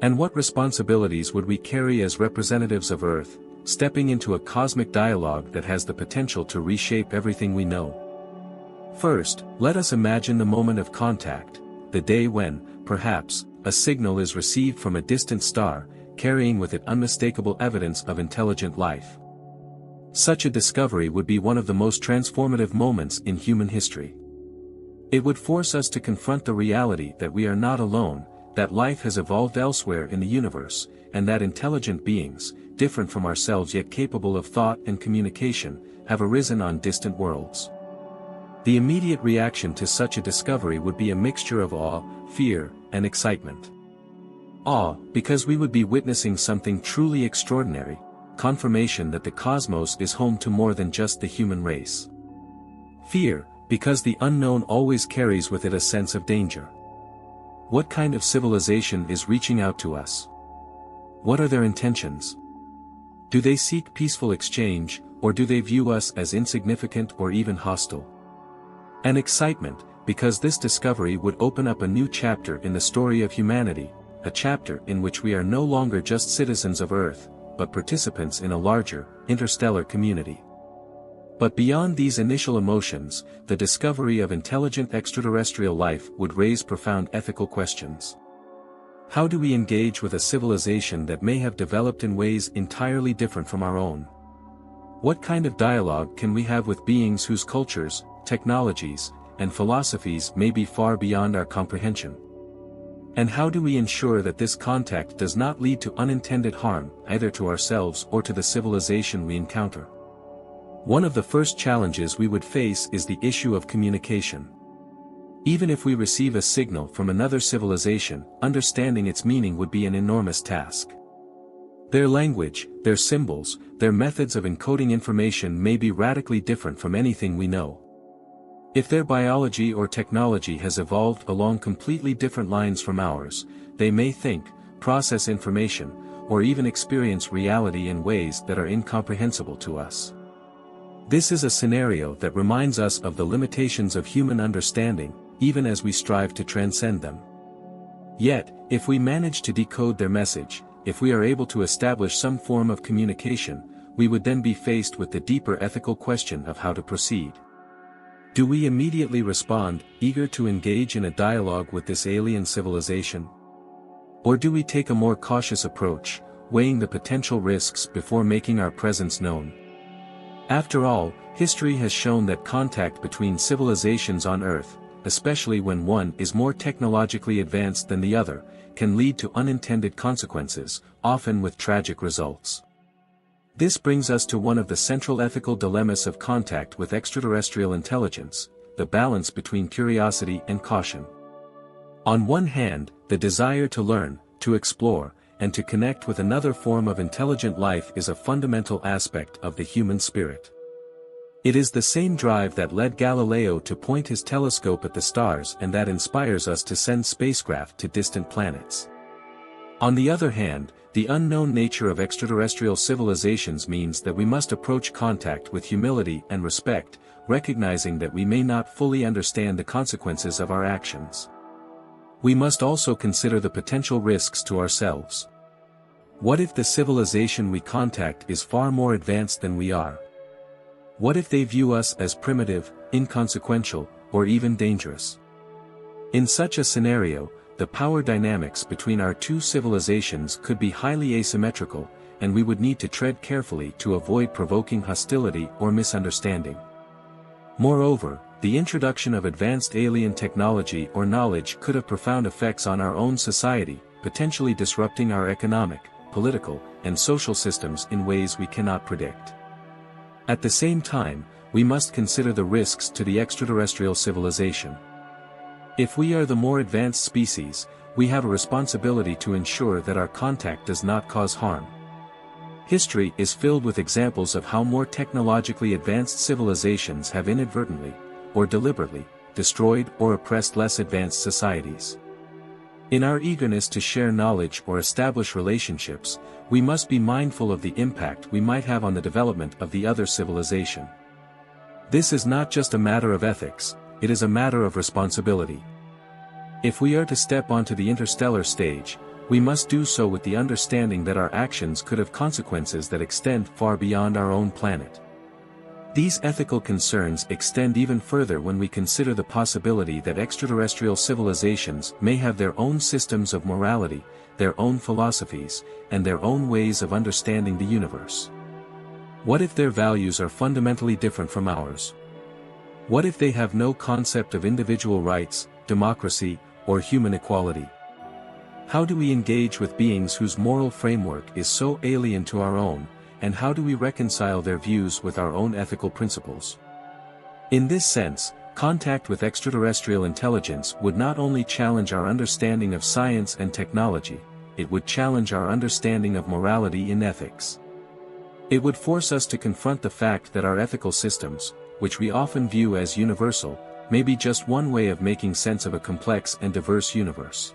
And what responsibilities would we carry as representatives of Earth, stepping into a cosmic dialogue that has the potential to reshape everything we know. First, let us imagine the moment of contact, the day when, perhaps, a signal is received from a distant star, carrying with it unmistakable evidence of intelligent life. Such a discovery would be one of the most transformative moments in human history. It would force us to confront the reality that we are not alone, that life has evolved elsewhere in the universe, and that intelligent beings, different from ourselves yet capable of thought and communication, have arisen on distant worlds. The immediate reaction to such a discovery would be a mixture of awe, fear, and excitement. Awe, because we would be witnessing something truly extraordinary, confirmation that the cosmos is home to more than just the human race. Fear, because the unknown always carries with it a sense of danger. What kind of civilization is reaching out to us? What are their intentions? Do they seek peaceful exchange, or do they view us as insignificant or even hostile? And excitement, because this discovery would open up a new chapter in the story of humanity, a chapter in which we are no longer just citizens of Earth, but participants in a larger, interstellar community. But beyond these initial emotions, the discovery of intelligent extraterrestrial life would raise profound ethical questions. How do we engage with a civilization that may have developed in ways entirely different from our own? What kind of dialogue can we have with beings whose cultures, technologies, and philosophies may be far beyond our comprehension? And how do we ensure that this contact does not lead to unintended harm, either to ourselves or to the civilization we encounter? One of the first challenges we would face is the issue of communication. Even if we receive a signal from another civilization, understanding its meaning would be an enormous task. Their language, their symbols, their methods of encoding information may be radically different from anything we know. If their biology or technology has evolved along completely different lines from ours, they may think, process information, or even experience reality in ways that are incomprehensible to us. This is a scenario that reminds us of the limitations of human understanding, even as we strive to transcend them. Yet, if we manage to decode their message, if we are able to establish some form of communication, we would then be faced with the deeper ethical question of how to proceed. Do we immediately respond, eager to engage in a dialogue with this alien civilization? Or do we take a more cautious approach, weighing the potential risks before making our presence known? After all, history has shown that contact between civilizations on Earth, especially when one is more technologically advanced than the other, can lead to unintended consequences, often with tragic results. This brings us to one of the central ethical dilemmas of contact with extraterrestrial intelligence, the balance between curiosity and caution. On one hand, the desire to learn, to explore, and to connect with another form of intelligent life is a fundamental aspect of the human spirit. It is the same drive that led Galileo to point his telescope at the stars and that inspires us to send spacecraft to distant planets. On the other hand, the unknown nature of extraterrestrial civilizations means that we must approach contact with humility and respect, recognizing that we may not fully understand the consequences of our actions. We must also consider the potential risks to ourselves. What if the civilization we contact is far more advanced than we are? What if they view us as primitive, inconsequential, or even dangerous? In such a scenario, the power dynamics between our two civilizations could be highly asymmetrical, and we would need to tread carefully to avoid provoking hostility or misunderstanding. Moreover, the introduction of advanced alien technology or knowledge could have profound effects on our own society, potentially disrupting our economic, political, and social systems in ways we cannot predict. At the same time, we must consider the risks to the extraterrestrial civilization. If we are the more advanced species, we have a responsibility to ensure that our contact does not cause harm. History is filled with examples of how more technologically advanced civilizations have inadvertently, or deliberately, destroyed or oppressed less advanced societies. In our eagerness to share knowledge or establish relationships, we must be mindful of the impact we might have on the development of the other civilization. This is not just a matter of ethics, it is a matter of responsibility. If we are to step onto the interstellar stage, we must do so with the understanding that our actions could have consequences that extend far beyond our own planet. These ethical concerns extend even further when we consider the possibility that extraterrestrial civilizations may have their own systems of morality, their own philosophies, and their own ways of understanding the universe. What if their values are fundamentally different from ours? What if they have no concept of individual rights, democracy, or human equality? How do we engage with beings whose moral framework is so alien to our own, and how do we reconcile their views with our own ethical principles? In this sense, contact with extraterrestrial intelligence would not only challenge our understanding of science and technology, it would challenge our understanding of morality in ethics. It would force us to confront the fact that our ethical systems, which we often view as universal, may be just one way of making sense of a complex and diverse universe.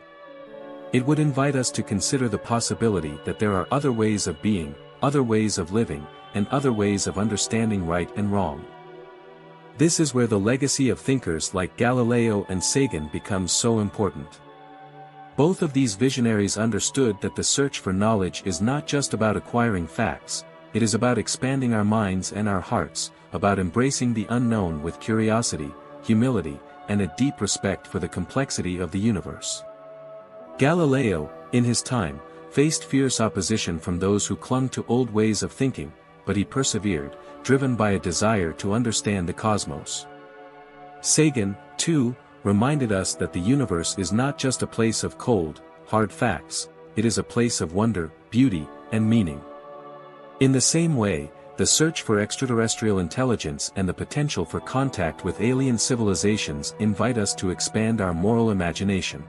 It would invite us to consider the possibility that there are other ways of being, other ways of living, and other ways of understanding right and wrong. This is where the legacy of thinkers like Galileo and Sagan becomes so important. Both of these visionaries understood that the search for knowledge is not just about acquiring facts, it is about expanding our minds and our hearts, about embracing the unknown with curiosity, humility, and a deep respect for the complexity of the universe. Galileo, in his time, faced fierce opposition from those who clung to old ways of thinking, but he persevered, driven by a desire to understand the cosmos. Sagan, too, reminded us that the universe is not just a place of cold, hard facts, it is a place of wonder, beauty, and meaning. In the same way, the search for extraterrestrial intelligence and the potential for contact with alien civilizations invite us to expand our moral imagination.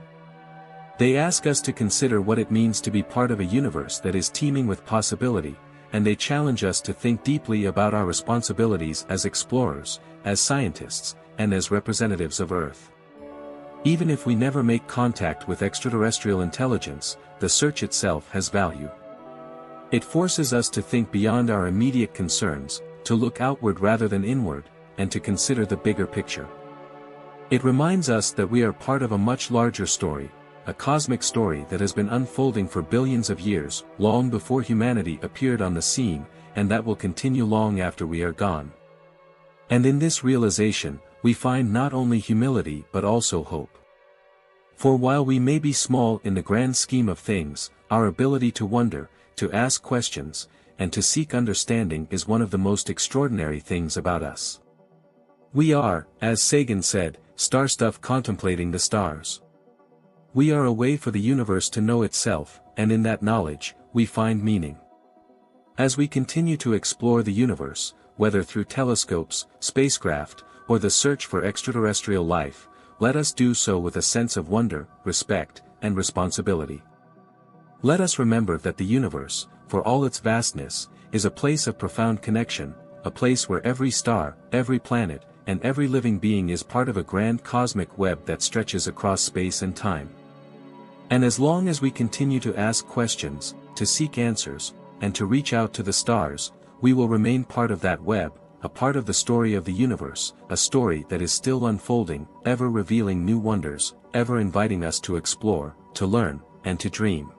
They ask us to consider what it means to be part of a universe that is teeming with possibility, and they challenge us to think deeply about our responsibilities as explorers, as scientists, and as representatives of Earth. Even if we never make contact with extraterrestrial intelligence, the search itself has value. It forces us to think beyond our immediate concerns, to look outward rather than inward, and to consider the bigger picture. It reminds us that we are part of a much larger story, a cosmic story that has been unfolding for billions of years, long before humanity appeared on the scene, and that will continue long after we are gone. And in this realization, we find not only humility but also hope. For while we may be small in the grand scheme of things, our ability to wonder, to ask questions, and to seek understanding is one of the most extraordinary things about us. We are, as Sagan said, star stuff contemplating the stars. We are a way for the universe to know itself, and in that knowledge, we find meaning. As we continue to explore the universe, whether through telescopes, spacecraft, or the search for extraterrestrial life, let us do so with a sense of wonder, respect, and responsibility. Let us remember that the universe, for all its vastness, is a place of profound connection, a place where every star, every planet, and every living being is part of a grand cosmic web that stretches across space and time. And as long as we continue to ask questions, to seek answers, and to reach out to the stars, we will remain part of that web, a part of the story of the universe, a story that is still unfolding, ever revealing new wonders, ever inviting us to explore, to learn, and to dream.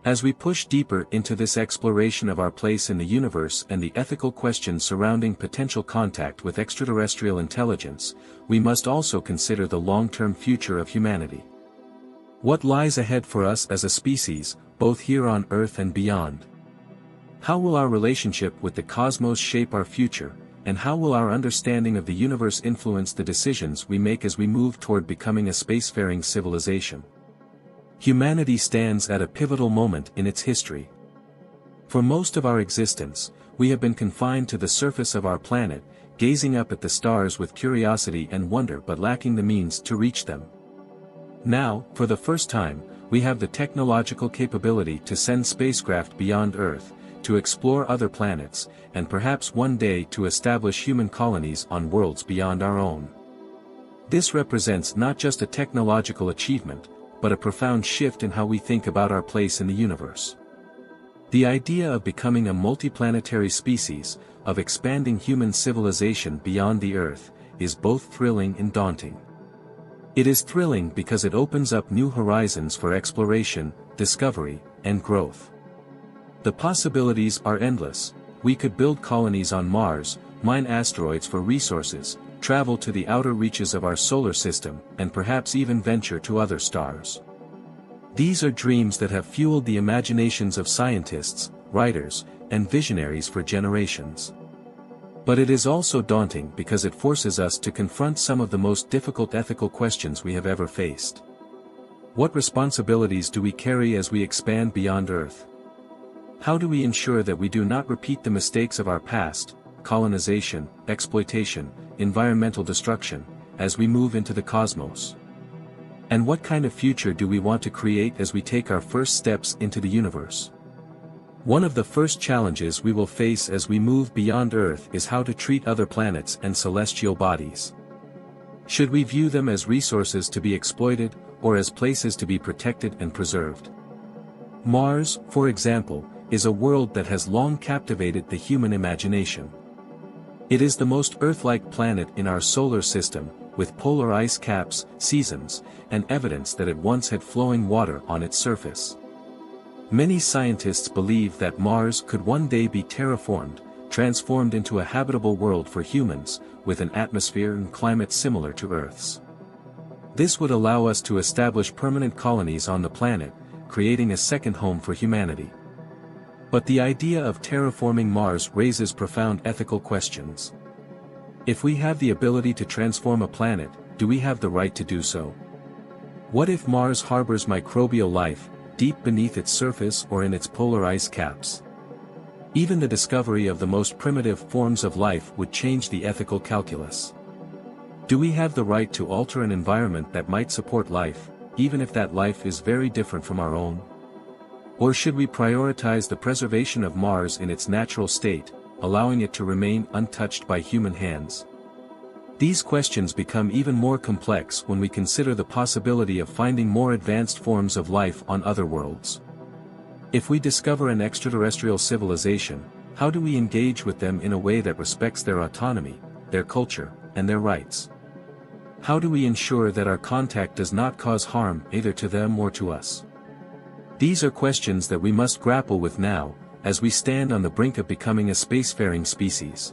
As we push deeper into this exploration of our place in the universe and the ethical questions surrounding potential contact with extraterrestrial intelligence, we must also consider the long-term future of humanity. What lies ahead for us as a species, both here on Earth and beyond? How will our relationship with the cosmos shape our future, and how will our understanding of the universe influence the decisions we make as we move toward becoming a spacefaring civilization? Humanity stands at a pivotal moment in its history. For most of our existence, we have been confined to the surface of our planet, gazing up at the stars with curiosity and wonder but lacking the means to reach them. Now, for the first time, we have the technological capability to send spacecraft beyond Earth, to explore other planets, and perhaps one day to establish human colonies on worlds beyond our own. This represents not just a technological achievement, but a profound shift in how we think about our place in the universe. The idea of becoming a multiplanetary species, of expanding human civilization beyond the Earth, is both thrilling and daunting. It is thrilling because it opens up new horizons for exploration, discovery, and growth. The possibilities are endless. We could build colonies on Mars, mine asteroids for resources, travel to the outer reaches of our solar system, and perhaps even venture to other stars. These are dreams that have fueled the imaginations of scientists, writers, and visionaries for generations. But it is also daunting because it forces us to confront some of the most difficult ethical questions we have ever faced. What responsibilities do we carry as we expand beyond Earth? How do we ensure that we do not repeat the mistakes of our past, colonization, exploitation, environmental destruction, as we move into the cosmos? And what kind of future do we want to create as we take our first steps into the universe? One of the first challenges we will face as we move beyond Earth is how to treat other planets and celestial bodies. Should we view them as resources to be exploited, or as places to be protected and preserved? Mars, for example, is a world that has long captivated the human imagination. It is the most Earth-like planet in our solar system, with polar ice caps, seasons, and evidence that it once had flowing water on its surface. Many scientists believe that Mars could one day be terraformed, transformed into a habitable world for humans, with an atmosphere and climate similar to Earth's. This would allow us to establish permanent colonies on the planet, creating a second home for humanity. But the idea of terraforming Mars raises profound ethical questions. If we have the ability to transform a planet, do we have the right to do so? What if Mars harbors microbial life, deep beneath its surface or in its polar ice caps? Even the discovery of the most primitive forms of life would change the ethical calculus. Do we have the right to alter an environment that might support life, even if that life is very different from our own? Or should we prioritize the preservation of Mars in its natural state, allowing it to remain untouched by human hands? These questions become even more complex when we consider the possibility of finding more advanced forms of life on other worlds. If we discover an extraterrestrial civilization, how do we engage with them in a way that respects their autonomy, their culture, and their rights? How do we ensure that our contact does not cause harm either to them or to us? These are questions that we must grapple with now, as we stand on the brink of becoming a spacefaring species.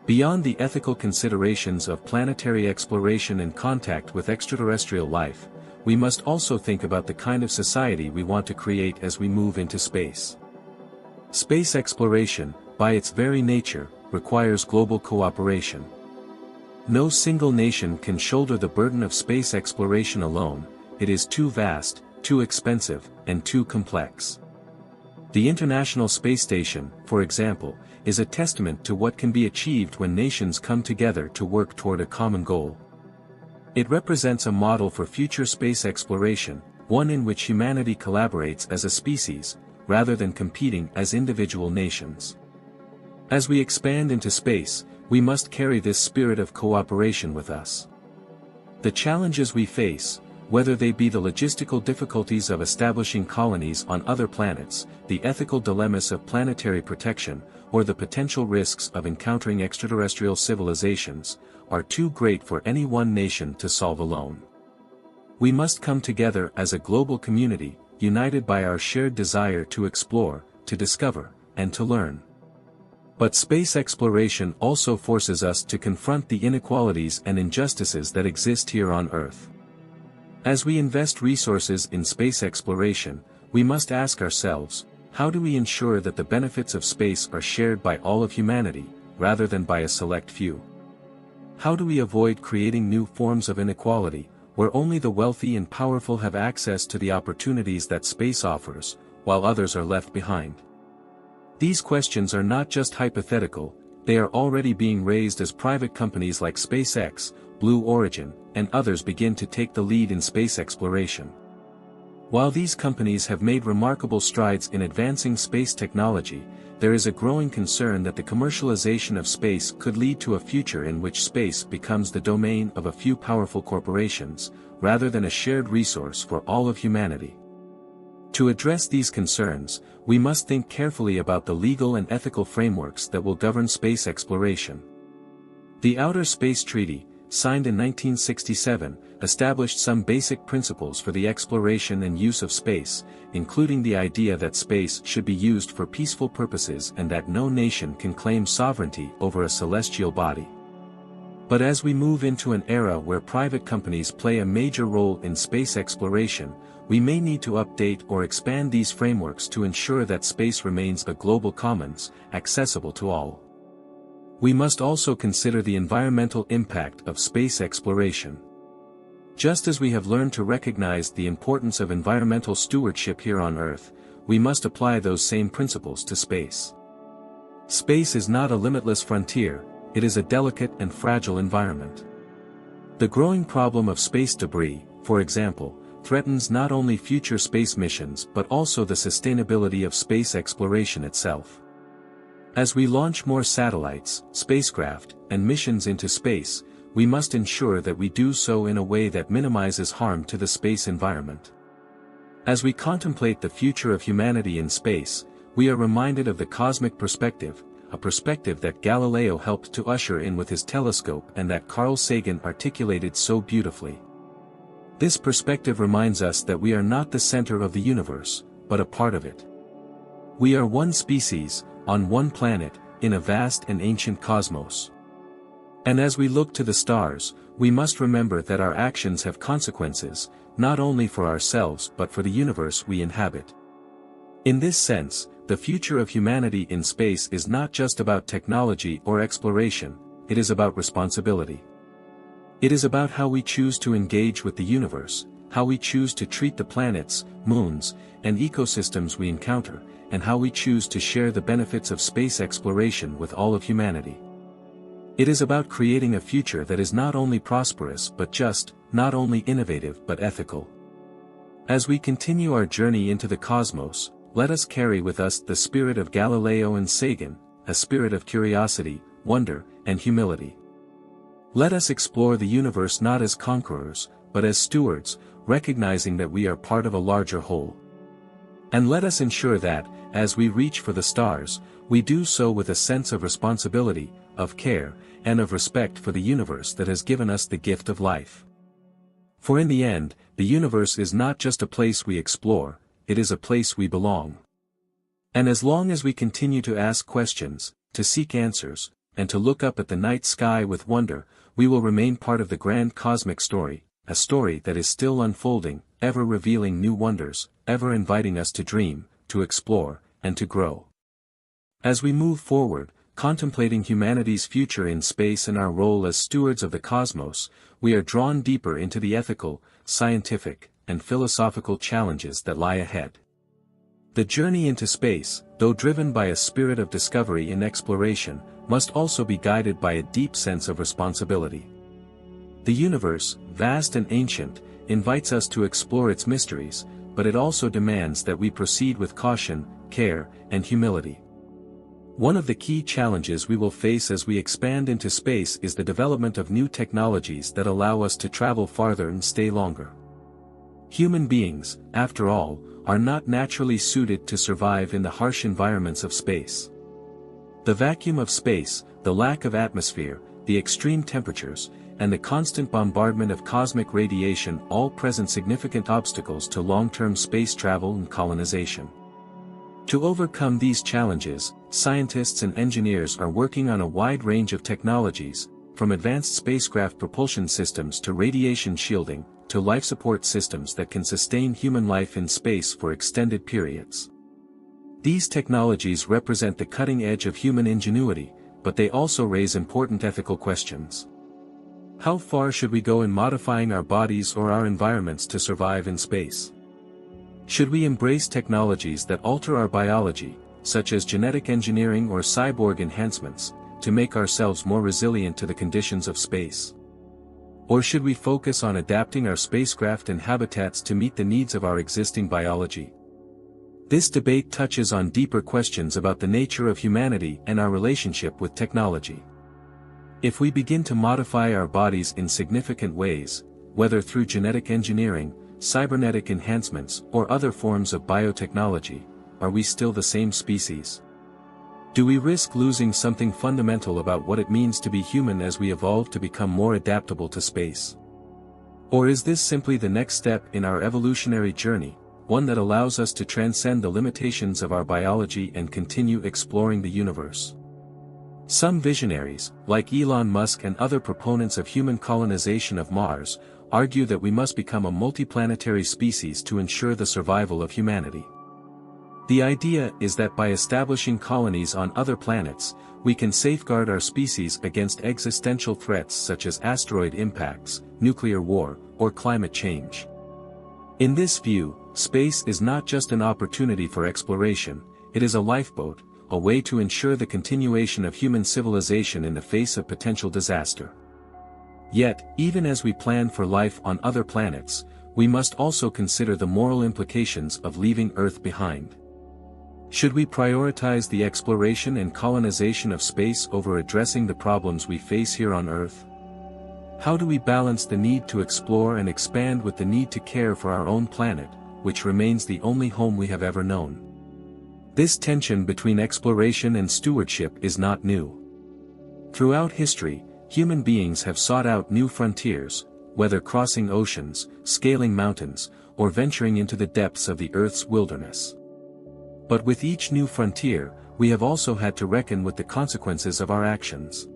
Beyond the ethical considerations of planetary exploration and contact with extraterrestrial life, we must also think about the kind of society we want to create as we move into space. Space exploration, by its very nature, requires global cooperation. No single nation can shoulder the burden of space exploration alone. It is too vast, too expensive, and too complex. The International Space Station, for example, is a testament to what can be achieved when nations come together to work toward a common goal. It represents a model for future space exploration, one in which humanity collaborates as a species, rather than competing as individual nations. As we expand into space, we must carry this spirit of cooperation with us. The challenges we face, whether they be the logistical difficulties of establishing colonies on other planets, the ethical dilemmas of planetary protection, or the potential risks of encountering extraterrestrial civilizations, are too great for any one nation to solve alone. We must come together as a global community, united by our shared desire to explore, to discover, and to learn. But space exploration also forces us to confront the inequalities and injustices that exist here on Earth. As we invest resources in space exploration, we must ask ourselves, how do we ensure that the benefits of space are shared by all of humanity, rather than by a select few? How do we avoid creating new forms of inequality, where only the wealthy and powerful have access to the opportunities that space offers, while others are left behind? These questions are not just hypothetical, they are already being raised as private companies like SpaceX, Blue Origin, and others begin to take the lead in space exploration. While these companies have made remarkable strides in advancing space technology, there is a growing concern that the commercialization of space could lead to a future in which space becomes the domain of a few powerful corporations, rather than a shared resource for all of humanity. To address these concerns, we must think carefully about the legal and ethical frameworks that will govern space exploration. The Outer Space Treaty, signed in 1967, established some basic principles for the exploration and use of space, including the idea that space should be used for peaceful purposes and that no nation can claim sovereignty over a celestial body. But as we move into an era where private companies play a major role in space exploration, we may need to update or expand these frameworks to ensure that space remains a global commons, accessible to all. We must also consider the environmental impact of space exploration. Just as we have learned to recognize the importance of environmental stewardship here on Earth, we must apply those same principles to space. Space is not a limitless frontier, it is a delicate and fragile environment. The growing problem of space debris, for example, threatens not only future space missions but also the sustainability of space exploration itself. As we launch more satellites, spacecraft, and missions into space, we must ensure that we do so in a way that minimizes harm to the space environment. As we contemplate the future of humanity in space, we are reminded of the cosmic perspective, a perspective that Galileo helped to usher in with his telescope and that Carl Sagan articulated so beautifully. This perspective reminds us that we are not the center of the universe, but a part of it. We are one species, on one planet, in a vast and ancient cosmos. And as we look to the stars, we must remember that our actions have consequences, not only for ourselves but for the universe we inhabit. In this sense, the future of humanity in space is not just about technology or exploration, it is about responsibility. It is about how we choose to engage with the universe, how we choose to treat the planets, moons, and ecosystems we encounter, and how we choose to share the benefits of space exploration with all of humanity. It is about creating a future that is not only prosperous but just, not only innovative but ethical. As we continue our journey into the cosmos, let us carry with us the spirit of Galileo and Sagan, a spirit of curiosity, wonder, and humility. Let us explore the universe not as conquerors, but as stewards, recognizing that we are part of a larger whole. And let us ensure that, as we reach for the stars, we do so with a sense of responsibility, of care, and of respect for the universe that has given us the gift of life. For in the end, the universe is not just a place we explore, it is a place we belong. And as long as we continue to ask questions, to seek answers, and to look up at the night sky with wonder, we will remain part of the grand cosmic story, a story that is still unfolding, ever revealing new wonders, ever inviting us to dream, to explore, and to grow. As we move forward, contemplating humanity's future in space and our role as stewards of the cosmos, we are drawn deeper into the ethical, scientific, and philosophical challenges that lie ahead. The journey into space, though driven by a spirit of discovery and exploration, must also be guided by a deep sense of responsibility. The universe, vast and ancient, invites us to explore its mysteries, but it also demands that we proceed with caution, care, and humility. One of the key challenges we will face as we expand into space is the development of new technologies that allow us to travel farther and stay longer. Human beings, after all, are not naturally suited to survive in the harsh environments of space. The vacuum of space, the lack of atmosphere, the extreme temperatures, and the constant bombardment of cosmic radiation all present significant obstacles to long-term space travel and colonization. To overcome these challenges, scientists and engineers are working on a wide range of technologies, from advanced spacecraft propulsion systems to radiation shielding, to life support systems that can sustain human life in space for extended periods. These technologies represent the cutting edge of human ingenuity, but they also raise important ethical questions. How far should we go in modifying our bodies or our environments to survive in space? Should we embrace technologies that alter our biology, such as genetic engineering or cyborg enhancements, to make ourselves more resilient to the conditions of space? Or should we focus on adapting our spacecraft and habitats to meet the needs of our existing biology? This debate touches on deeper questions about the nature of humanity and our relationship with technology. If we begin to modify our bodies in significant ways, whether through genetic engineering, cybernetic enhancements, or other forms of biotechnology, are we still the same species? Do we risk losing something fundamental about what it means to be human as we evolve to become more adaptable to space? Or is this simply the next step in our evolutionary journey, one that allows us to transcend the limitations of our biology and continue exploring the universe? Some visionaries, like Elon Musk and other proponents of human colonization of Mars, argue that we must become a multiplanetary species to ensure the survival of humanity. The idea is that by establishing colonies on other planets, we can safeguard our species against existential threats such as asteroid impacts, nuclear war, or climate change. In this view, space is not just an opportunity for exploration, it is a lifeboat, a way to ensure the continuation of human civilization in the face of potential disaster. Yet, even as we plan for life on other planets, we must also consider the moral implications of leaving Earth behind. Should we prioritize the exploration and colonization of space over addressing the problems we face here on Earth? How do we balance the need to explore and expand with the need to care for our own planet, which remains the only home we have ever known? This tension between exploration and stewardship is not new. Throughout history, human beings have sought out new frontiers, whether crossing oceans, scaling mountains, or venturing into the depths of the Earth's wilderness. But with each new frontier, we have also had to reckon with the consequences of our actions.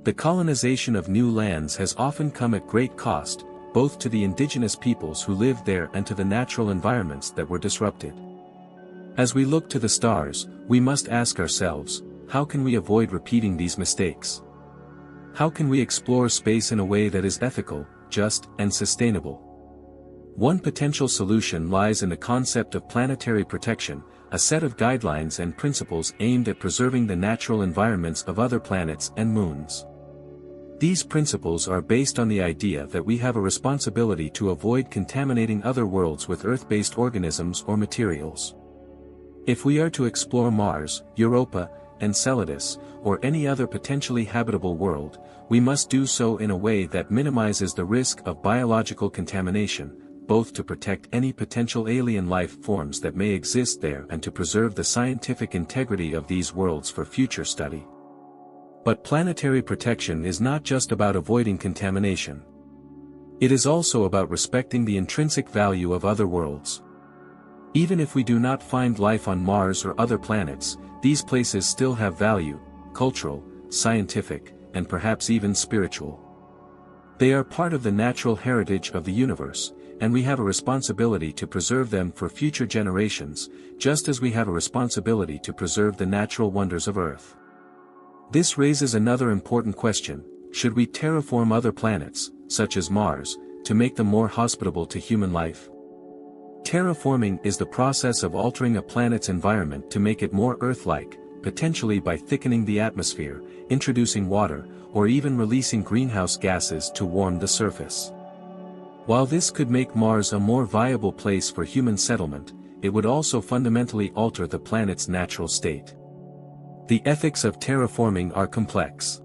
The colonization of new lands has often come at great cost, both to the indigenous peoples who lived there and to the natural environments that were disrupted. As we look to the stars, we must ask ourselves, how can we avoid repeating these mistakes? How can we explore space in a way that is ethical, just, and sustainable? One potential solution lies in the concept of planetary protection, a set of guidelines and principles aimed at preserving the natural environments of other planets and moons. These principles are based on the idea that we have a responsibility to avoid contaminating other worlds with Earth-based organisms or materials. If we are to explore Mars, Europa, Enceladus, or any other potentially habitable world, we must do so in a way that minimizes the risk of biological contamination, both to protect any potential alien life forms that may exist there and to preserve the scientific integrity of these worlds for future study. But planetary protection is not just about avoiding contamination. It is also about respecting the intrinsic value of other worlds. Even if we do not find life on Mars or other planets, these places still have value, cultural, scientific, and perhaps even spiritual. They are part of the natural heritage of the universe, and we have a responsibility to preserve them for future generations, just as we have a responsibility to preserve the natural wonders of Earth. This raises another important question: should we terraform other planets, such as Mars, to make them more hospitable to human life? Terraforming is the process of altering a planet's environment to make it more Earth-like, potentially by thickening the atmosphere, introducing water, or even releasing greenhouse gases to warm the surface. While this could make Mars a more viable place for human settlement, it would also fundamentally alter the planet's natural state. The ethics of terraforming are complex.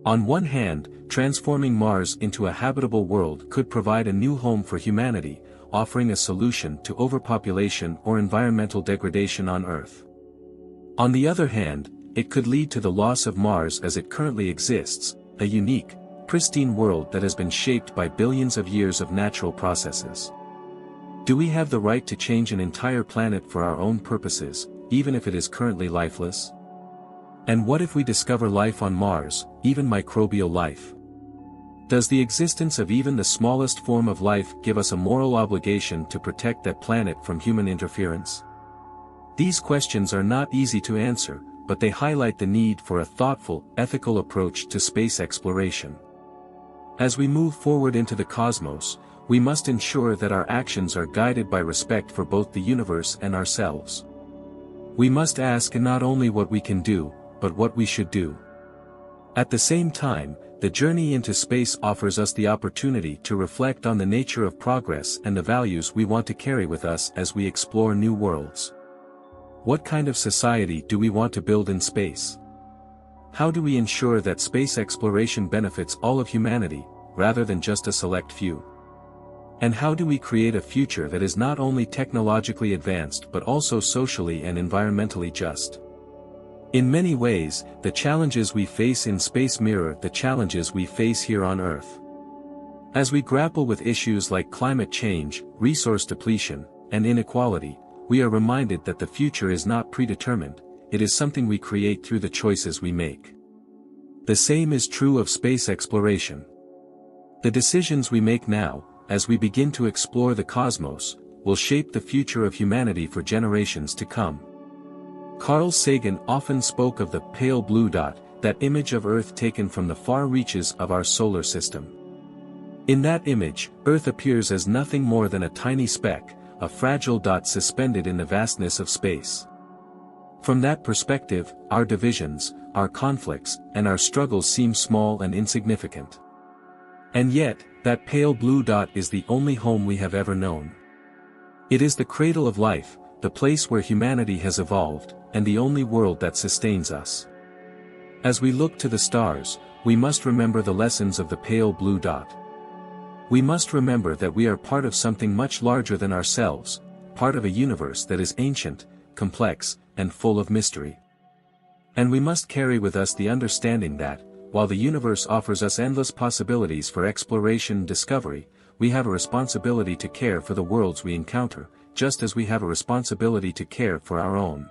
On one hand, transforming Mars into a habitable world could provide a new home for humanity, offering a solution to overpopulation or environmental degradation on Earth. On the other hand, it could lead to the loss of Mars as it currently exists, a unique, pristine world that has been shaped by billions of years of natural processes. Do we have the right to change an entire planet for our own purposes, even if it is currently lifeless? And what if we discover life on Mars, even microbial life? Does the existence of even the smallest form of life give us a moral obligation to protect that planet from human interference? These questions are not easy to answer, but they highlight the need for a thoughtful, ethical approach to space exploration. As we move forward into the cosmos, we must ensure that our actions are guided by respect for both the universe and ourselves. We must ask not only what we can do, but what we should do. At the same time, the journey into space offers us the opportunity to reflect on the nature of progress and the values we want to carry with us as we explore new worlds. What kind of society do we want to build in space? How do we ensure that space exploration benefits all of humanity, rather than just a select few? And how do we create a future that is not only technologically advanced but also socially and environmentally just? In many ways, the challenges we face in space mirror the challenges we face here on Earth. As we grapple with issues like climate change, resource depletion, and inequality, we are reminded that the future is not predetermined, it is something we create through the choices we make. The same is true of space exploration. The decisions we make now, as we begin to explore the cosmos, will shape the future of humanity for generations to come. Carl Sagan often spoke of the pale blue dot, that image of Earth taken from the far reaches of our solar system. In that image, Earth appears as nothing more than a tiny speck, a fragile dot suspended in the vastness of space. From that perspective, our divisions, our conflicts, and our struggles seem small and insignificant. And yet, that pale blue dot is the only home we have ever known. It is the cradle of life, the place where humanity has evolved, and the only world that sustains us. As we look to the stars, we must remember the lessons of the pale blue dot. We must remember that we are part of something much larger than ourselves, part of a universe that is ancient, complex, and full of mystery. And we must carry with us the understanding that, while the universe offers us endless possibilities for exploration and discovery, we have a responsibility to care for the worlds we encounter, just as we have a responsibility to care for our own.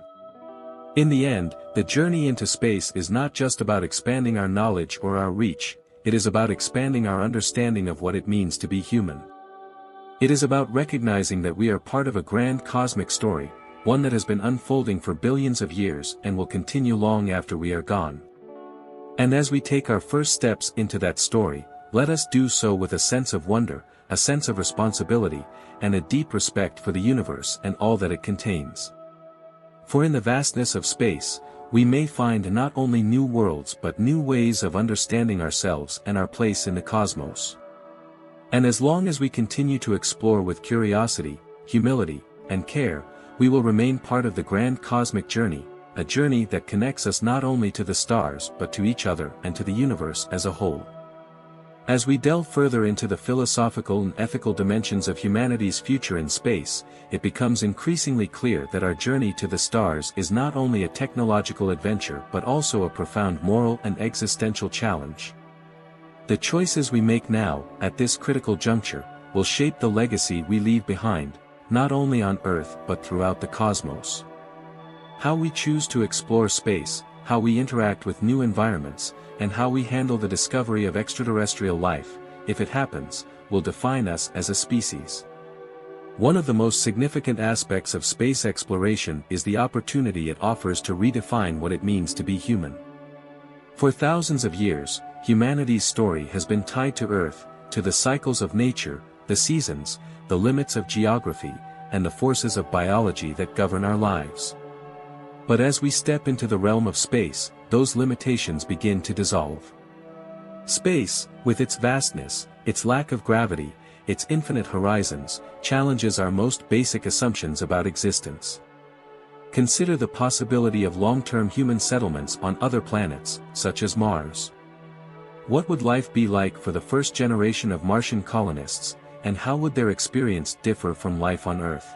In the end, the journey into space is not just about expanding our knowledge or our reach, it is about expanding our understanding of what it means to be human. It is about recognizing that we are part of a grand cosmic story, one that has been unfolding for billions of years and will continue long after we are gone. And as we take our first steps into that story, let us do so with a sense of wonder, a sense of responsibility, and a deep respect for the universe and all that it contains. For in the vastness of space, we may find not only new worlds but new ways of understanding ourselves and our place in the cosmos. And as long as we continue to explore with curiosity, humility, and care, we will remain part of the grand cosmic journey, a journey that connects us not only to the stars but to each other and to the universe as a whole. As we delve further into the philosophical and ethical dimensions of humanity's future in space, it becomes increasingly clear that our journey to the stars is not only a technological adventure but also a profound moral and existential challenge. The choices we make now, at this critical juncture, will shape the legacy we leave behind, not only on Earth but throughout the cosmos. How we choose to explore space, how we interact with new environments, and how we handle the discovery of extraterrestrial life, if it happens, will define us as a species. One of the most significant aspects of space exploration is the opportunity it offers to redefine what it means to be human. For thousands of years, humanity's story has been tied to Earth, to the cycles of nature, the seasons, the limits of geography, and the forces of biology that govern our lives. But as we step into the realm of space, those limitations begin to dissolve. Space, with its vastness, its lack of gravity, its infinite horizons, challenges our most basic assumptions about existence. Consider the possibility of long-term human settlements on other planets, such as Mars. What would life be like for the first generation of Martian colonists, and how would their experience differ from life on Earth?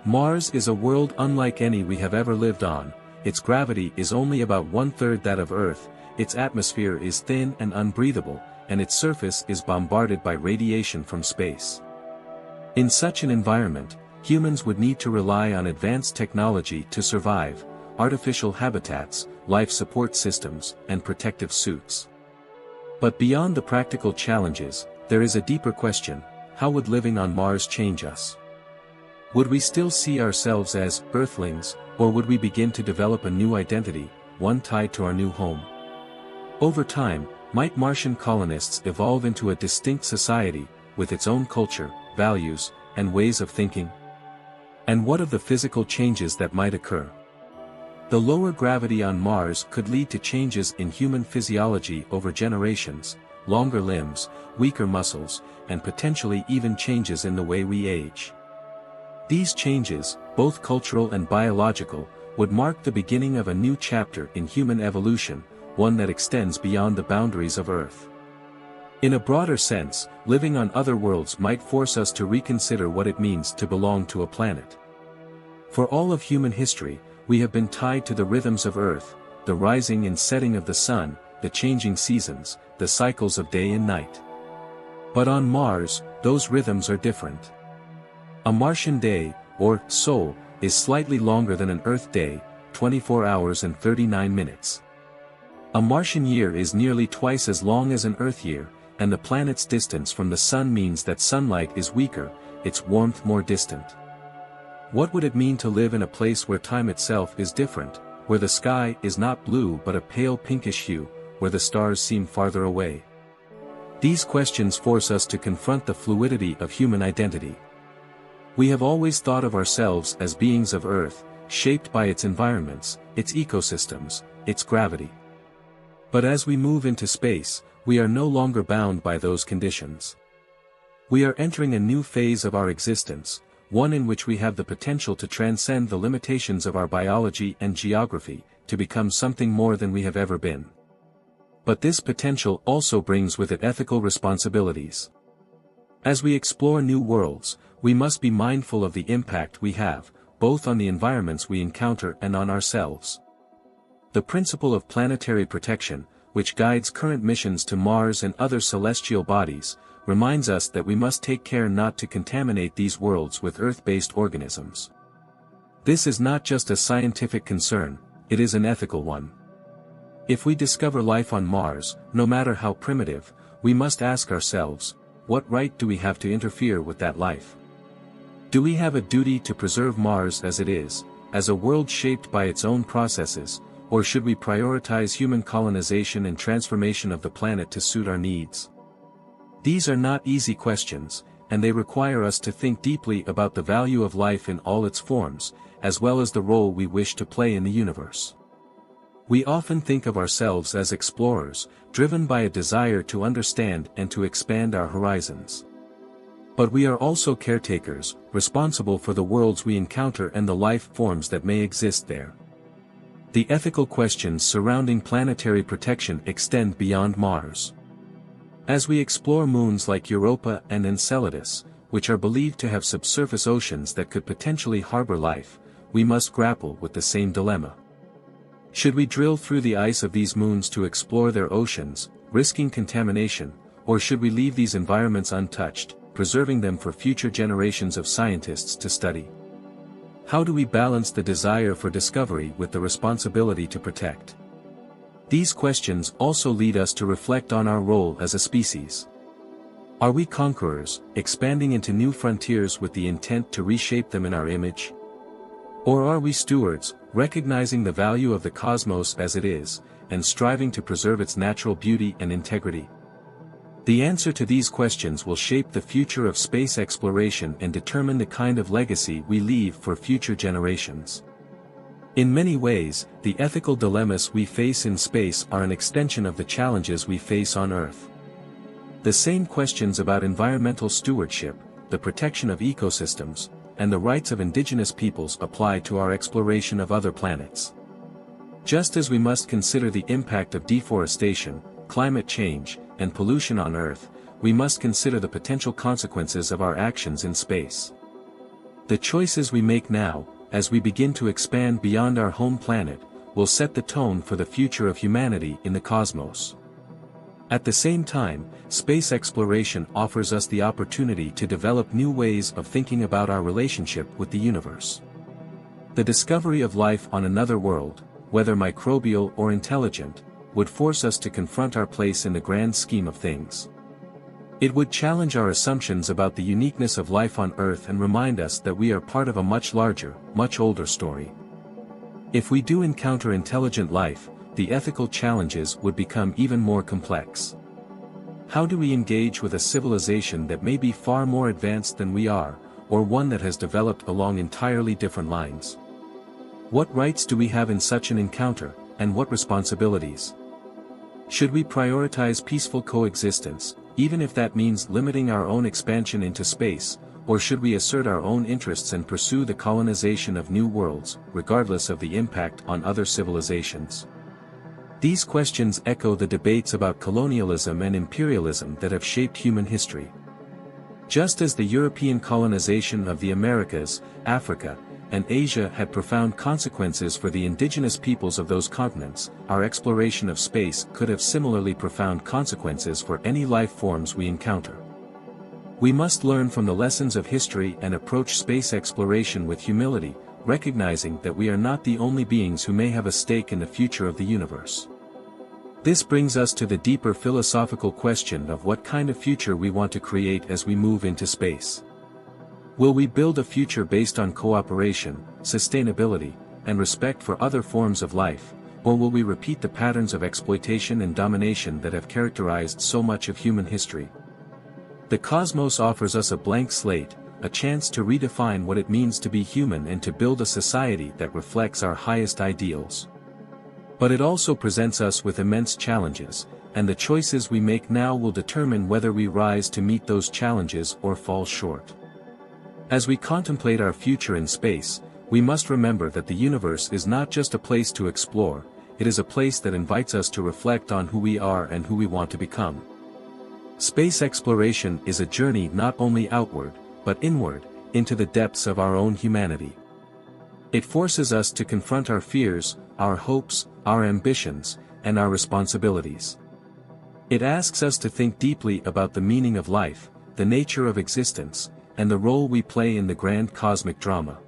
Mars is a world unlike any we have ever lived on. Its gravity is only about one-third that of Earth, its atmosphere is thin and unbreathable, and its surface is bombarded by radiation from space. In such an environment, humans would need to rely on advanced technology to survive, artificial habitats, life support systems, and protective suits. But beyond the practical challenges, there is a deeper question: how would living on Mars change us? Would we still see ourselves as Earthlings, or would we begin to develop a new identity, one tied to our new home? Over time, might Martian colonists evolve into a distinct society, with its own culture, values, and ways of thinking? And what of the physical changes that might occur? The lower gravity on Mars could lead to changes in human physiology over generations, longer limbs, weaker muscles, and potentially even changes in the way we age. These changes, both cultural and biological, would mark the beginning of a new chapter in human evolution, one that extends beyond the boundaries of Earth. In a broader sense, living on other worlds might force us to reconsider what it means to belong to a planet. For all of human history, we have been tied to the rhythms of Earth, the rising and setting of the sun, the changing seasons, the cycles of day and night. But on Mars, those rhythms are different. A Martian day, or sol, is slightly longer than an Earth day, 24 hours and 39 minutes. A Martian year is nearly twice as long as an Earth year, and the planet's distance from the sun means that sunlight is weaker, its warmth more distant. What would it mean to live in a place where time itself is different, where the sky is not blue but a pale pinkish hue, where the stars seem farther away? These questions force us to confront the fluidity of human identity. We have always thought of ourselves as beings of Earth, shaped by its environments, its ecosystems, its gravity. But as we move into space, we are no longer bound by those conditions. We are entering a new phase of our existence, one in which we have the potential to transcend the limitations of our biology and geography, to become something more than we have ever been. But this potential also brings with it ethical responsibilities. As we explore new worlds, we must be mindful of the impact we have, both on the environments we encounter and on ourselves. The principle of planetary protection, which guides current missions to Mars and other celestial bodies, reminds us that we must take care not to contaminate these worlds with Earth-based organisms. This is not just a scientific concern, it is an ethical one. If we discover life on Mars, no matter how primitive, we must ask ourselves, what right do we have to interfere with that life? Do we have a duty to preserve Mars as it is, as a world shaped by its own processes, or should we prioritize human colonization and transformation of the planet to suit our needs? These are not easy questions, and they require us to think deeply about the value of life in all its forms, as well as the role we wish to play in the universe. We often think of ourselves as explorers, driven by a desire to understand and to expand our horizons. But we are also caretakers, responsible for the worlds we encounter and the life forms that may exist there. The ethical questions surrounding planetary protection extend beyond Mars. As we explore moons like Europa and Enceladus, which are believed to have subsurface oceans that could potentially harbor life, we must grapple with the same dilemma. Should we drill through the ice of these moons to explore their oceans, risking contamination, or should we leave these environments untouched, preserving them for future generations of scientists to study? How do we balance the desire for discovery with the responsibility to protect? These questions also lead us to reflect on our role as a species. Are we conquerors, expanding into new frontiers with the intent to reshape them in our image? Or are we stewards, recognizing the value of the cosmos as it is, and striving to preserve its natural beauty and integrity? The answer to these questions will shape the future of space exploration and determine the kind of legacy we leave for future generations. In many ways, the ethical dilemmas we face in space are an extension of the challenges we face on Earth. The same questions about environmental stewardship, the protection of ecosystems, and the rights of indigenous peoples apply to our exploration of other planets. Just as we must consider the impact of deforestation, climate change, and pollution on Earth, we must consider the potential consequences of our actions in space. The choices we make now, as we begin to expand beyond our home planet, will set the tone for the future of humanity in the cosmos. At the same time, space exploration offers us the opportunity to develop new ways of thinking about our relationship with the universe. The discovery of life on another world, whether microbial or intelligent, would force us to confront our place in the grand scheme of things. It would challenge our assumptions about the uniqueness of life on Earth and remind us that we are part of a much larger, much older story. If we do encounter intelligent life, the ethical challenges would become even more complex. How do we engage with a civilization that may be far more advanced than we are, or one that has developed along entirely different lines? What rights do we have in such an encounter, and what responsibilities? Should we prioritize peaceful coexistence, even if that means limiting our own expansion into space, or should we assert our own interests and pursue the colonization of new worlds, regardless of the impact on other civilizations? These questions echo the debates about colonialism and imperialism that have shaped human history. Just as the European colonization of the Americas, Africa, and Asia had profound consequences for the indigenous peoples of those continents, our exploration of space could have similarly profound consequences for any life forms we encounter. We must learn from the lessons of history and approach space exploration with humility, recognizing that we are not the only beings who may have a stake in the future of the universe. This brings us to the deeper philosophical question of what kind of future we want to create as we move into space. Will we build a future based on cooperation, sustainability, and respect for other forms of life, or will we repeat the patterns of exploitation and domination that have characterized so much of human history? The cosmos offers us a blank slate, a chance to redefine what it means to be human and to build a society that reflects our highest ideals. But it also presents us with immense challenges, and the choices we make now will determine whether we rise to meet those challenges or fall short. As we contemplate our future in space, we must remember that the universe is not just a place to explore, it is a place that invites us to reflect on who we are and who we want to become. Space exploration is a journey not only outward, but inward, into the depths of our own humanity. It forces us to confront our fears, our hopes, our ambitions, and our responsibilities. It asks us to think deeply about the meaning of life, the nature of existence, and the role we play in the grand cosmic drama.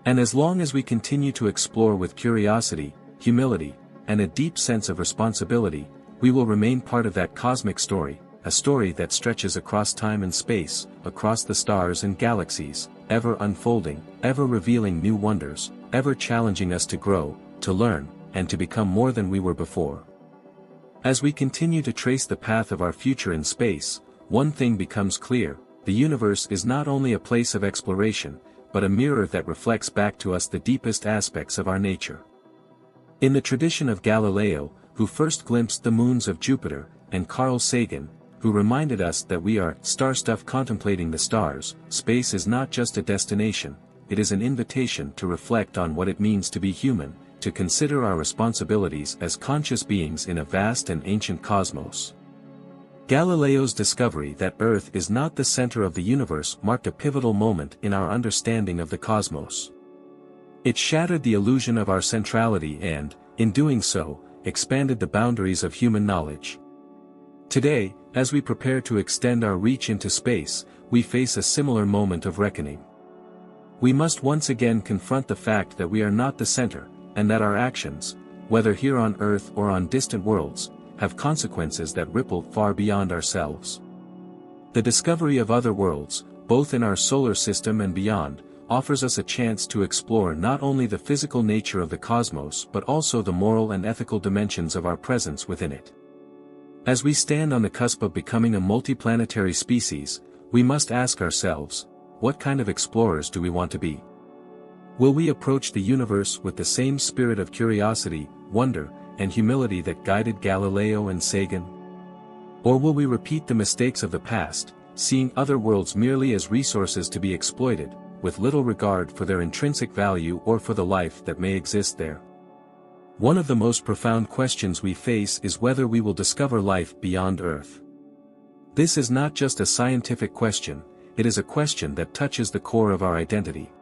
And as long as we continue to explore with curiosity, humility, and a deep sense of responsibility, we will remain part of that cosmic story, a story that stretches across time and space, across the stars and galaxies, ever unfolding, ever revealing new wonders, ever challenging us to grow, to learn, and to become more than we were before. As we continue to trace the path of our future in space, one thing becomes clear: the universe is not only a place of exploration, but a mirror that reflects back to us the deepest aspects of our nature. In the tradition of Galileo, who first glimpsed the moons of Jupiter, and Carl Sagan, who reminded us that we are star stuff contemplating the stars, space is not just a destination, it is an invitation to reflect on what it means to be human, to consider our responsibilities as conscious beings in a vast and ancient cosmos. Galileo's discovery that Earth is not the center of the universe marked a pivotal moment in our understanding of the cosmos. It shattered the illusion of our centrality and, in doing so, expanded the boundaries of human knowledge. Today, as we prepare to extend our reach into space, we face a similar moment of reckoning. We must once again confront the fact that we are not the center, and that our actions, whether here on Earth or on distant worlds, have consequences that ripple far beyond ourselves. The discovery of other worlds, both in our solar system and beyond, offers us a chance to explore not only the physical nature of the cosmos but also the moral and ethical dimensions of our presence within it. As we stand on the cusp of becoming a multiplanetary species, we must ask ourselves, what kind of explorers do we want to be? Will we approach the universe with the same spirit of curiosity, wonder, and humility that guided Galileo and Sagan? Or will we repeat the mistakes of the past, seeing other worlds merely as resources to be exploited, with little regard for their intrinsic value or for the life that may exist there? One of the most profound questions we face is whether we will discover life beyond Earth. This is not just a scientific question, it is a question that touches the core of our identity.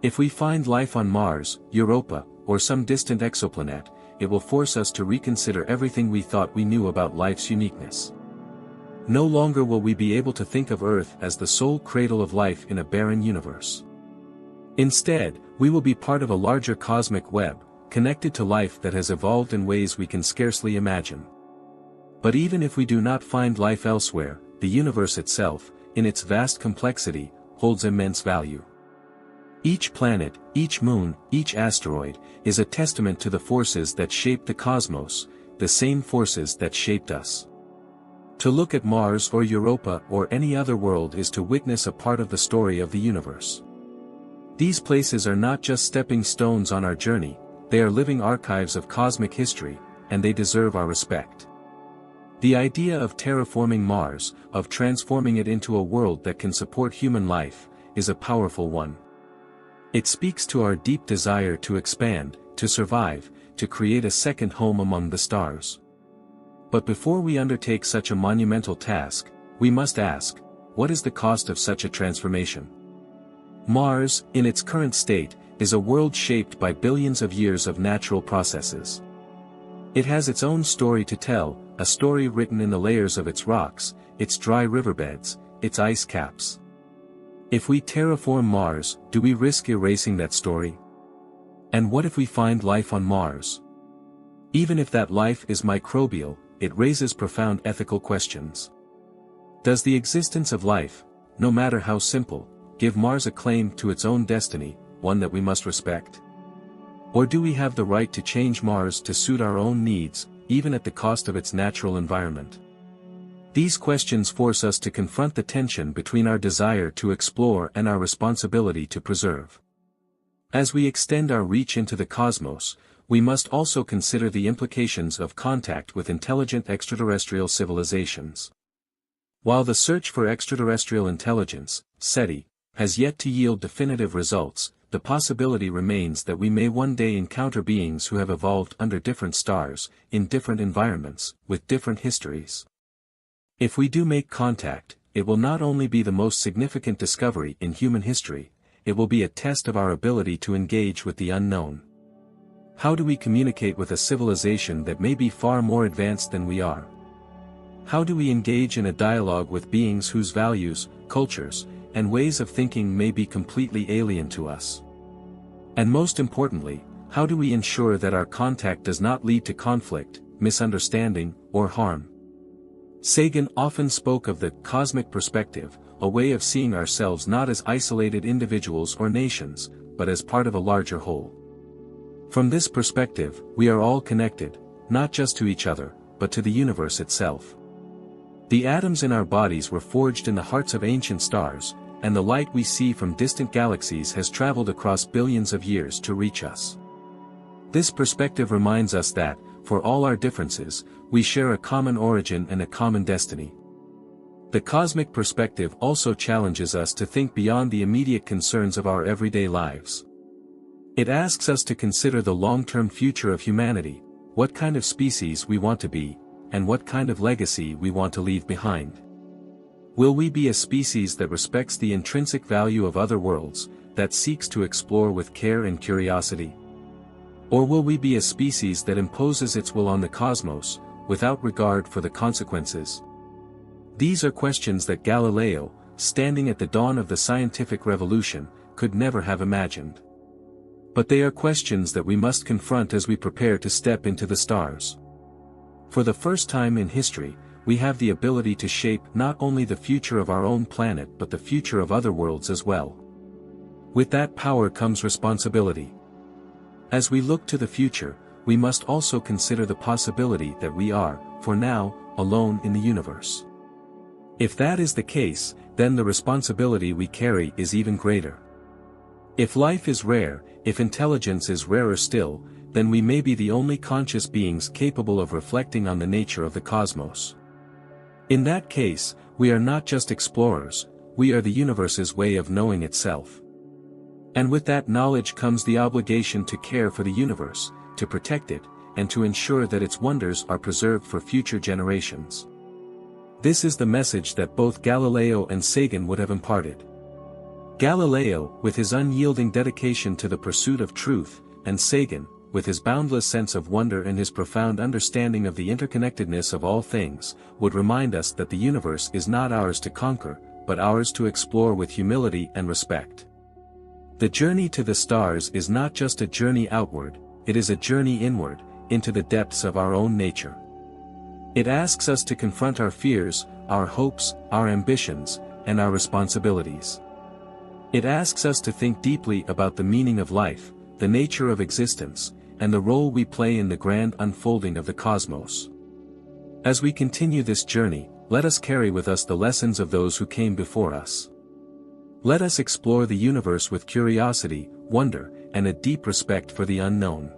If we find life on Mars, Europa, or some distant exoplanet, it will force us to reconsider everything we thought we knew about life's uniqueness. No longer will we be able to think of Earth as the sole cradle of life in a barren universe. Instead, we will be part of a larger cosmic web, connected to life that has evolved in ways we can scarcely imagine. But even if we do not find life elsewhere, the universe itself, in its vast complexity, holds immense value. Each planet, each moon, each asteroid, is a testament to the forces that shape the cosmos, the same forces that shaped us. To look at Mars or Europa or any other world is to witness a part of the story of the universe. These places are not just stepping stones on our journey, they are living archives of cosmic history, and they deserve our respect. The idea of terraforming Mars, of transforming it into a world that can support human life, is a powerful one. It speaks to our deep desire to expand, to survive, to create a second home among the stars. But before we undertake such a monumental task, we must ask, what is the cost of such a transformation? Mars, in its current state, is a world shaped by billions of years of natural processes. It has its own story to tell, a story written in the layers of its rocks, its dry riverbeds, its ice caps. If we terraform Mars, do we risk erasing that story? And what if we find life on Mars? Even if that life is microbial, it raises profound ethical questions. Does the existence of life, no matter how simple, give Mars a claim to its own destiny, one that we must respect? Or do we have the right to change Mars to suit our own needs, even at the cost of its natural environment? These questions force us to confront the tension between our desire to explore and our responsibility to preserve. As we extend our reach into the cosmos, we must also consider the implications of contact with intelligent extraterrestrial civilizations. While the search for extraterrestrial intelligence, SETI, has yet to yield definitive results, the possibility remains that we may one day encounter beings who have evolved under different stars, in different environments, with different histories. If we do make contact, it will not only be the most significant discovery in human history, it will be a test of our ability to engage with the unknown. How do we communicate with a civilization that may be far more advanced than we are? How do we engage in a dialogue with beings whose values, cultures, and ways of thinking may be completely alien to us? And most importantly, how do we ensure that our contact does not lead to conflict, misunderstanding, or harm? Sagan often spoke of the cosmic perspective, a way of seeing ourselves not as isolated individuals or nations, but as part of a larger whole. From this perspective, we are all connected, not just to each other, but to the universe itself. The atoms in our bodies were forged in the hearts of ancient stars, and the light we see from distant galaxies has traveled across billions of years to reach us. This perspective reminds us that, for all our differences, we share a common origin and a common destiny. The cosmic perspective also challenges us to think beyond the immediate concerns of our everyday lives. It asks us to consider the long-term future of humanity, what kind of species we want to be, and what kind of legacy we want to leave behind. Will we be a species that respects the intrinsic value of other worlds, that seeks to explore with care and curiosity? Or will we be a species that imposes its will on the cosmos, without regard for the consequences? These are questions that Galileo, standing at the dawn of the scientific revolution, could never have imagined. But they are questions that we must confront as we prepare to step into the stars. For the first time in history, we have the ability to shape not only the future of our own planet but the future of other worlds as well. With that power comes responsibility. As we look to the future, we must also consider the possibility that we are, for now, alone in the universe. If that is the case, then the responsibility we carry is even greater. If life is rare, if intelligence is rarer still, then we may be the only conscious beings capable of reflecting on the nature of the cosmos. In that case, we are not just explorers, we are the universe's way of knowing itself. And with that knowledge comes the obligation to care for the universe, to protect it, and to ensure that its wonders are preserved for future generations. This is the message that both Galileo and Sagan would have imparted. Galileo, with his unyielding dedication to the pursuit of truth, and Sagan, with his boundless sense of wonder and his profound understanding of the interconnectedness of all things, would remind us that the universe is not ours to conquer, but ours to explore with humility and respect. The journey to the stars is not just a journey outward, it is a journey inward, into the depths of our own nature. It asks us to confront our fears, our hopes, our ambitions, and our responsibilities. It asks us to think deeply about the meaning of life, the nature of existence, and the role we play in the grand unfolding of the cosmos. As we continue this journey, let us carry with us the lessons of those who came before us. Let us explore the universe with curiosity, wonder, and a deep respect for the unknown.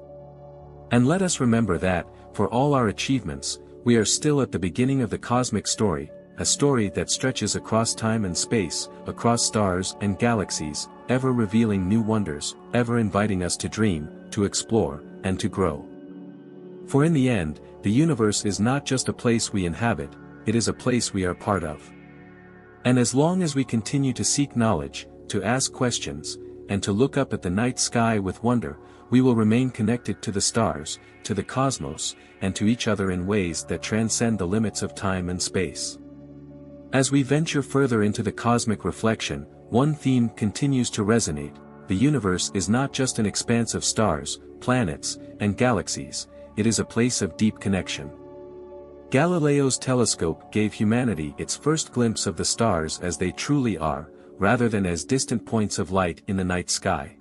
And let us remember that, for all our achievements, we are still at the beginning of the cosmic story, a story that stretches across time and space, across stars and galaxies, ever revealing new wonders, ever inviting us to dream, to explore, and to grow. For in the end, the universe is not just a place we inhabit, it is a place we are part of. And as long as we continue to seek knowledge, to ask questions, and to look up at the night sky with wonder, we will remain connected to the stars, to the cosmos, and to each other in ways that transcend the limits of time and space. As we venture further into the cosmic reflection, one theme continues to resonate: the universe is not just an expanse of stars, planets, and galaxies, it is a place of deep connection. Galileo's telescope gave humanity its first glimpse of the stars as they truly are, rather than as distant points of light in the night sky.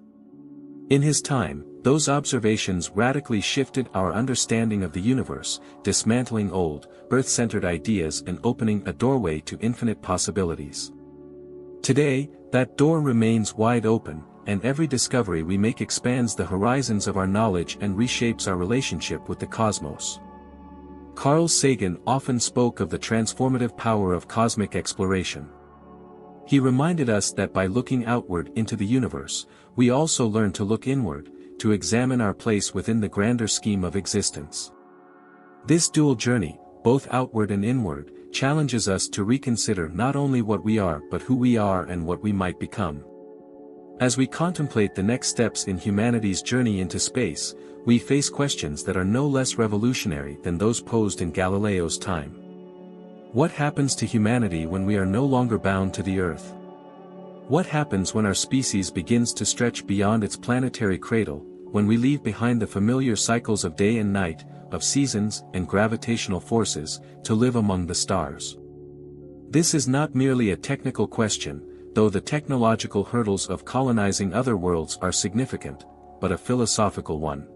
In his time, those observations radically shifted our understanding of the universe, dismantling old, Earth-centered ideas and opening a doorway to infinite possibilities. Today, that door remains wide open, and every discovery we make expands the horizons of our knowledge and reshapes our relationship with the cosmos. Carl Sagan often spoke of the transformative power of cosmic exploration. He reminded us that by looking outward into the universe, we also learn to look inward, to examine our place within the grander scheme of existence. This dual journey, both outward and inward, challenges us to reconsider not only what we are but who we are and what we might become. As we contemplate the next steps in humanity's journey into space, we face questions that are no less revolutionary than those posed in Galileo's time. What happens to humanity when we are no longer bound to the Earth? What happens when our species begins to stretch beyond its planetary cradle, when we leave behind the familiar cycles of day and night, of seasons and gravitational forces, to live among the stars? This is not merely a technical question, though the technological hurdles of colonizing other worlds are significant, but a philosophical one.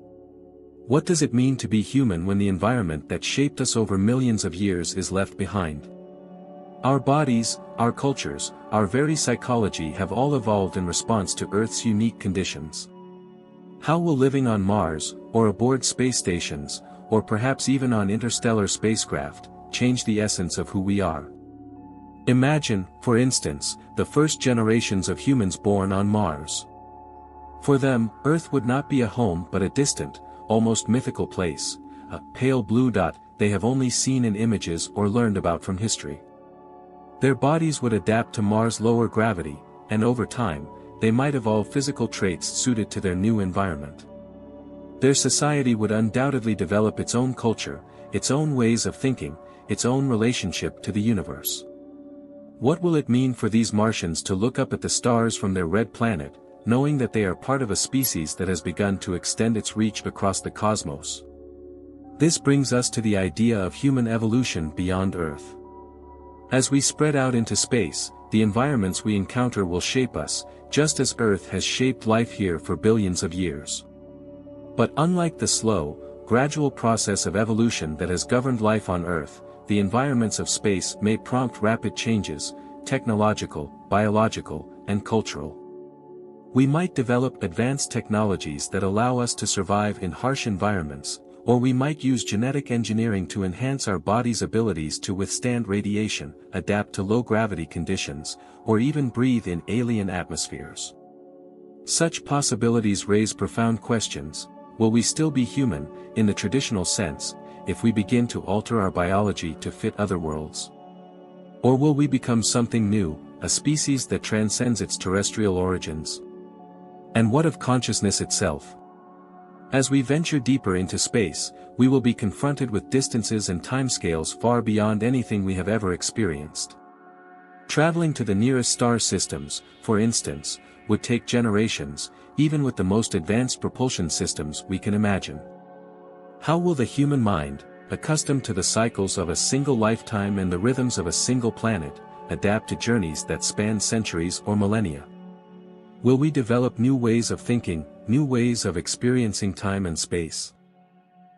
What does it mean to be human when the environment that shaped us over millions of years is left behind? Our bodies, our cultures, our very psychology have all evolved in response to Earth's unique conditions. How will living on Mars, or aboard space stations, or perhaps even on interstellar spacecraft, change the essence of who we are? Imagine, for instance, the first generations of humans born on Mars. For them, Earth would not be a home but a distant, almost mythical place, a pale blue dot they have only seen in images or learned about from history. Their bodies would adapt to Mars' lower gravity, and over time, they might evolve physical traits suited to their new environment. Their society would undoubtedly develop its own culture, its own ways of thinking, its own relationship to the universe. What will it mean for these Martians to look up at the stars from their red planet, knowing that they are part of a species that has begun to extend its reach across the cosmos? This brings us to the idea of human evolution beyond Earth. As we spread out into space, the environments we encounter will shape us, just as Earth has shaped life here for billions of years. But unlike the slow, gradual process of evolution that has governed life on Earth, the environments of space may prompt rapid changes, technological, biological, and cultural. We might develop advanced technologies that allow us to survive in harsh environments, or we might use genetic engineering to enhance our body's abilities to withstand radiation, adapt to low-gravity conditions, or even breathe in alien atmospheres. Such possibilities raise profound questions. Will we still be human, in the traditional sense, if we begin to alter our biology to fit other worlds? Or will we become something new, a species that transcends its terrestrial origins? And what of consciousness itself? As we venture deeper into space, we will be confronted with distances and timescales far beyond anything we have ever experienced. Traveling to the nearest star systems, for instance, would take generations, even with the most advanced propulsion systems we can imagine. How will the human mind, accustomed to the cycles of a single lifetime and the rhythms of a single planet, adapt to journeys that span centuries or millennia? Will we develop new ways of thinking, new ways of experiencing time and space?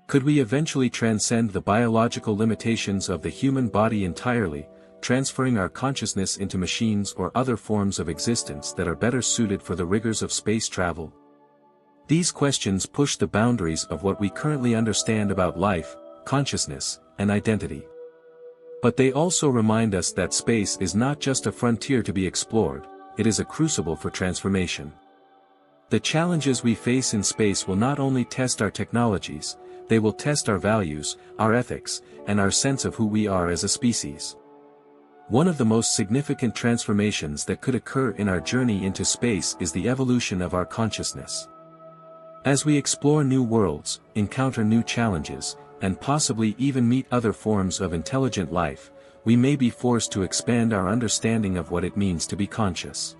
Could we eventually transcend the biological limitations of the human body entirely, transferring our consciousness into machines or other forms of existence that are better suited for the rigors of space travel? These questions push the boundaries of what we currently understand about life, consciousness, and identity. But they also remind us that space is not just a frontier to be explored, it is a crucible for transformation. The challenges we face in space will not only test our technologies, they will test our values, our ethics, and our sense of who we are as a species. One of the most significant transformations that could occur in our journey into space is the evolution of our consciousness. As we explore new worlds, encounter new challenges, and possibly even meet other forms of intelligent life, we may be forced to expand our understanding of what it means to be conscious.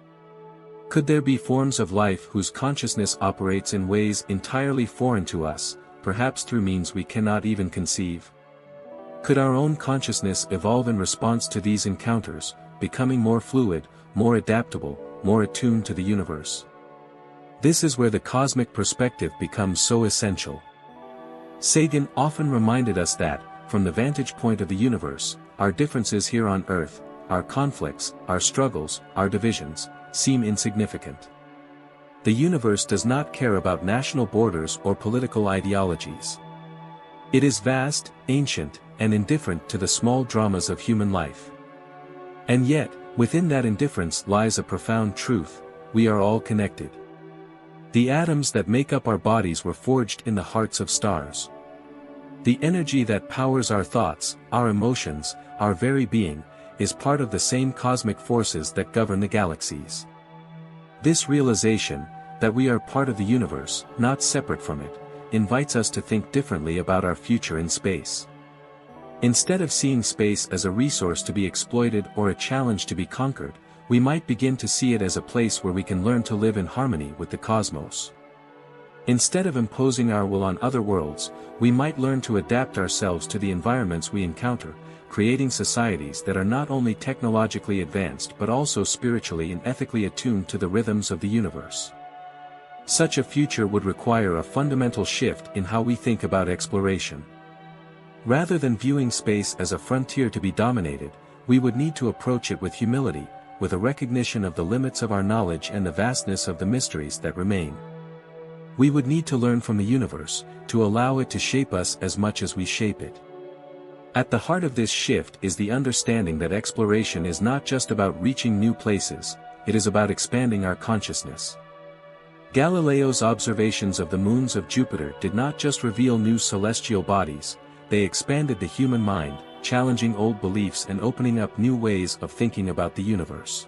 Could there be forms of life whose consciousness operates in ways entirely foreign to us, perhaps through means we cannot even conceive? Could our own consciousness evolve in response to these encounters, becoming more fluid, more adaptable, more attuned to the universe? This is where the cosmic perspective becomes so essential. Sagan often reminded us that, from the vantage point of the universe, our differences here on Earth, our conflicts, our struggles, our divisions, seem insignificant. The universe does not care about national borders or political ideologies. It is vast, ancient, and indifferent to the small dramas of human life. And yet, within that indifference lies a profound truth: we are all connected. The atoms that make up our bodies were forged in the hearts of stars. The energy that powers our thoughts, our emotions, our very being, is part of the same cosmic forces that govern the galaxies. This realization, that we are part of the universe, not separate from it, invites us to think differently about our future in space. Instead of seeing space as a resource to be exploited or a challenge to be conquered, we might begin to see it as a place where we can learn to live in harmony with the cosmos. Instead of imposing our will on other worlds, we might learn to adapt ourselves to the environments we encounter, creating societies that are not only technologically advanced but also spiritually and ethically attuned to the rhythms of the universe. Such a future would require a fundamental shift in how we think about exploration. Rather than viewing space as a frontier to be dominated, we would need to approach it with humility, with a recognition of the limits of our knowledge and the vastness of the mysteries that remain. We would need to learn from the universe, to allow it to shape us as much as we shape it. At the heart of this shift is the understanding that exploration is not just about reaching new places, it is about expanding our consciousness. Galileo's observations of the moons of Jupiter did not just reveal new celestial bodies, they expanded the human mind, challenging old beliefs and opening up new ways of thinking about the universe.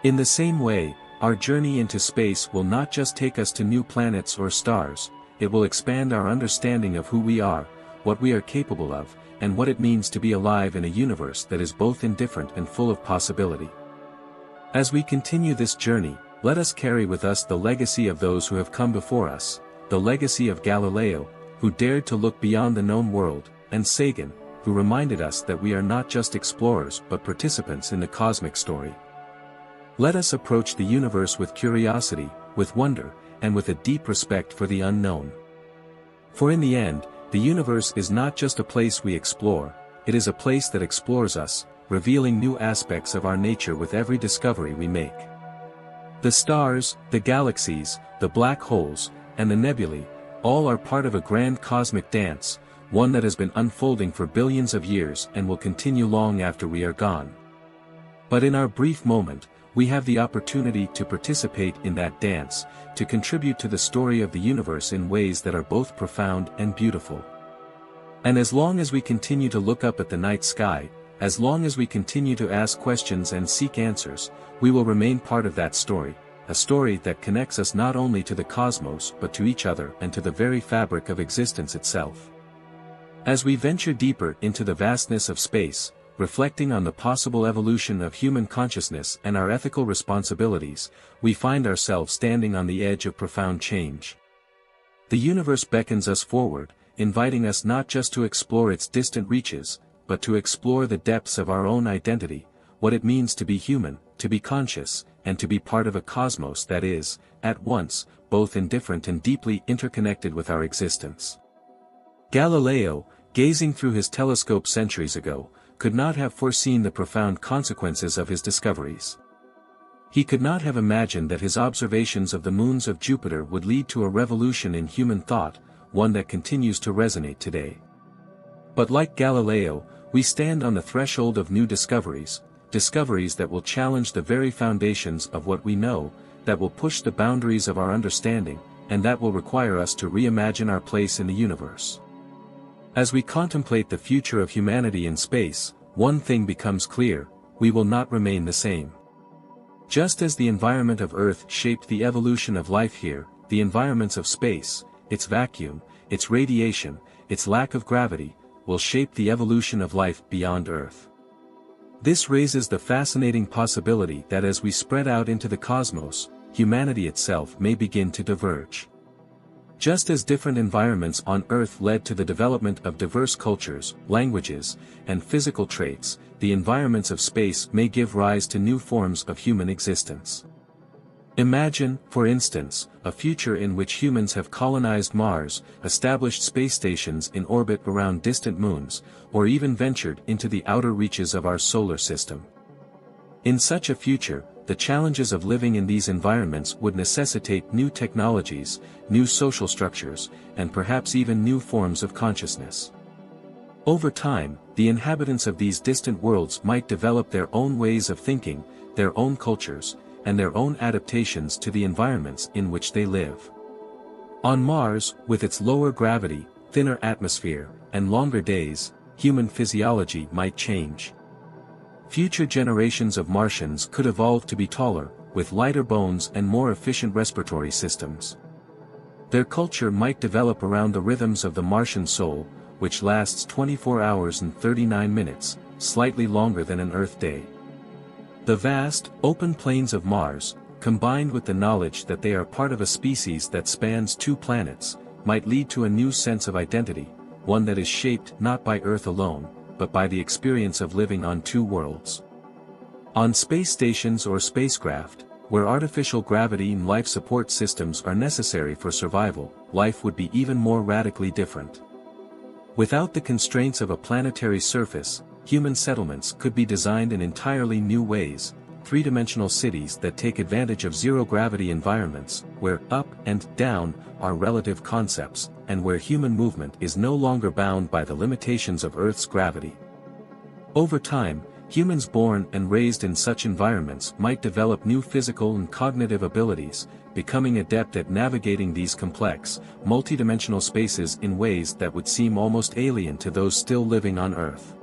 In the same way, our journey into space will not just take us to new planets or stars, it will expand our understanding of who we are, what we are capable of, and what it means to be alive in a universe that is both indifferent and full of possibility. As we continue this journey, let us carry with us the legacy of those who have come before us, the legacy of Galileo, who dared to look beyond the known world, and Sagan, who reminded us that we are not just explorers but participants in the cosmic story. Let us approach the universe with curiosity, with wonder, and with a deep respect for the unknown. For in the end, the universe is not just a place we explore, it is a place that explores us, revealing new aspects of our nature with every discovery we make. The stars, the galaxies, the black holes, and the nebulae, all are part of a grand cosmic dance, one that has been unfolding for billions of years and will continue long after we are gone. But in our brief moment, we have the opportunity to participate in that dance, to contribute to the story of the universe in ways that are both profound and beautiful. And as long as we continue to look up at the night sky, as long as we continue to ask questions and seek answers, we will remain part of that story, a story that connects us not only to the cosmos but to each other and to the very fabric of existence itself. As we venture deeper into the vastness of space, reflecting on the possible evolution of human consciousness and our ethical responsibilities, we find ourselves standing on the edge of profound change. The universe beckons us forward, inviting us not just to explore its distant reaches, but to explore the depths of our own identity, what it means to be human, to be conscious, and to be part of a cosmos that is, at once, both indifferent and deeply interconnected with our existence. Galileo, gazing through his telescope centuries ago, could not have foreseen the profound consequences of his discoveries. He could not have imagined that his observations of the moons of Jupiter would lead to a revolution in human thought, one that continues to resonate today. But like Galileo, we stand on the threshold of new discoveries, discoveries that will challenge the very foundations of what we know, that will push the boundaries of our understanding, and that will require us to reimagine our place in the universe. As we contemplate the future of humanity in space, one thing becomes clear: we will not remain the same. Just as the environment of Earth shaped the evolution of life here, the environments of space, its vacuum, its radiation, its lack of gravity, will shape the evolution of life beyond Earth. This raises the fascinating possibility that as we spread out into the cosmos, humanity itself may begin to diverge. Just as different environments on Earth led to the development of diverse cultures, languages, and physical traits, the environments of space may give rise to new forms of human existence. Imagine, for instance, a future in which humans have colonized Mars, established space stations in orbit around distant moons, or even ventured into the outer reaches of our solar system. In such a future, the challenges of living in these environments would necessitate new technologies, new social structures, and perhaps even new forms of consciousness. Over time, the inhabitants of these distant worlds might develop their own ways of thinking, their own cultures, and their own adaptations to the environments in which they live. On Mars, with its lower gravity, thinner atmosphere, and longer days, human physiology might change. Future generations of Martians could evolve to be taller, with lighter bones and more efficient respiratory systems. Their culture might develop around the rhythms of the Martian soul, which lasts 24 hours and 39 minutes, slightly longer than an Earth day. The vast, open plains of Mars, combined with the knowledge that they are part of a species that spans 2 planets, might lead to a new sense of identity, one that is shaped not by Earth alone, but by the experience of living on 2 worlds. On space stations or spacecraft, where artificial gravity and life support systems are necessary for survival, life would be even more radically different. Without the constraints of a planetary surface, human settlements could be designed in entirely new ways, 3-dimensional cities that take advantage of zero-gravity environments, where up and down are relative concepts, and where human movement is no longer bound by the limitations of Earth's gravity. Over time, humans born and raised in such environments might develop new physical and cognitive abilities, becoming adept at navigating these complex, multidimensional spaces in ways that would seem almost alien to those still living on Earth.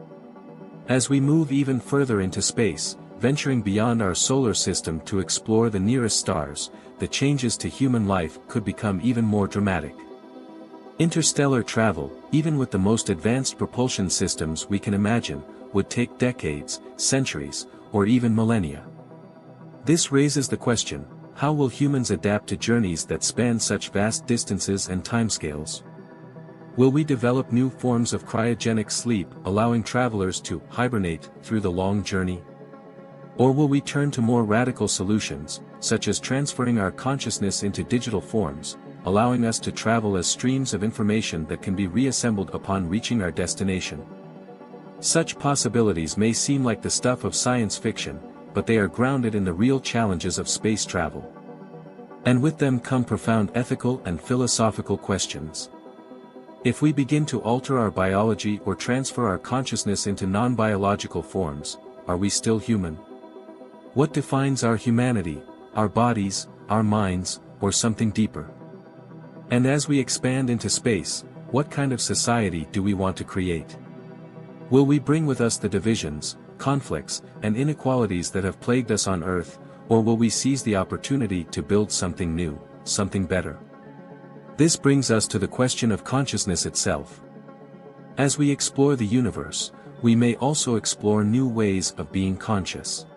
As we move even further into space, venturing beyond our solar system to explore the nearest stars, the changes to human life could become even more dramatic. Interstellar travel, even with the most advanced propulsion systems we can imagine, would take decades, centuries, or even millennia. This raises the question, how will humans adapt to journeys that span such vast distances and timescales? Will we develop new forms of cryogenic sleep, allowing travelers to hibernate through the long journey? Or will we turn to more radical solutions, such as transferring our consciousness into digital forms, allowing us to travel as streams of information that can be reassembled upon reaching our destination? Such possibilities may seem like the stuff of science fiction, but they are grounded in the real challenges of space travel. And with them come profound ethical and philosophical questions. If we begin to alter our biology or transfer our consciousness into non-biological forms, are we still human? What defines our humanity, our bodies, our minds, or something deeper? And as we expand into space, what kind of society do we want to create? Will we bring with us the divisions, conflicts, and inequalities that have plagued us on Earth, or will we seize the opportunity to build something new, something better? This brings us to the question of consciousness itself. As we explore the universe, we may also explore new ways of being conscious.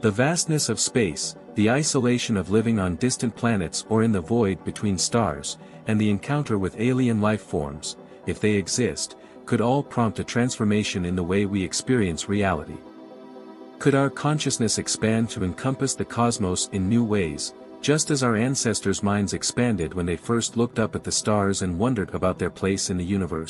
The vastness of space, the isolation of living on distant planets or in the void between stars, and the encounter with alien life forms, if they exist, could all prompt a transformation in the way we experience reality. Could our consciousness expand to encompass the cosmos in new ways, just as our ancestors' minds expanded when they first looked up at the stars and wondered about their place in the universe?